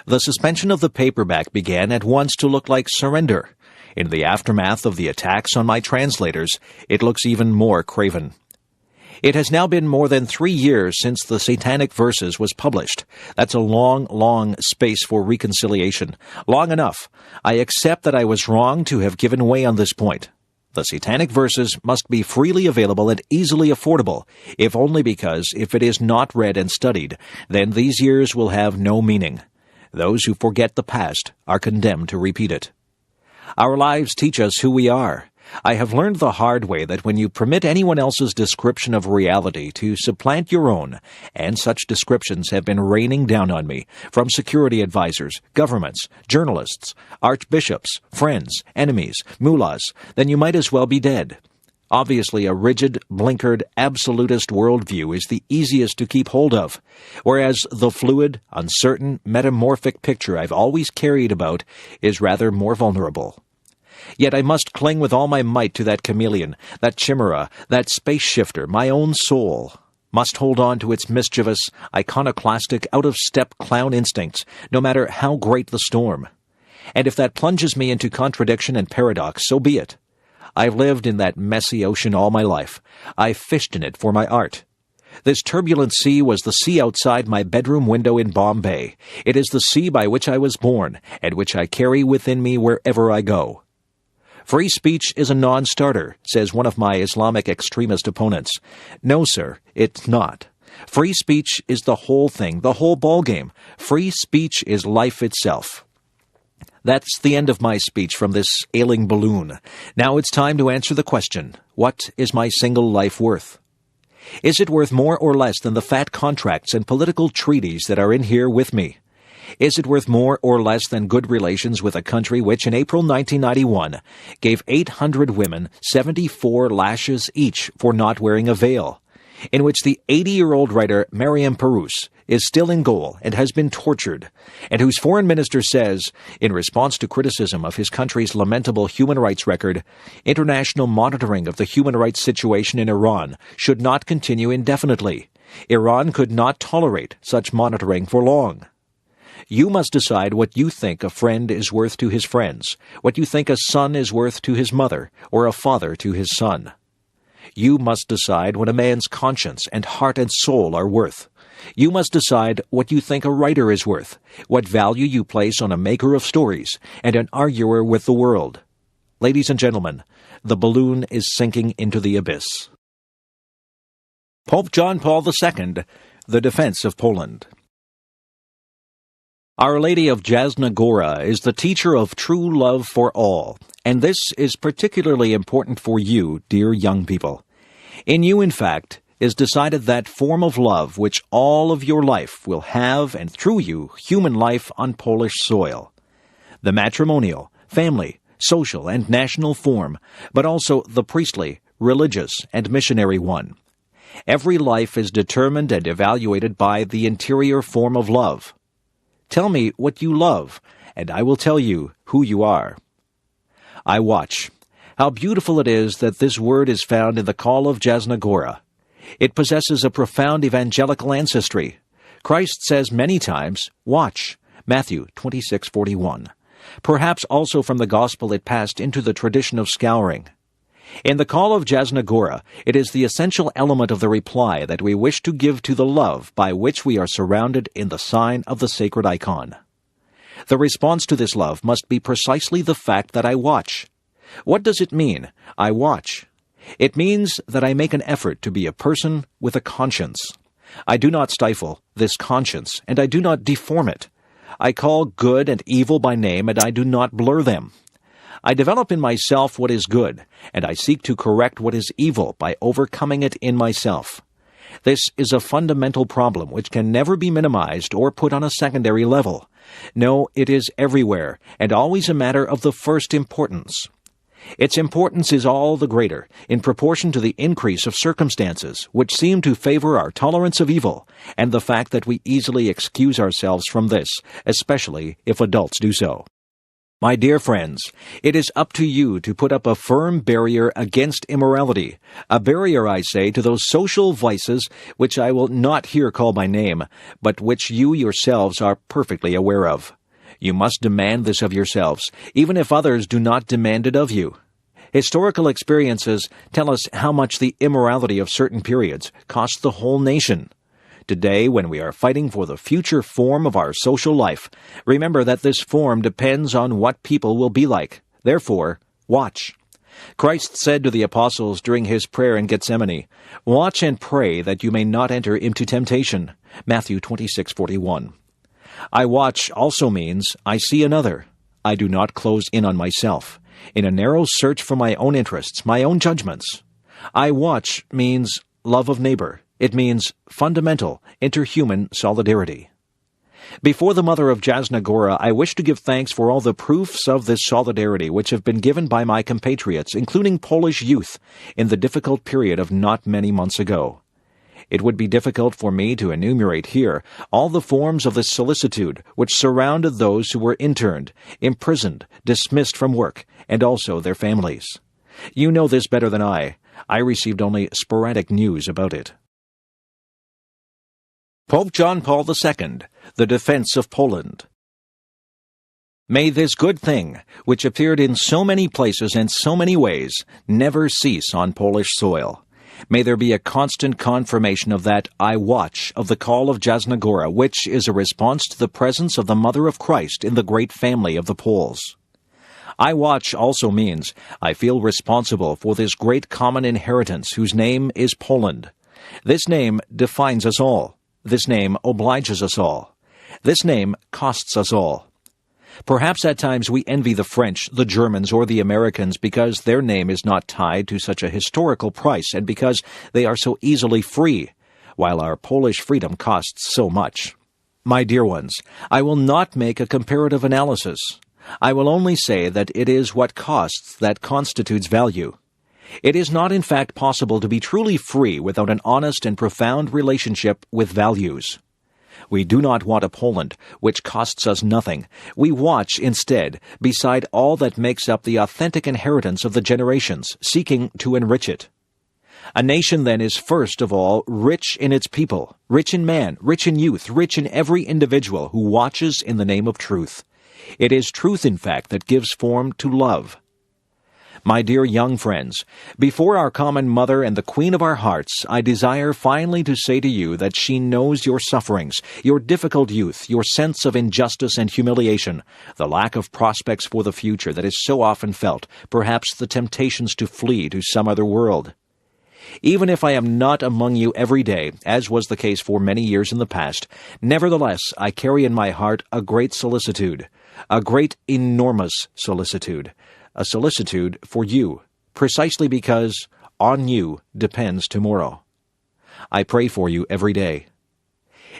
The suspension of the paperback began at once to look like surrender. In the aftermath of the attacks on my translators, it looks even more craven. It has now been more than 3 years since the Satanic Verses was published. That's a long, long space for reconciliation. Long enough. I accept that I was wrong to have given way on this point. The Satanic Verses must be freely available and easily affordable, if only because if it is not read and studied, then these years will have no meaning. Those who forget the past are condemned to repeat it. Our lives teach us who we are. I have learned the hard way that when you permit anyone else's description of reality to supplant your own, and such descriptions have been raining down on me from security advisors, governments, journalists, archbishops, friends, enemies, mullahs, then you might as well be dead. Obviously, a rigid, blinkered, absolutist worldview is the easiest to keep hold of, whereas the fluid, uncertain, metamorphic picture I've always carried about is rather more vulnerable. Yet I must cling with all my might to that chameleon, that chimera, that space shifter, my own soul. Must hold on to its mischievous, iconoclastic, out-of-step clown instincts, no matter how great the storm. And if that plunges me into contradiction and paradox, so be it. I've lived in that messy ocean all my life. I've fished in it for my art. This turbulent sea was the sea outside my bedroom window in Bombay. It is the sea by which I was born, and which I carry within me wherever I go. Free speech is a non-starter, says one of my Islamic extremist opponents. No, sir, it's not. Free speech is the whole thing, the whole ballgame. Free speech is life itself. That's the end of my speech from this ailing balloon. Now it's time to answer the question, what is my single life worth? Is it worth more or less than the fat contracts and political treaties that are in here with me? Is it worth more or less than good relations with a country which in April 1991 gave 800 women 74 lashes each for not wearing a veil, in which the 80-year-old writer Mariam Perus is still in gaol and has been tortured, and whose foreign minister says, in response to criticism of his country's lamentable human rights record, international monitoring of the human rights situation in Iran should not continue indefinitely. Iran could not tolerate such monitoring for long. You must decide what you think a friend is worth to his friends, what you think a son is worth to his mother, or a father to his son. You must decide what a man's conscience and heart and soul are worth. You must decide what you think a writer is worth, what value you place on a maker of stories and an arguer with the world. Ladies and gentlemen, the balloon is sinking into the abyss. Pope John Paul II, The Defense of Poland. Our Lady of Jasna Gora is the teacher of true love for all, and this is particularly important for you, dear young people. In you, in fact, is decided that form of love which all of your life will have, and through you, human life on Polish soil. the matrimonial, family, social, and national form, but also the priestly, religious, and missionary one. Every life is determined and evaluated by the interior form of love. Tell me what you love, and I will tell you who you are. I watch. How beautiful it is that this word is found in the call of Jasna. It possesses a profound evangelical ancestry. Christ says many times, "Watch," Matthew 26:41. Perhaps also from the Gospel it passed into the tradition of scouring. In the call of Jasna, it is the essential element of the reply that we wish to give to the love by which we are surrounded in the sign of the sacred icon. The response to this love must be precisely the fact that I watch. What does it mean, I watch? It means that I make an effort to be a person with a conscience. I do not stifle this conscience, and I do not deform it. I call good and evil by name, and I do not blur them. I develop in myself what is good, and I seek to correct what is evil by overcoming it in myself. This is a fundamental problem which can never be minimized or put on a secondary level. No, it is everywhere, and always a matter of the first importance. Its importance is all the greater in proportion to the increase of circumstances which seem to favor our tolerance of evil, and the fact that we easily excuse ourselves from this, especially if adults do so. My dear friends, it is up to you to put up a firm barrier against immorality, a barrier, I say, to those social vices which I will not here call by name, but which you yourselves are perfectly aware of. You must demand this of yourselves, even if others do not demand it of you. Historical experiences tell us how much the immorality of certain periods cost the whole nation. Today, when we are fighting for the future form of our social life, remember that this form depends on what people will be like. Therefore, watch. Christ said to the apostles during his prayer in Gethsemane, "Watch and pray that you may not enter into temptation." Matthew 26:41. I watch also means I see another. I do not close in on myself, in a narrow search for my own interests, my own judgments. I watch means love of neighbor. It means fundamental, interhuman solidarity. Before the mother of Jasna, I wish to give thanks for all the proofs of this solidarity which have been given by my compatriots, including Polish youth, in the difficult period of not many months ago. It would be difficult for me to enumerate here all the forms of this solicitude which surrounded those who were interned, imprisoned, dismissed from work, and also their families. You know this better than I. I received only sporadic news about it. Pope John Paul II, the defense of Poland. May this good thing, which appeared in so many places and so many ways, never cease on Polish soil. May there be a constant confirmation of that I watch of the call of Jasna, which is a response to the presence of the Mother of Christ in the great family of the Poles. I watch also means I feel responsible for this great common inheritance whose name is Poland. This name defines us all. This name obliges us all. This name costs us all. Perhaps at times we envy the French, the Germans, or the Americans because their name is not tied to such a historical price and because they are so easily free, while our Polish freedom costs so much. My dear ones, I will not make a comparative analysis. I will only say that it is what costs that constitutes value. It is not in fact possible to be truly free without an honest and profound relationship with values. We do not want a Poland which costs us nothing. We watch, instead, beside all that makes up the authentic inheritance of the generations, seeking to enrich it. A nation, then, is first of all rich in its people, rich in man, rich in youth, rich in every individual who watches in the name of truth. It is truth, in fact, that gives form to love. My dear young friends, before our common mother and the queen of our hearts, I desire finally to say to you that she knows your sufferings, your difficult youth, your sense of injustice and humiliation, the lack of prospects for the future that is so often felt, perhaps the temptations to flee to some other world. Even if I am not among you every day, as was the case for many years in the past, nevertheless I carry in my heart a great solicitude, a great enormous solicitude, a solicitude for you, precisely because on you depends tomorrow. I pray for you every day.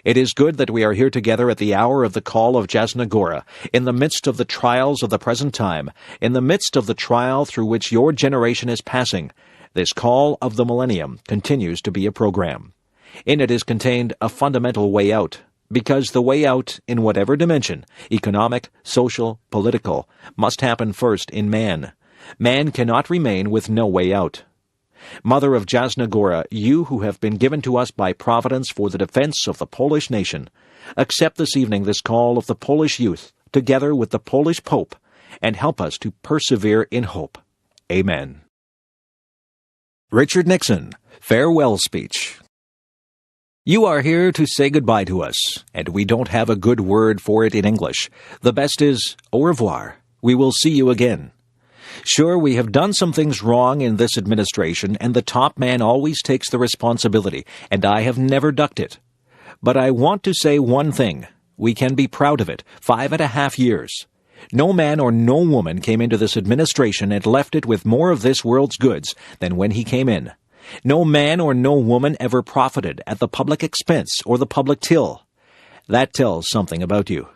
It is good that we are here together at the hour of the call of Jasnagora, in the midst of the trials of the present time, in the midst of the trial through which your generation is passing. This call of the millennium continues to be a program. In it is contained a fundamental way out, because the way out, in whatever dimension, economic, social, political, must happen first in man. Man cannot remain with no way out. Mother of Jasnagora, you who have been given to us by Providence for the defense of the Polish nation, accept this evening this call of the Polish youth, together with the Polish Pope, and help us to persevere in hope. Amen. Richard Nixon, Farewell Speech. You are here to say goodbye to us, and we don't have a good word for it in English. The best is au revoir. We will see you again. Sure, we have done some things wrong in this administration, and the top man always takes the responsibility, and I have never ducked it. But I want to say one thing. We can be proud of it. 5.5 years. No man or no woman came into this administration and left it with more of this world's goods than when he came in. No man or no woman ever profited at the public expense or the public till. That tells something about you.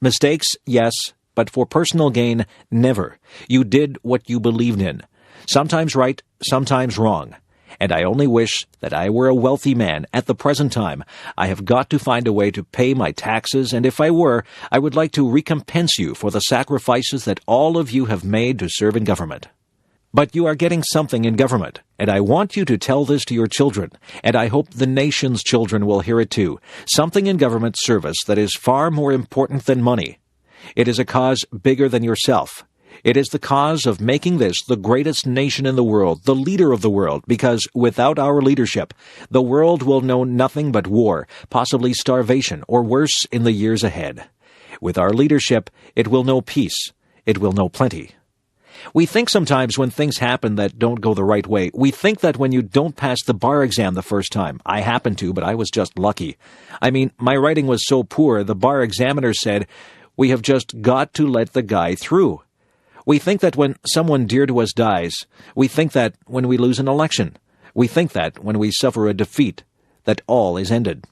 Mistakes, yes, but for personal gain, never. You did what you believed in. Sometimes right, sometimes wrong. And I only wish that I were a wealthy man at the present time. I have got to find a way to pay my taxes, and if I were, I would like to recompense you for the sacrifices that all of you have made to serve in government. But you are getting something in government, and I want you to tell this to your children, and I hope the nation's children will hear it too. Something in government service that is far more important than money. It is a cause bigger than yourself. It is the cause of making this the greatest nation in the world, the leader of the world, because without our leadership, the world will know nothing but war, possibly starvation, or worse in the years ahead. With our leadership, it will know peace. It will know plenty. We think sometimes when things happen that don't go the right way, we think that when you don't pass the bar exam the first time, I happened to, but I was just lucky. I mean, my writing was so poor, the bar examiner said, "We have just got to let the guy through." We think that when someone dear to us dies, we think that when we lose an election, we think that when we suffer a defeat, that all is ended.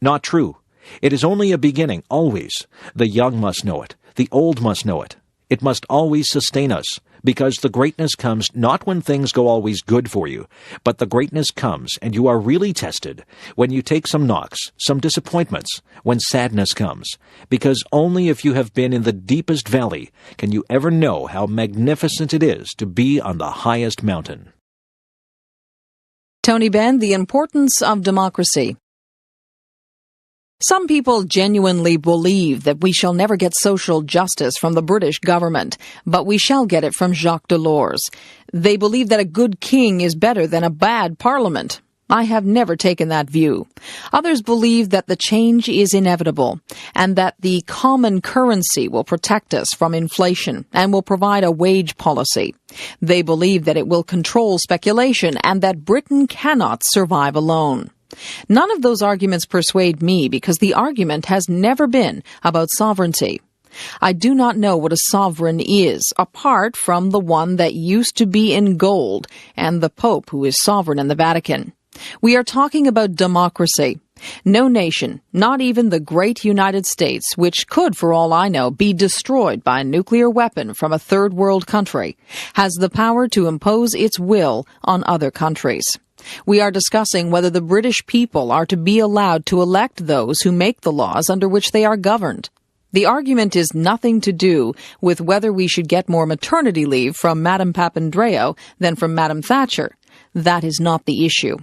Not true. It is only a beginning, always. The young must know it. The old must know it. It must always sustain us, because the greatness comes not when things go always good for you, but the greatness comes, and you are really tested, when you take some knocks, some disappointments, when sadness comes, because only if you have been in the deepest valley can you ever know how magnificent it is to be on the highest mountain. Tony Benn, The Importance of Democracy. Some people genuinely believe that we shall never get social justice from the British government, but we shall get it from Jacques Delors. They believe that a good king is better than a bad parliament. I have never taken that view. Others believe that the change is inevitable, and that the common currency will protect us from inflation and will provide a wage policy. They believe that it will control speculation and that Britain cannot survive alone. None of those arguments persuade me because the argument has never been about sovereignty. I do not know what a sovereign is, apart from the one that used to be in gold and the Pope who is sovereign in the Vatican. We are talking about democracy. No nation, not even the great United States, which could, for all I know, be destroyed by a nuclear weapon from a third world country, has the power to impose its will on other countries. We are discussing whether the British people are to be allowed to elect those who make the laws under which they are governed. The argument is nothing to do with whether we should get more maternity leave from Madame Papandreou than from Madame Thatcher. That is not the issue.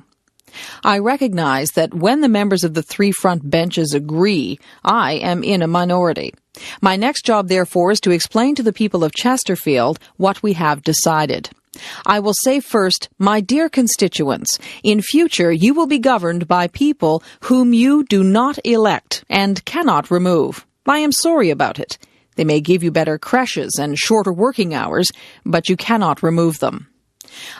I recognize that when the members of the three front benches agree, I am in a minority. My next job, therefore, is to explain to the people of Chesterfield what we have decided. I will say first, my dear constituents, in future you will be governed by people whom you do not elect and cannot remove. I am sorry about it. They may give you better creches and shorter working hours, but you cannot remove them.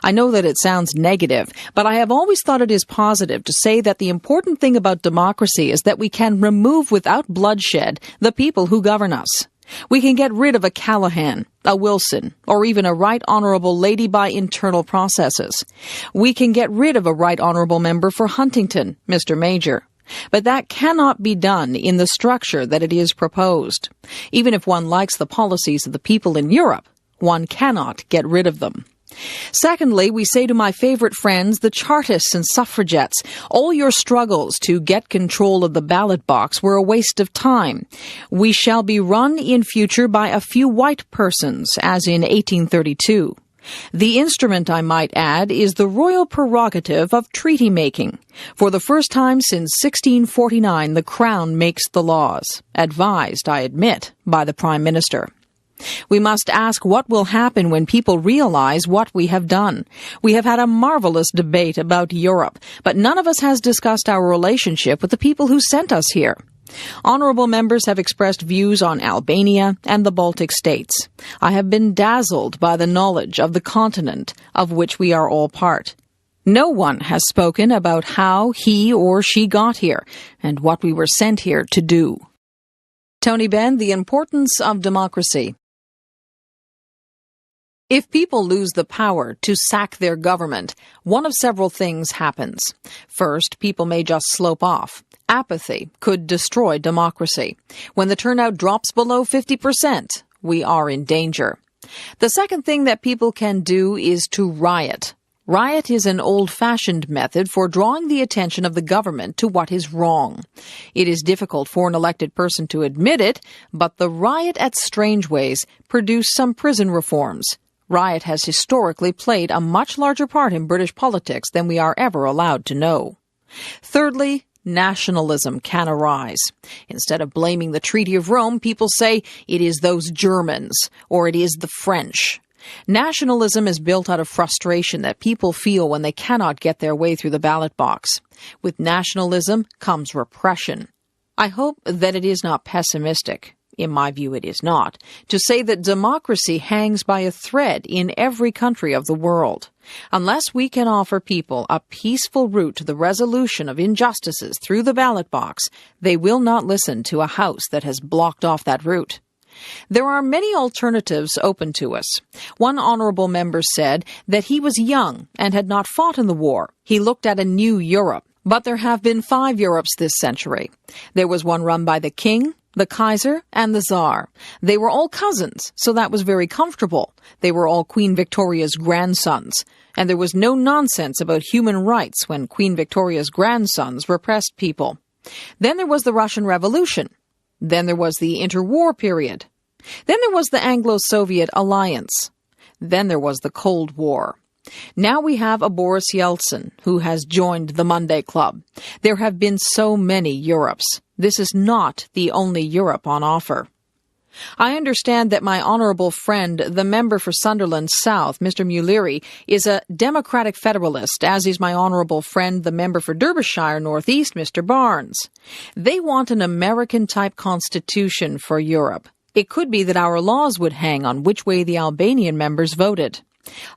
I know that it sounds negative, but I have always thought it is positive to say that the important thing about democracy is that we can remove without bloodshed the people who govern us. We can get rid of a Callaghan, a Wilson, or even a Right Honourable lady by internal processes. We can get rid of a Right Honourable member for Huntington, Mr. Major, But that cannot be done in the structure that it is proposed. Even if one likes the policies of the people in Europe, one cannot get rid of them. Secondly, we say to my favorite friends, the Chartists and suffragettes, all your struggles to get control of the ballot box were a waste of time. We shall be run in future by a few white persons, as in 1832. The instrument, I might add, is the royal prerogative of treaty-making. For the first time since 1649, the Crown makes the laws, advised, I admit, by the Prime Minister. We must ask what will happen when people realize what we have done. We have had a marvelous debate about Europe, but none of us has discussed our relationship with the people who sent us here. Honourable members have expressed views on Albania and the Baltic states. I have been dazzled by the knowledge of the continent of which we are all part. No one has spoken about how he or she got here and what we were sent here to do. Tony Benn, The Importance of Democracy. If people lose the power to sack their government, one of several things happens. First, people may just slope off. Apathy could destroy democracy. When the turnout drops below 50%, we are in danger. The second thing that people can do is to riot. Riot is an old-fashioned method for drawing the attention of the government to what is wrong. It is difficult for an elected person to admit it, but the riot at Strangeways produced some prison reforms. Riot has historically played a much larger part in British politics than we are ever allowed to know. Thirdly, nationalism can arise. Instead of blaming the Treaty of Rome, people say it is those Germans or it is the French. Nationalism is built out of frustration that people feel when they cannot get their way through the ballot box. With nationalism comes repression. I hope that it is not pessimistic. In my view, it is not, to say that democracy hangs by a thread in every country of the world. Unless we can offer people a peaceful route to the resolution of injustices through the ballot box, they will not listen to a House that has blocked off that route. There are many alternatives open to us. One honourable member said that he was young and had not fought in the war. He looked at a new Europe. But there have been 5 Europes this century. There was one run by the King, the Kaiser, and the Tsar. They were all cousins, so that was very comfortable. They were all Queen Victoria's grandsons. And there was no nonsense about human rights when Queen Victoria's grandsons repressed people. Then there was the Russian Revolution. Then there was the interwar period. Then there was the Anglo-Soviet alliance. Then there was the Cold War. Now we have a Boris Yeltsin who has joined the Monday Club. There have been so many Europes. This is not the only Europe on offer. I understand that my honourable friend, the member for Sunderland South, Mr. Muleary, is a Democratic Federalist, as is my honourable friend, the member for Derbyshire North East, Mr. Barnes. They want an American-type constitution for Europe. It could be that our laws would hang on which way the Albanian members voted.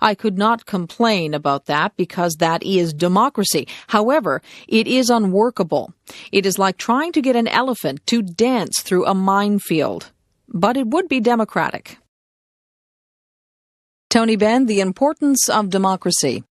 I could not complain about that because that is democracy. However, it is unworkable. It is like trying to get an elephant to dance through a minefield. But it would be democratic. Tony Benn, The Importance of Democracy.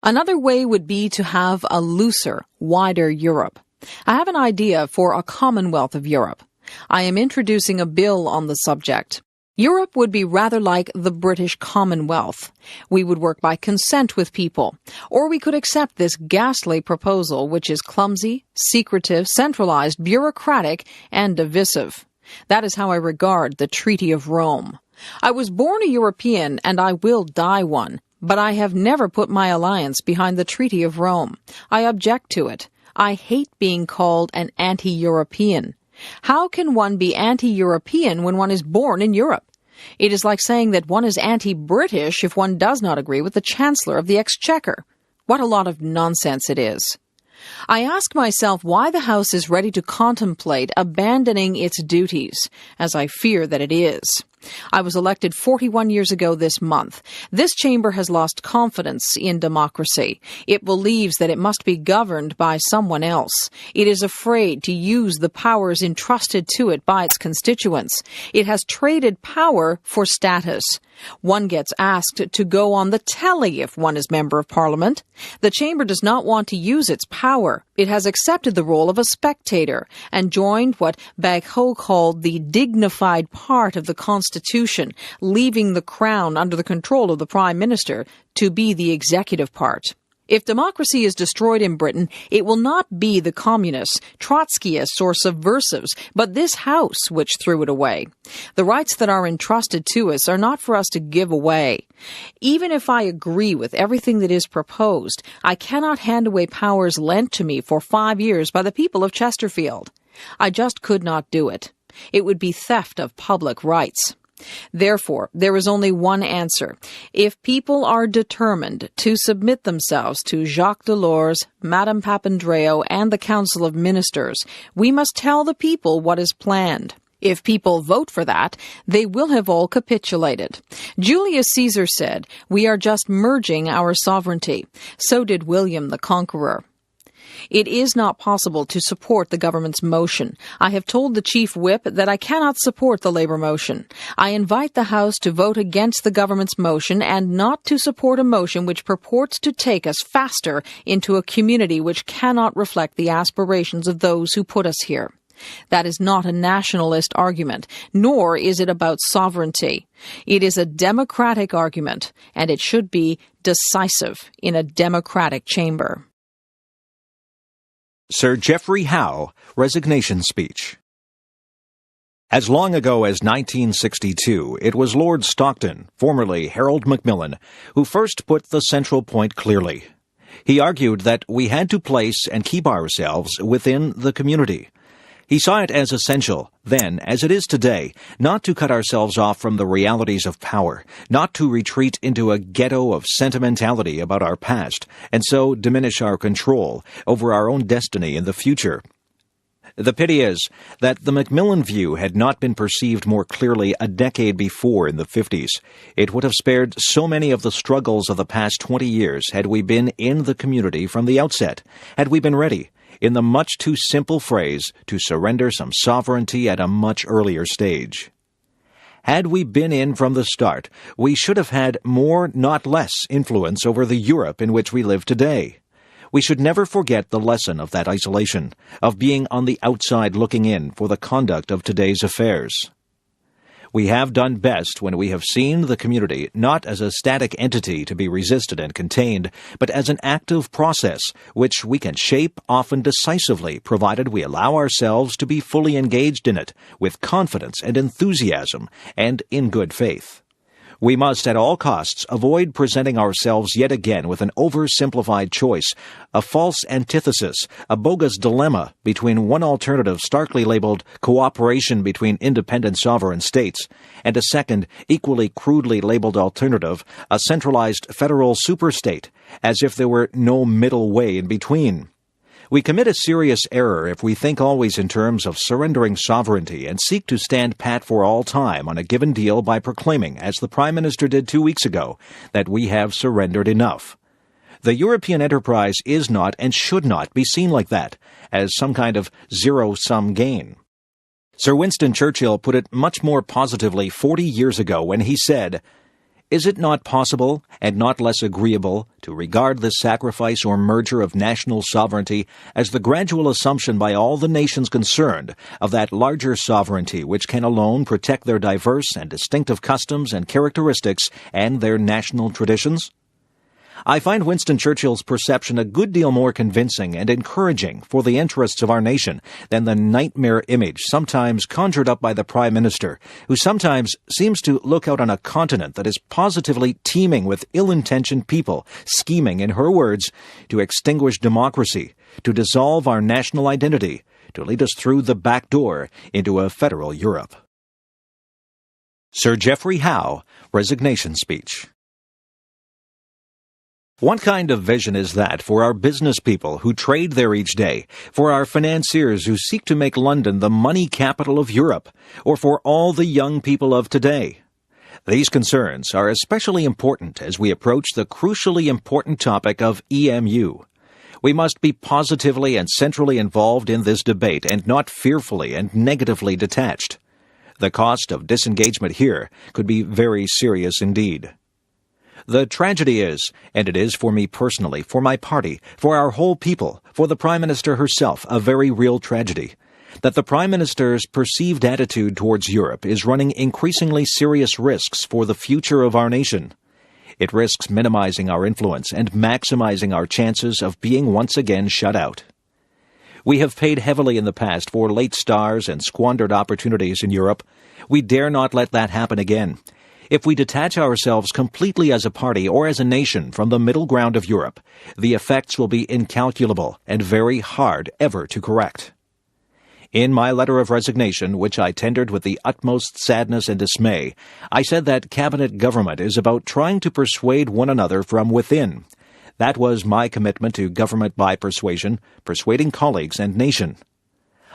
Another way would be to have a looser, wider Europe. I have an idea for a Commonwealth of Europe. I am introducing a bill on the subject. Europe would be rather like the British Commonwealth. We would work by consent with people. Or we could accept this ghastly proposal, which is clumsy, secretive, centralized, bureaucratic, and divisive. That is how I regard the Treaty of Rome. I was born a European, and I will die one, but I have never put my alliance behind the Treaty of Rome. I object to it. I hate being called an anti-European. How can one be anti-European when one is born in Europe? It is like saying that one is anti-British if one does not agree with the Chancellor of the Exchequer. What a lot of nonsense it is. I ask myself why the House is ready to contemplate abandoning its duties, as I fear that it is. I was elected 41 years ago this month. This chamber has lost confidence in democracy. It believes that it must be governed by someone else. It is afraid to use the powers entrusted to it by its constituents. It has traded power for status. One gets asked to go on the telly if one is Member of Parliament. The chamber does not want to use its power. It has accepted the role of a spectator and joined what Bagho called the dignified part of the Constitution, leaving the crown under the control of the Prime Minister to be the executive part. If democracy is destroyed in Britain, it will not be the communists, Trotskyists, or subversives, but this House which threw it away. The rights that are entrusted to us are not for us to give away. Even if I agree with everything that is proposed, I cannot hand away powers lent to me for 5 years by the people of Chesterfield. I just could not do it. It would be theft of public rights. Therefore, there is only one answer. If people are determined to submit themselves to Jacques Delors, Madame Papandreou, and the Council of Ministers, we must tell the people what is planned. If people vote for that, they will have all capitulated. Julius Caesar said, "We are just merging our sovereignty." So did William the Conqueror. It is not possible to support the government's motion. I have told the chief whip that I cannot support the Labour motion. I invite the House to vote against the government's motion and not to support a motion which purports to take us faster into a community which cannot reflect the aspirations of those who put us here. That is not a nationalist argument, nor is it about sovereignty. It is a democratic argument, and it should be decisive in a democratic chamber. Sir Geoffrey Howe, Resignation Speech. As long ago as 1962, it was Lord Stockton, formerly Harold Macmillan, who first put the central point clearly. He argued that we had to place and keep ourselves within the community. He saw it as essential, then, as it is today, not to cut ourselves off from the realities of power, not to retreat into a ghetto of sentimentality about our past, and so diminish our control over our own destiny in the future. The pity is that the Macmillan view had not been perceived more clearly a decade before in the 50s. It would have spared so many of the struggles of the past 20 years had we been in the community from the outset, had we been ready, in the much too simple phrase, to surrender some sovereignty at a much earlier stage. Had we been in from the start, we should have had more, not less, influence over the Europe in which we live today. We should never forget the lesson of that isolation, of being on the outside looking in for the conduct of today's affairs. We have done best when we have seen the community not as a static entity to be resisted and contained, but as an active process which we can shape often decisively, provided we allow ourselves to be fully engaged in it with confidence and enthusiasm and in good faith. We must at all costs avoid presenting ourselves yet again with an oversimplified choice, a false antithesis, a bogus dilemma between one alternative starkly labeled cooperation between independent sovereign states, and a second, equally crudely labeled alternative, a centralized federal superstate, as if there were no middle way in between. We commit a serious error if we think always in terms of surrendering sovereignty and seek to stand pat for all time on a given deal by proclaiming, as the Prime Minister did 2 weeks ago, that we have surrendered enough. The European enterprise is not and should not be seen like that, as some kind of zero-sum gain. Sir Winston Churchill put it much more positively 40 years ago when he said, "Is it not possible, and not less agreeable, to regard this sacrifice or merger of national sovereignty as the gradual assumption by all the nations concerned of that larger sovereignty which can alone protect their diverse and distinctive customs and characteristics and their national traditions?" I find Winston Churchill's perception a good deal more convincing and encouraging for the interests of our nation than the nightmare image sometimes conjured up by the Prime Minister, who sometimes seems to look out on a continent that is positively teeming with ill-intentioned people, scheming, in her words, to extinguish democracy, to dissolve our national identity, to lead us through the back door into a federal Europe. Sir Geoffrey Howe, Resignation Speech. What kind of vision is that for our business people who trade there each day, for our financiers who seek to make London the money capital of Europe, or for all the young people of today? These concerns are especially important as we approach the crucially important topic of EMU. We must be positively and centrally involved in this debate and not fearfully and negatively detached. The cost of disengagement here could be very serious indeed. The tragedy is, and it is for me personally, for my party, for our whole people, for the Prime Minister herself, a very real tragedy, that the Prime Minister's perceived attitude towards Europe is running increasingly serious risks for the future of our nation. It risks minimizing our influence and maximizing our chances of being once again shut out. We have paid heavily in the past for late stars and squandered opportunities in Europe. We dare not let that happen again. If we detach ourselves completely as a party or as a nation from the middle ground of Europe, the effects will be incalculable and very hard ever to correct. In my letter of resignation, which I tendered with the utmost sadness and dismay, I said that cabinet government is about trying to persuade one another from within. That was my commitment to government by persuasion, persuading colleagues and nation.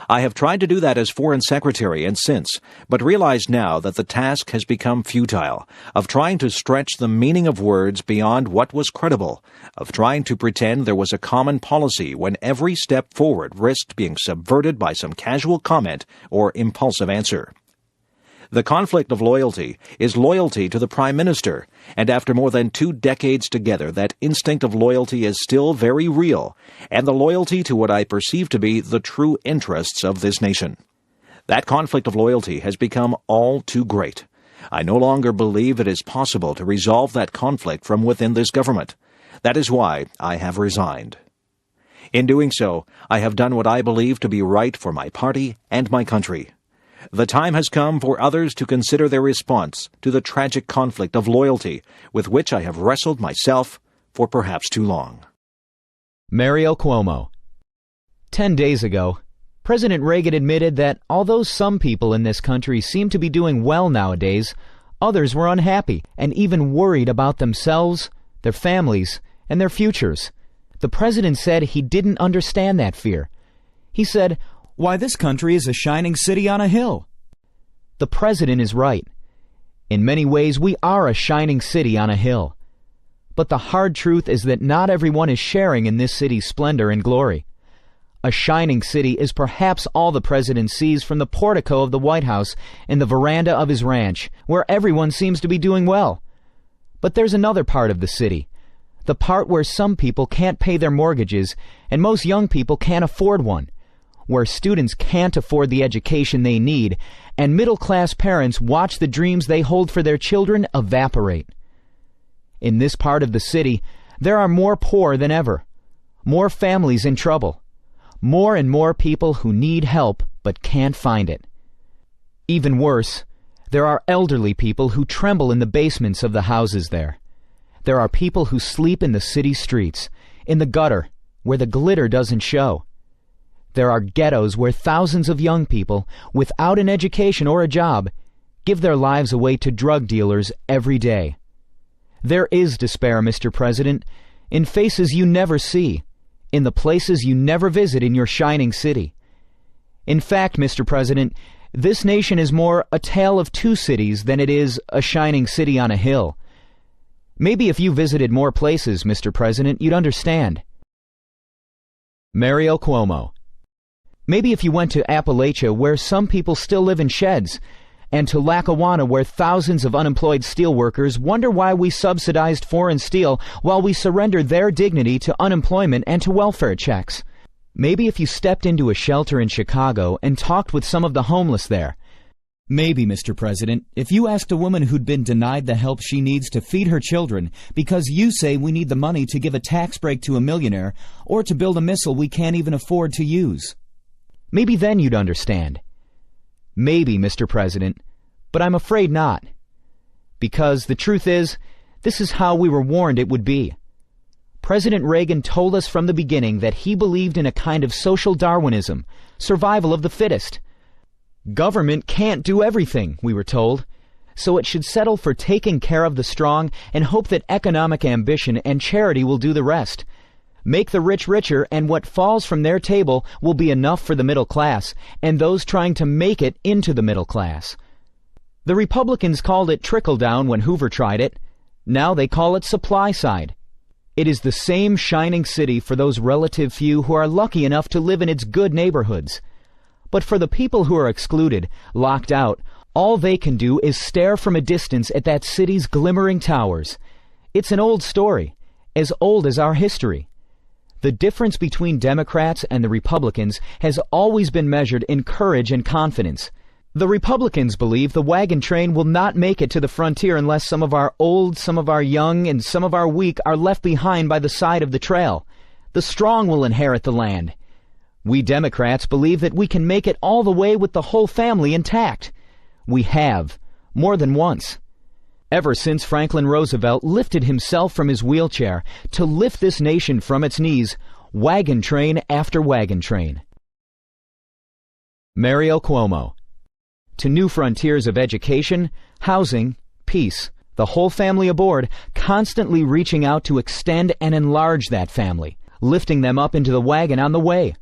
I have tried to do that as Foreign Secretary and since, but realize now that the task has become futile, of trying to stretch the meaning of words beyond what was credible, of trying to pretend there was a common policy when every step forward risked being subverted by some casual comment or impulsive answer. The conflict of loyalty is loyalty to the Prime Minister, and after more than 2 decades together, that instinct of loyalty is still very real, and the loyalty to what I perceive to be the true interests of this nation. That conflict of loyalty has become all too great. I no longer believe it is possible to resolve that conflict from within this government. That is why I have resigned. In doing so, I have done what I believe to be right for my party and my country. The time has come for others to consider their response to the tragic conflict of loyalty with which I have wrestled myself for perhaps too long. Mario Cuomo. 10 days ago, President Reagan admitted that although some people in this country seem to be doing well nowadays, others were unhappy and even worried about themselves, their families, and their futures. The president said he didn't understand that fear. He said, "Why, this country is a shining city on a hill." The president is right. In many ways, we are a shining city on a hill. But the hard truth is that not everyone is sharing in this city's splendor and glory. A shining city is perhaps all the president sees from the portico of the White House and the veranda of his ranch, where everyone seems to be doing well. But there's another part of the city, the part where some people can't pay their mortgages and most young people can't afford one, where students can't afford the education they need, and middle-class parents watch the dreams they hold for their children evaporate. In this part of the city, there are more poor than ever, more families in trouble, more and more people who need help but can't find it. Even worse, there are elderly people who tremble in the basements of the houses there. There are people who sleep in the city streets, in the gutter, where the glitter doesn't show. There are ghettos where thousands of young people, without an education or a job, give their lives away to drug dealers every day. There is despair, Mr. President, in faces you never see, in the places you never visit in your shining city. In fact, Mr. President, this nation is more a tale of two cities than it is a shining city on a hill. Maybe if you visited more places, Mr. President, you'd understand. Mario Cuomo. Maybe if you went to Appalachia, where some people still live in sheds, and to Lackawanna, where thousands of unemployed steelworkers wonder why we subsidized foreign steel while we surrender their dignity to unemployment and to welfare checks. Maybe if you stepped into a shelter in Chicago and talked with some of the homeless there. Maybe, Mr. President, if you asked a woman who'd been denied the help she needs to feed her children because you say we need the money to give a tax break to a millionaire or to build a missile we can't even afford to use. Maybe then you'd understand. Maybe, Mr. President, but I'm afraid not. Because the truth is, this is how we were warned it would be. President Reagan told us from the beginning that he believed in a kind of social Darwinism, survival of the fittest. Government can't do everything, we were told, so it should settle for taking care of the strong and hope that economic ambition and charity will do the rest. Make the rich richer, and what falls from their table will be enough for the middle class and those trying to make it into the middle class. The Republicans called it trickle-down when Hoover tried it. Now they call it supply side. It is the same shining city for those relative few who are lucky enough to live in its good neighborhoods. But for the people who are excluded, locked out, all they can do is stare from a distance at that city's glimmering towers. It's an old story, as old as our history. The difference between Democrats and the Republicans has always been measured in courage and confidence. The Republicans believe the wagon train will not make it to the frontier unless some of our old, some of our young, and some of our weak are left behind by the side of the trail. The strong will inherit the land. We Democrats believe that we can make it all the way with the whole family intact. We have, more than once. Ever since Franklin Roosevelt lifted himself from his wheelchair to lift this nation from its knees, wagon train after wagon train. Mario Cuomo. To new frontiers of education, housing, peace, the whole family aboard, constantly reaching out to extend and enlarge that family, lifting them up into the wagon on the way.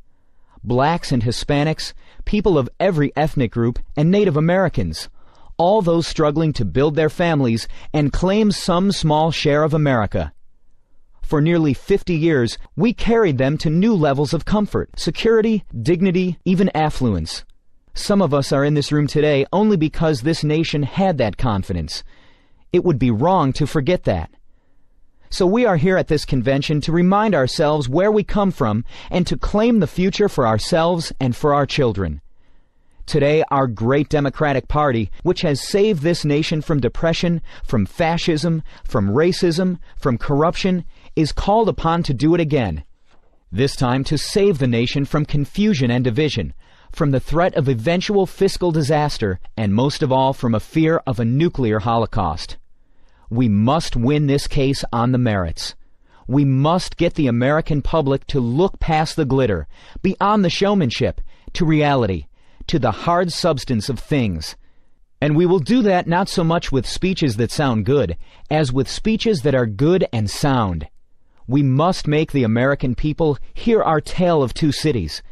Blacks and Hispanics, people of every ethnic group, and Native Americans, all those struggling to build their families and claim some small share of America. For nearly 50 years, we carried them to new levels of comfort, security, dignity, even affluence. Some of us are in this room today only because this nation had that confidence. It would be wrong to forget that. So we are here at this convention to remind ourselves where we come from and to claim the future for ourselves and for our children. Today, our great Democratic Party, which has saved this nation from depression, from fascism, from racism, from corruption, is called upon to do it again. This time to save the nation from confusion and division, from the threat of eventual fiscal disaster, and most of all from a fear of a nuclear holocaust. We must win this case on the merits. We must get the American public to look past the glitter, beyond the showmanship, to reality, to the hard substance of things. And we will do that not so much with speeches that sound good, as with speeches that are good and sound. We must make the American people hear our tale of two cities.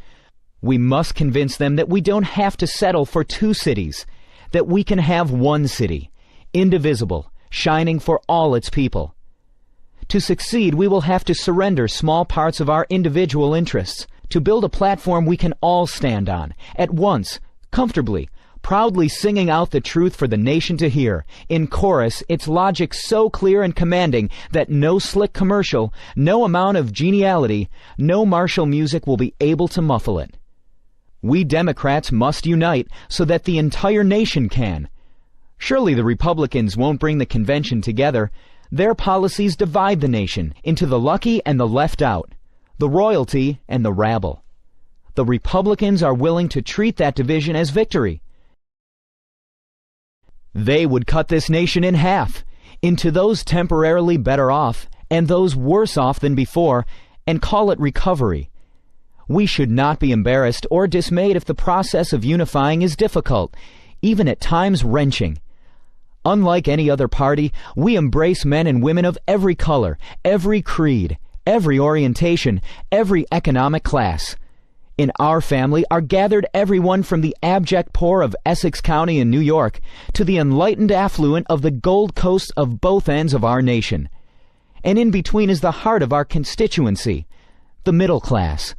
We must convince them that we don't have to settle for two cities, that we can have one city, indivisible, shining for all its people. To succeed, we will have to surrender small parts of our individual interests, to build a platform we can all stand on, at once, comfortably, proudly singing out the truth for the nation to hear, in chorus, its logic so clear and commanding that no slick commercial, no amount of geniality, no martial music will be able to muffle it. We Democrats must unite so that the entire nation can. Surely the Republicans won't bring the convention together. Their policies divide the nation into the lucky and the left out, the royalty and the rabble. The Republicans are willing to treat that division as victory. They would cut this nation in half, into those temporarily better off and those worse off than before, and call it recovery. We should not be embarrassed or dismayed if the process of unifying is difficult, even at times wrenching. Unlike any other party, we embrace men and women of every color, every creed, every orientation, every economic class. In our family are gathered everyone from the abject poor of Essex County in New York to the enlightened affluent of the Gold Coast of both ends of our nation. And in between is the heart of our constituency, the middle class,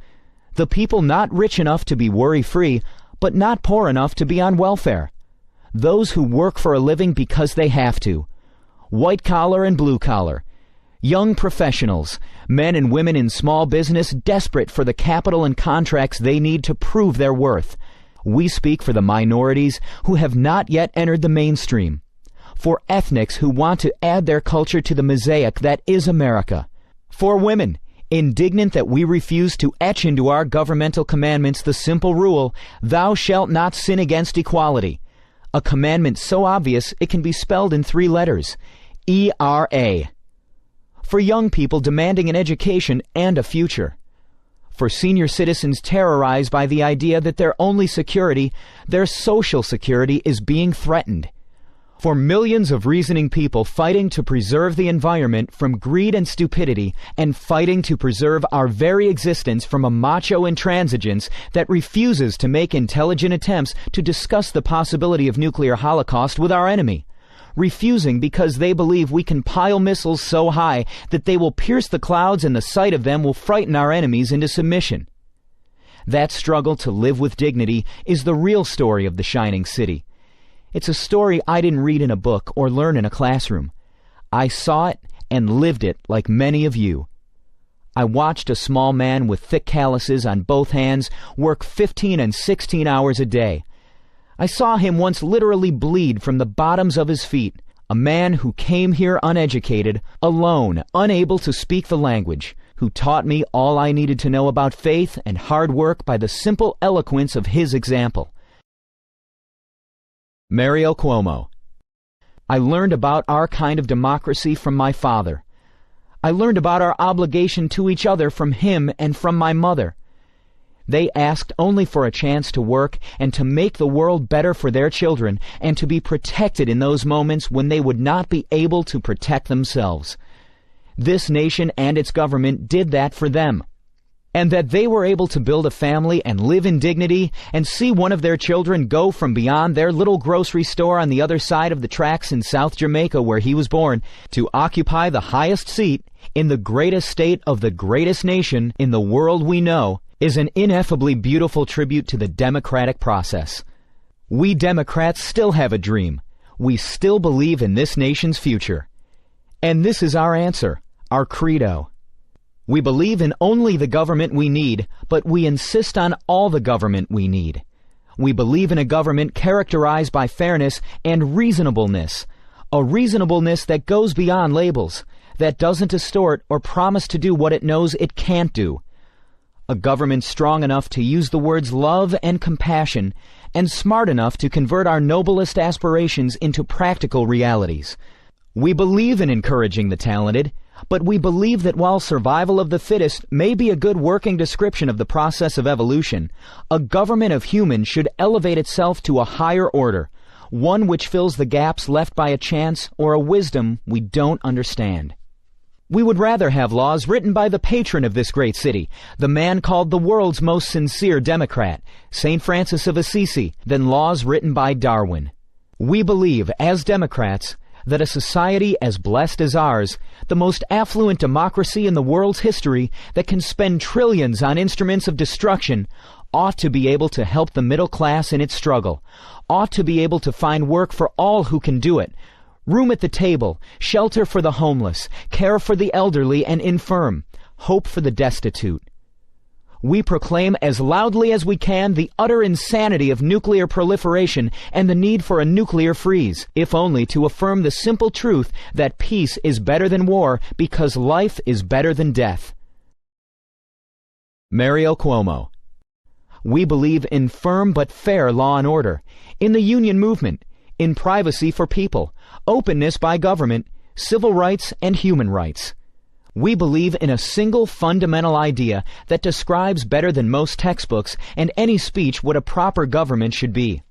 the people not rich enough to be worry-free, but not poor enough to be on welfare. Those who work for a living because they have to. White-collar and blue-collar. Young professionals, men and women in small business desperate for the capital and contracts they need to prove their worth. We speak for the minorities who have not yet entered the mainstream. For ethnics who want to add their culture to the mosaic that is America. For women, indignant that we refuse to etch into our governmental commandments the simple rule, "Thou shalt not sin against equality." A commandment so obvious it can be spelled in 3 letters, ERA. For young people demanding an education and a future. For senior citizens terrorized by the idea that their only security, their social security, is being threatened. For millions of reasoning people fighting to preserve the environment from greed and stupidity, and fighting to preserve our very existence from a macho intransigence that refuses to make intelligent attempts to discuss the possibility of nuclear holocaust with our enemy. Refusing because they believe we can pile missiles so high that they will pierce the clouds and the sight of them will frighten our enemies into submission. That struggle to live with dignity is the real story of the shining city. It's a story I didn't read in a book or learn in a classroom. I saw it and lived it like many of you. I watched a small man with thick calluses on both hands work 15 and 16 hours a day. I saw him once literally bleed from the bottoms of his feet, a man who came here uneducated, alone, unable to speak the language, who taught me all I needed to know about faith and hard work by the simple eloquence of his example. Mario Cuomo. I learned about our kind of democracy from my father. I learned about our obligation to each other from him and from my mother. They asked only for a chance to work and to make the world better for their children and to be protected in those moments when they would not be able to protect themselves. This nation and its government did that for them. And that they were able to build a family and live in dignity and see one of their children go from beyond their little grocery store on the other side of the tracks in South Jamaica where he was born to occupy the highest seat in the greatest state of the greatest nation in the world we know is an ineffably beautiful tribute to the democratic process. We Democrats still have a dream. We still believe in this nation's future. And this is our answer, our credo. We believe in only the government we need, but we insist on all the government we need. We believe in a government characterized by fairness and reasonableness, a reasonableness that goes beyond labels, that doesn't distort or promise to do what it knows it can't do. A government strong enough to use the words love and compassion, and smart enough to convert our noblest aspirations into practical realities. We believe in encouraging the talented, but we believe that while survival of the fittest may be a good working description of the process of evolution, a government of humans should elevate itself to a higher order, one which fills the gaps left by a chance or a wisdom we don't understand. We would rather have laws written by the patron of this great city, the man called the world's most sincere Democrat, St. Francis of Assisi, than laws written by Darwin. We believe, as Democrats, that a society as blessed as ours, the most affluent democracy in the world's history that can spend trillions on instruments of destruction, ought to be able to help the middle class in its struggle, ought to be able to find work for all who can do it, room at the table, shelter for the homeless, care for the elderly and infirm, hope for the destitute. We proclaim as loudly as we can the utter insanity of nuclear proliferation and the need for a nuclear freeze, if only to affirm the simple truth that peace is better than war because life is better than death. Mario Cuomo. We believe in firm but fair law and order, in the union movement, in privacy for people, openness by government, civil rights and human rights. We believe in a single fundamental idea that describes better than most textbooks and any speech what a proper government should be.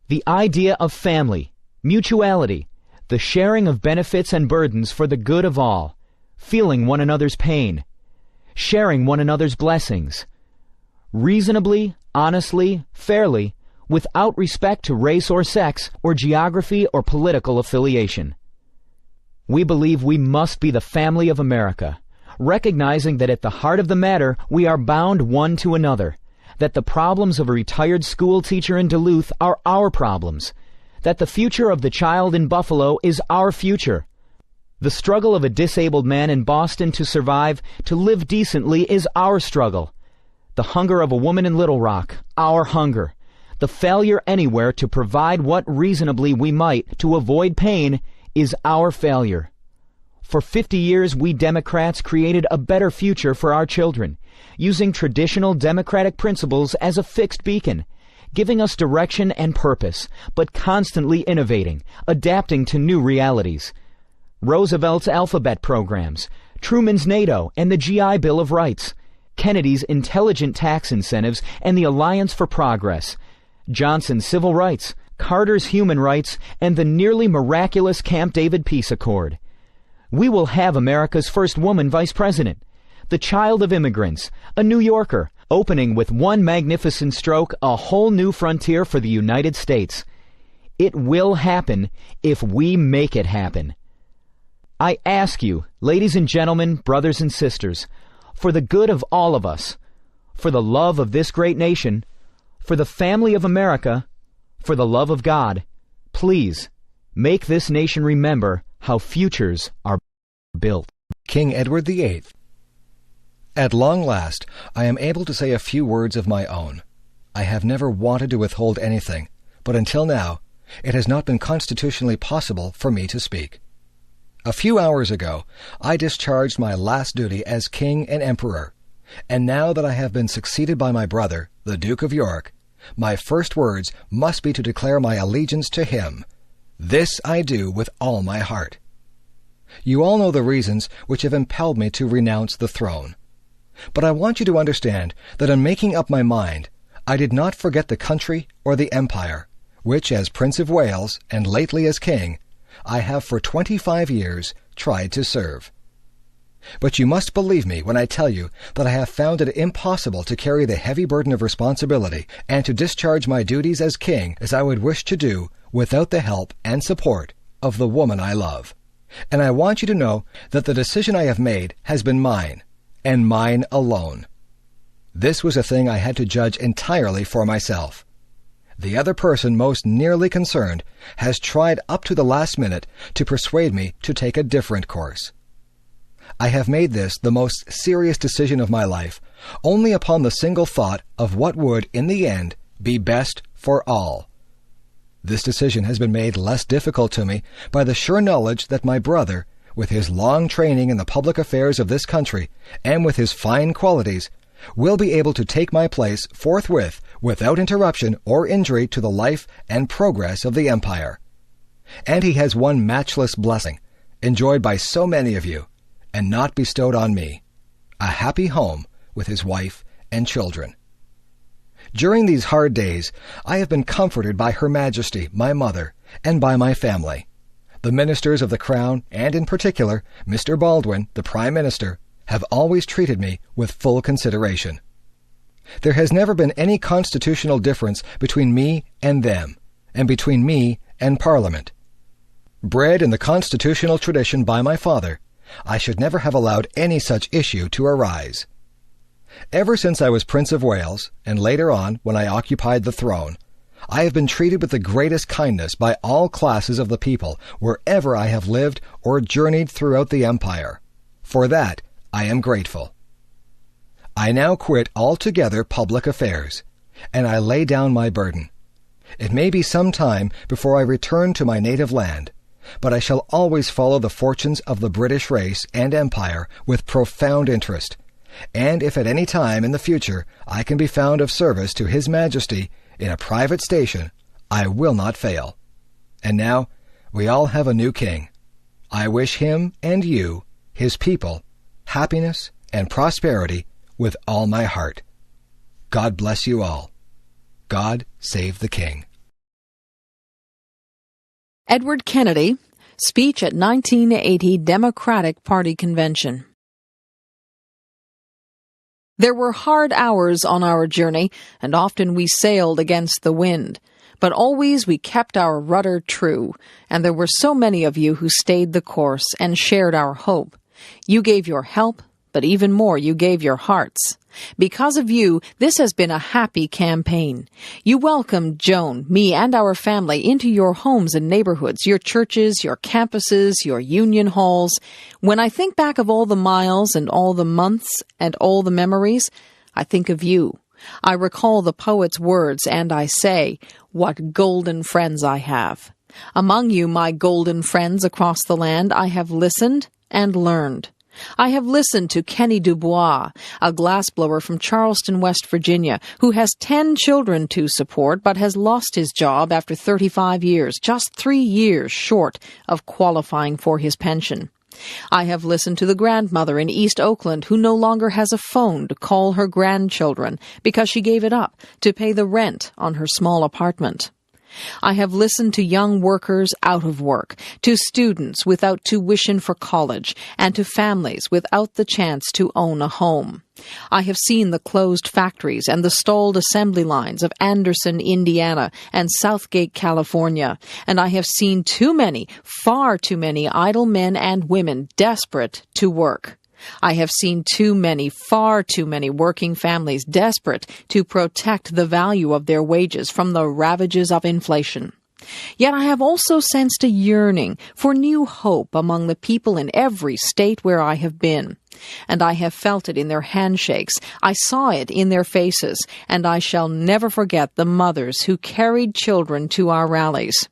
The idea of family, mutuality, the sharing of benefits and burdens for the good of all, feeling one another's pain, sharing one another's blessings, reasonably, honestly, fairly, without respect to race or sex or geography or political affiliation. We believe we must be the family of America, recognizing that at the heart of the matter we are bound one to another, that the problems of a retired school teacher in Duluth are our problems, that the future of the child in Buffalo is our future. The struggle of a disabled man in Boston to survive, to live decently, is our struggle. The hunger of a woman in Little Rock, our hunger. The failure anywhere to provide what reasonably we might to avoid pain is our failure. For 50 years, we Democrats created a better future for our children, using traditional democratic principles as a fixed beacon, giving us direction and purpose, but constantly innovating, adapting to new realities. Roosevelt's alphabet programs, Truman's NATO and the GI Bill of Rights, Kennedy's intelligent tax incentives and the Alliance for Progress, Johnson's civil rights, Carter's human rights, and the nearly miraculous Camp David peace accord. We will have America's first woman vice president, the child of immigrants, a New Yorker, opening with one magnificent stroke a whole new frontier for the United States. It will happen if we make it happen. I ask you, ladies and gentlemen, brothers and sisters, for the good of all of us, for the love of this great nation, for the family of America, for the love of God, please make this nation remember how futures are built. King Edward VIII. At long last, I am able to say a few words of my own. I have never wanted to withhold anything, but until now, it has not been constitutionally possible for me to speak. A few hours ago, I discharged my last duty as King and Emperor, and now that I have been succeeded by my brother, the Duke of York, my first words must be to declare my allegiance to him. This I do with all my heart. You all know the reasons which have impelled me to renounce the throne. But I want you to understand that in making up my mind, I did not forget the country or the empire, which as Prince of Wales and lately as King, I have for 25 years tried to serve. But you must believe me when I tell you that I have found it impossible to carry the heavy burden of responsibility and to discharge my duties as king as I would wish to do without the help and support of the woman I love. And I want you to know that the decision I have made has been mine, and mine alone. This was a thing I had to judge entirely for myself. The other person most nearly concerned has tried up to the last minute to persuade me to take a different course. I have made this the most serious decision of my life, only upon the single thought of what would, in the end, be best for all. This decision has been made less difficult to me by the sure knowledge that my brother, with his long training in the public affairs of this country, and with his fine qualities, will be able to take my place forthwith without interruption or injury to the life and progress of the empire. And he has one matchless blessing, enjoyed by so many of you, and not bestowed on me, a happy home with his wife and children. During these hard days, I have been comforted by Her Majesty, my mother, and by my family. The ministers of the Crown, and in particular, Mr. Baldwin, the Prime Minister, have always treated me with full consideration. There has never been any constitutional difference between me and them, and between me and Parliament. Bred in the constitutional tradition by my father, I should never have allowed any such issue to arise. Ever since I was Prince of Wales, and later on when I occupied the throne, I have been treated with the greatest kindness by all classes of the people wherever I have lived or journeyed throughout the empire. For that, I am grateful. I now quit altogether public affairs, and I lay down my burden. It may be some time before I return to my native land, but I shall always follow the fortunes of the British race and empire with profound interest, and if at any time in the future I can be found of service to His Majesty in a private station, I will not fail. And now, we all have a new king. I wish him and you, his people, happiness and prosperity with all my heart. God bless you all. God save the king. Edward Kennedy, speech at 1980 Democratic Party Convention. There were hard hours on our journey, and often we sailed against the wind. But always we kept our rudder true, and there were so many of you who stayed the course and shared our hope. You gave your help, but even more, you gave your hearts. Because of you, this has been a happy campaign. You welcomed Joan, me, and our family into your homes and neighborhoods, your churches, your campuses, your union halls. When I think back of all the miles and all the months and all the memories, I think of you. I recall the poet's words, and I say, what golden friends I have. Among you, my golden friends across the land, I have listened and learned. I have listened to Kenny Dubois, a glassblower from Charleston, West Virginia, who has 10 children to support but has lost his job after 35 years, just 3 years short of qualifying for his pension. I have listened to the grandmother in East Oakland who no longer has a phone to call her grandchildren because she gave it up to pay the rent on her small apartment. I have listened to young workers out of work, to students without tuition for college, and to families without the chance to own a home. I have seen the closed factories and the stalled assembly lines of Anderson, Indiana, and Southgate, California, and I have seen too many, far too many idle men and women desperate to work. I have seen too many, far too many working families desperate to protect the value of their wages from the ravages of inflation. Yet I have also sensed a yearning for new hope among the people in every state where I have been. And I have felt it in their handshakes, I saw it in their faces, and I shall never forget the mothers who carried children to our rallies.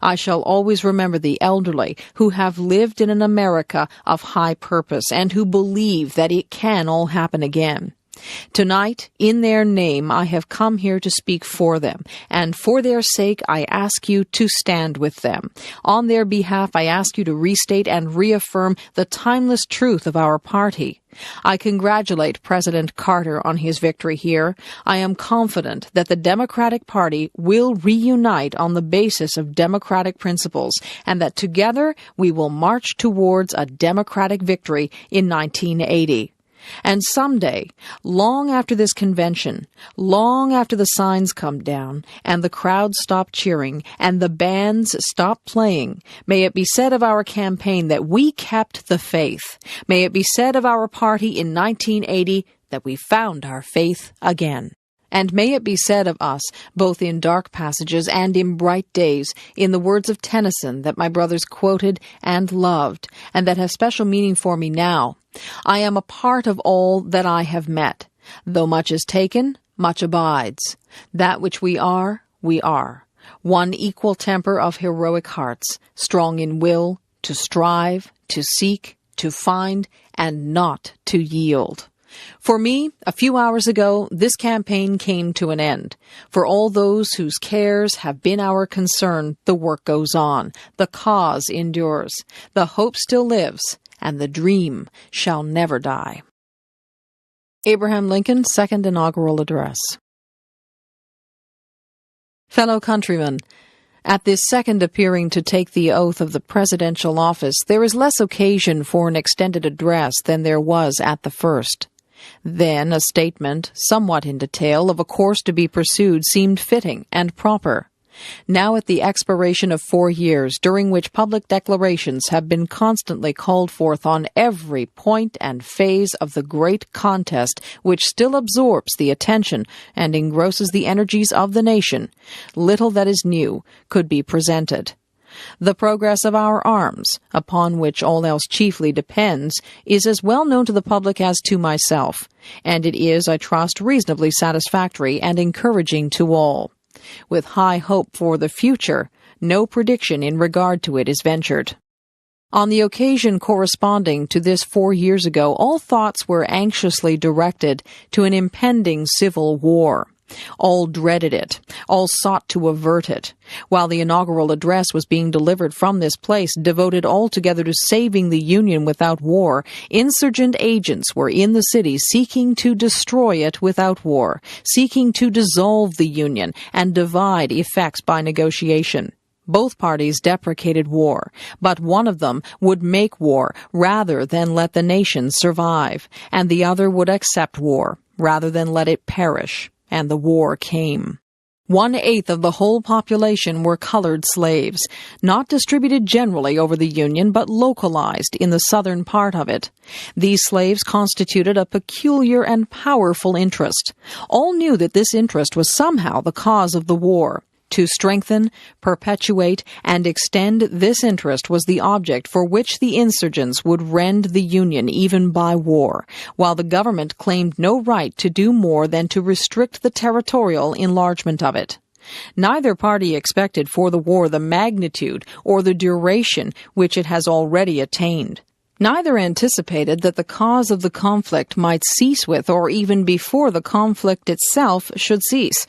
I shall always remember the elderly who have lived in an America of high purpose and who believe that it can all happen again. Tonight, in their name, I have come here to speak for them, and for their sake I ask you to stand with them. On their behalf, I ask you to restate and reaffirm the timeless truth of our party. I congratulate President Carter on his victory here. I am confident that the Democratic Party will reunite on the basis of democratic principles, and that together we will march towards a democratic victory in 1980. And someday, long after this convention, long after the signs come down, and the crowds stop cheering, and the bands stop playing, may it be said of our campaign that we kept the faith. May it be said of our party in 1980 that we found our faith again. And may it be said of us, both in dark passages and in bright days, in the words of Tennyson that my brothers quoted and loved, and that have special meaning for me now, I am a part of all that I have met. Though much is taken, much abides. That which we are, we are. One equal temper of heroic hearts, strong in will, to strive, to seek, to find, and not to yield. For me, a few hours ago, this campaign came to an end. For all those whose cares have been our concern, the work goes on, the cause endures, the hope still lives, and the dream shall never die. Abraham Lincoln, Second Inaugural Address. Fellow countrymen, at this second appearing to take the oath of the presidential office, there is less occasion for an extended address than there was at the first. Then a statement, somewhat in detail, of a course to be pursued seemed fitting and proper. Now at the expiration of 4 years, during which public declarations have been constantly called forth on every point and phase of the great contest which still absorbs the attention and engrosses the energies of the nation, little that is new could be presented. The progress of our arms, upon which all else chiefly depends, is as well known to the public as to myself, and it is, I trust, reasonably satisfactory and encouraging to all. With high hope for the future, no prediction in regard to it is ventured. On the occasion corresponding to this 4 years ago, all thoughts were anxiously directed to an impending civil war. All dreaded it. All sought to avert it. While the inaugural address was being delivered from this place, devoted altogether to saving the Union without war, insurgent agents were in the city seeking to destroy it without war, seeking to dissolve the Union and divide effects by negotiation. Both parties deprecated war, but one of them would make war rather than let the nation survive, and the other would accept war rather than let it perish. And the war came. 1/8 of the whole population were colored slaves, not distributed generally over the Union, but localized in the southern part of it. These slaves constituted a peculiar and powerful interest. All knew that this interest was somehow the cause of the war. To strengthen, perpetuate, and extend this interest was the object for which the insurgents would rend the Union even by war, while the government claimed no right to do more than to restrict the territorial enlargement of it. Neither party expected for the war the magnitude or the duration which it has already attained. Neither anticipated that the cause of the conflict might cease with, or even before the conflict itself should cease.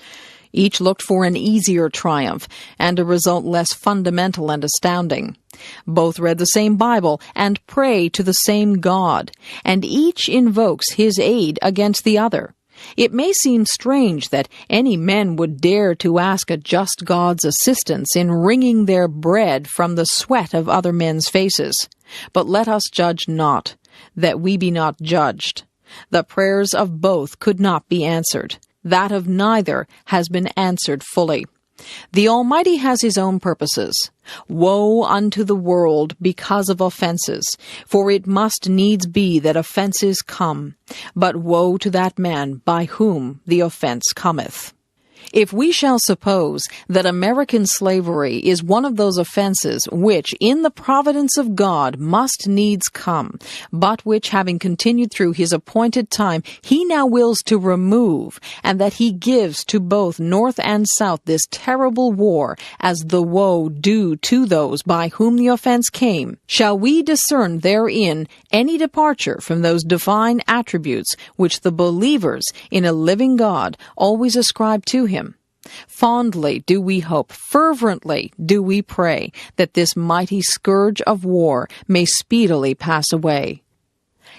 Each looked for an easier triumph, and a result less fundamental and astounding. Both read the same Bible and pray to the same God, and each invokes his aid against the other. It may seem strange that any men would dare to ask a just God's assistance in wringing their bread from the sweat of other men's faces. But let us judge not, that we be not judged. The prayers of both could not be answered. That of neither has been answered fully. The Almighty has his own purposes. Woe unto the world because of offenses, for it must needs be that offenses come. But woe to that man by whom the offense cometh. If we shall suppose that American slavery is one of those offenses which, in the providence of God, must needs come, but which, having continued through his appointed time, he now wills to remove, and that he gives to both North and South this terrible war as the woe due to those by whom the offense came, shall we discern therein any departure from those divine attributes which the believers in a living God always ascribe to him? Fondly do we hope, fervently do we pray, that this mighty scourge of war may speedily pass away.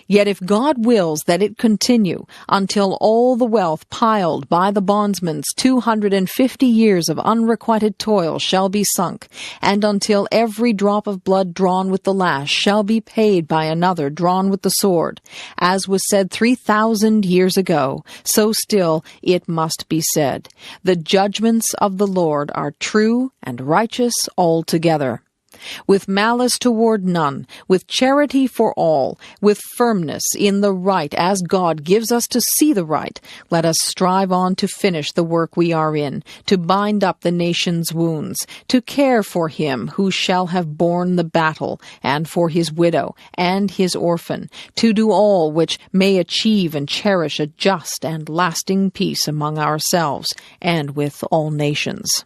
Yet if God wills that it continue until all the wealth piled by the bondsman's 250 years of unrequited toil shall be sunk, and until every drop of blood drawn with the lash shall be paid by another drawn with the sword, as was said 3,000 years ago, so still it must be said, the judgments of the Lord are true and righteous altogether. With malice toward none, with charity for all, with firmness in the right as God gives us to see the right, let us strive on to finish the work we are in, to bind up the nation's wounds, to care for him who shall have borne the battle, and for his widow and his orphan, to do all which may achieve and cherish a just and lasting peace among ourselves and with all nations.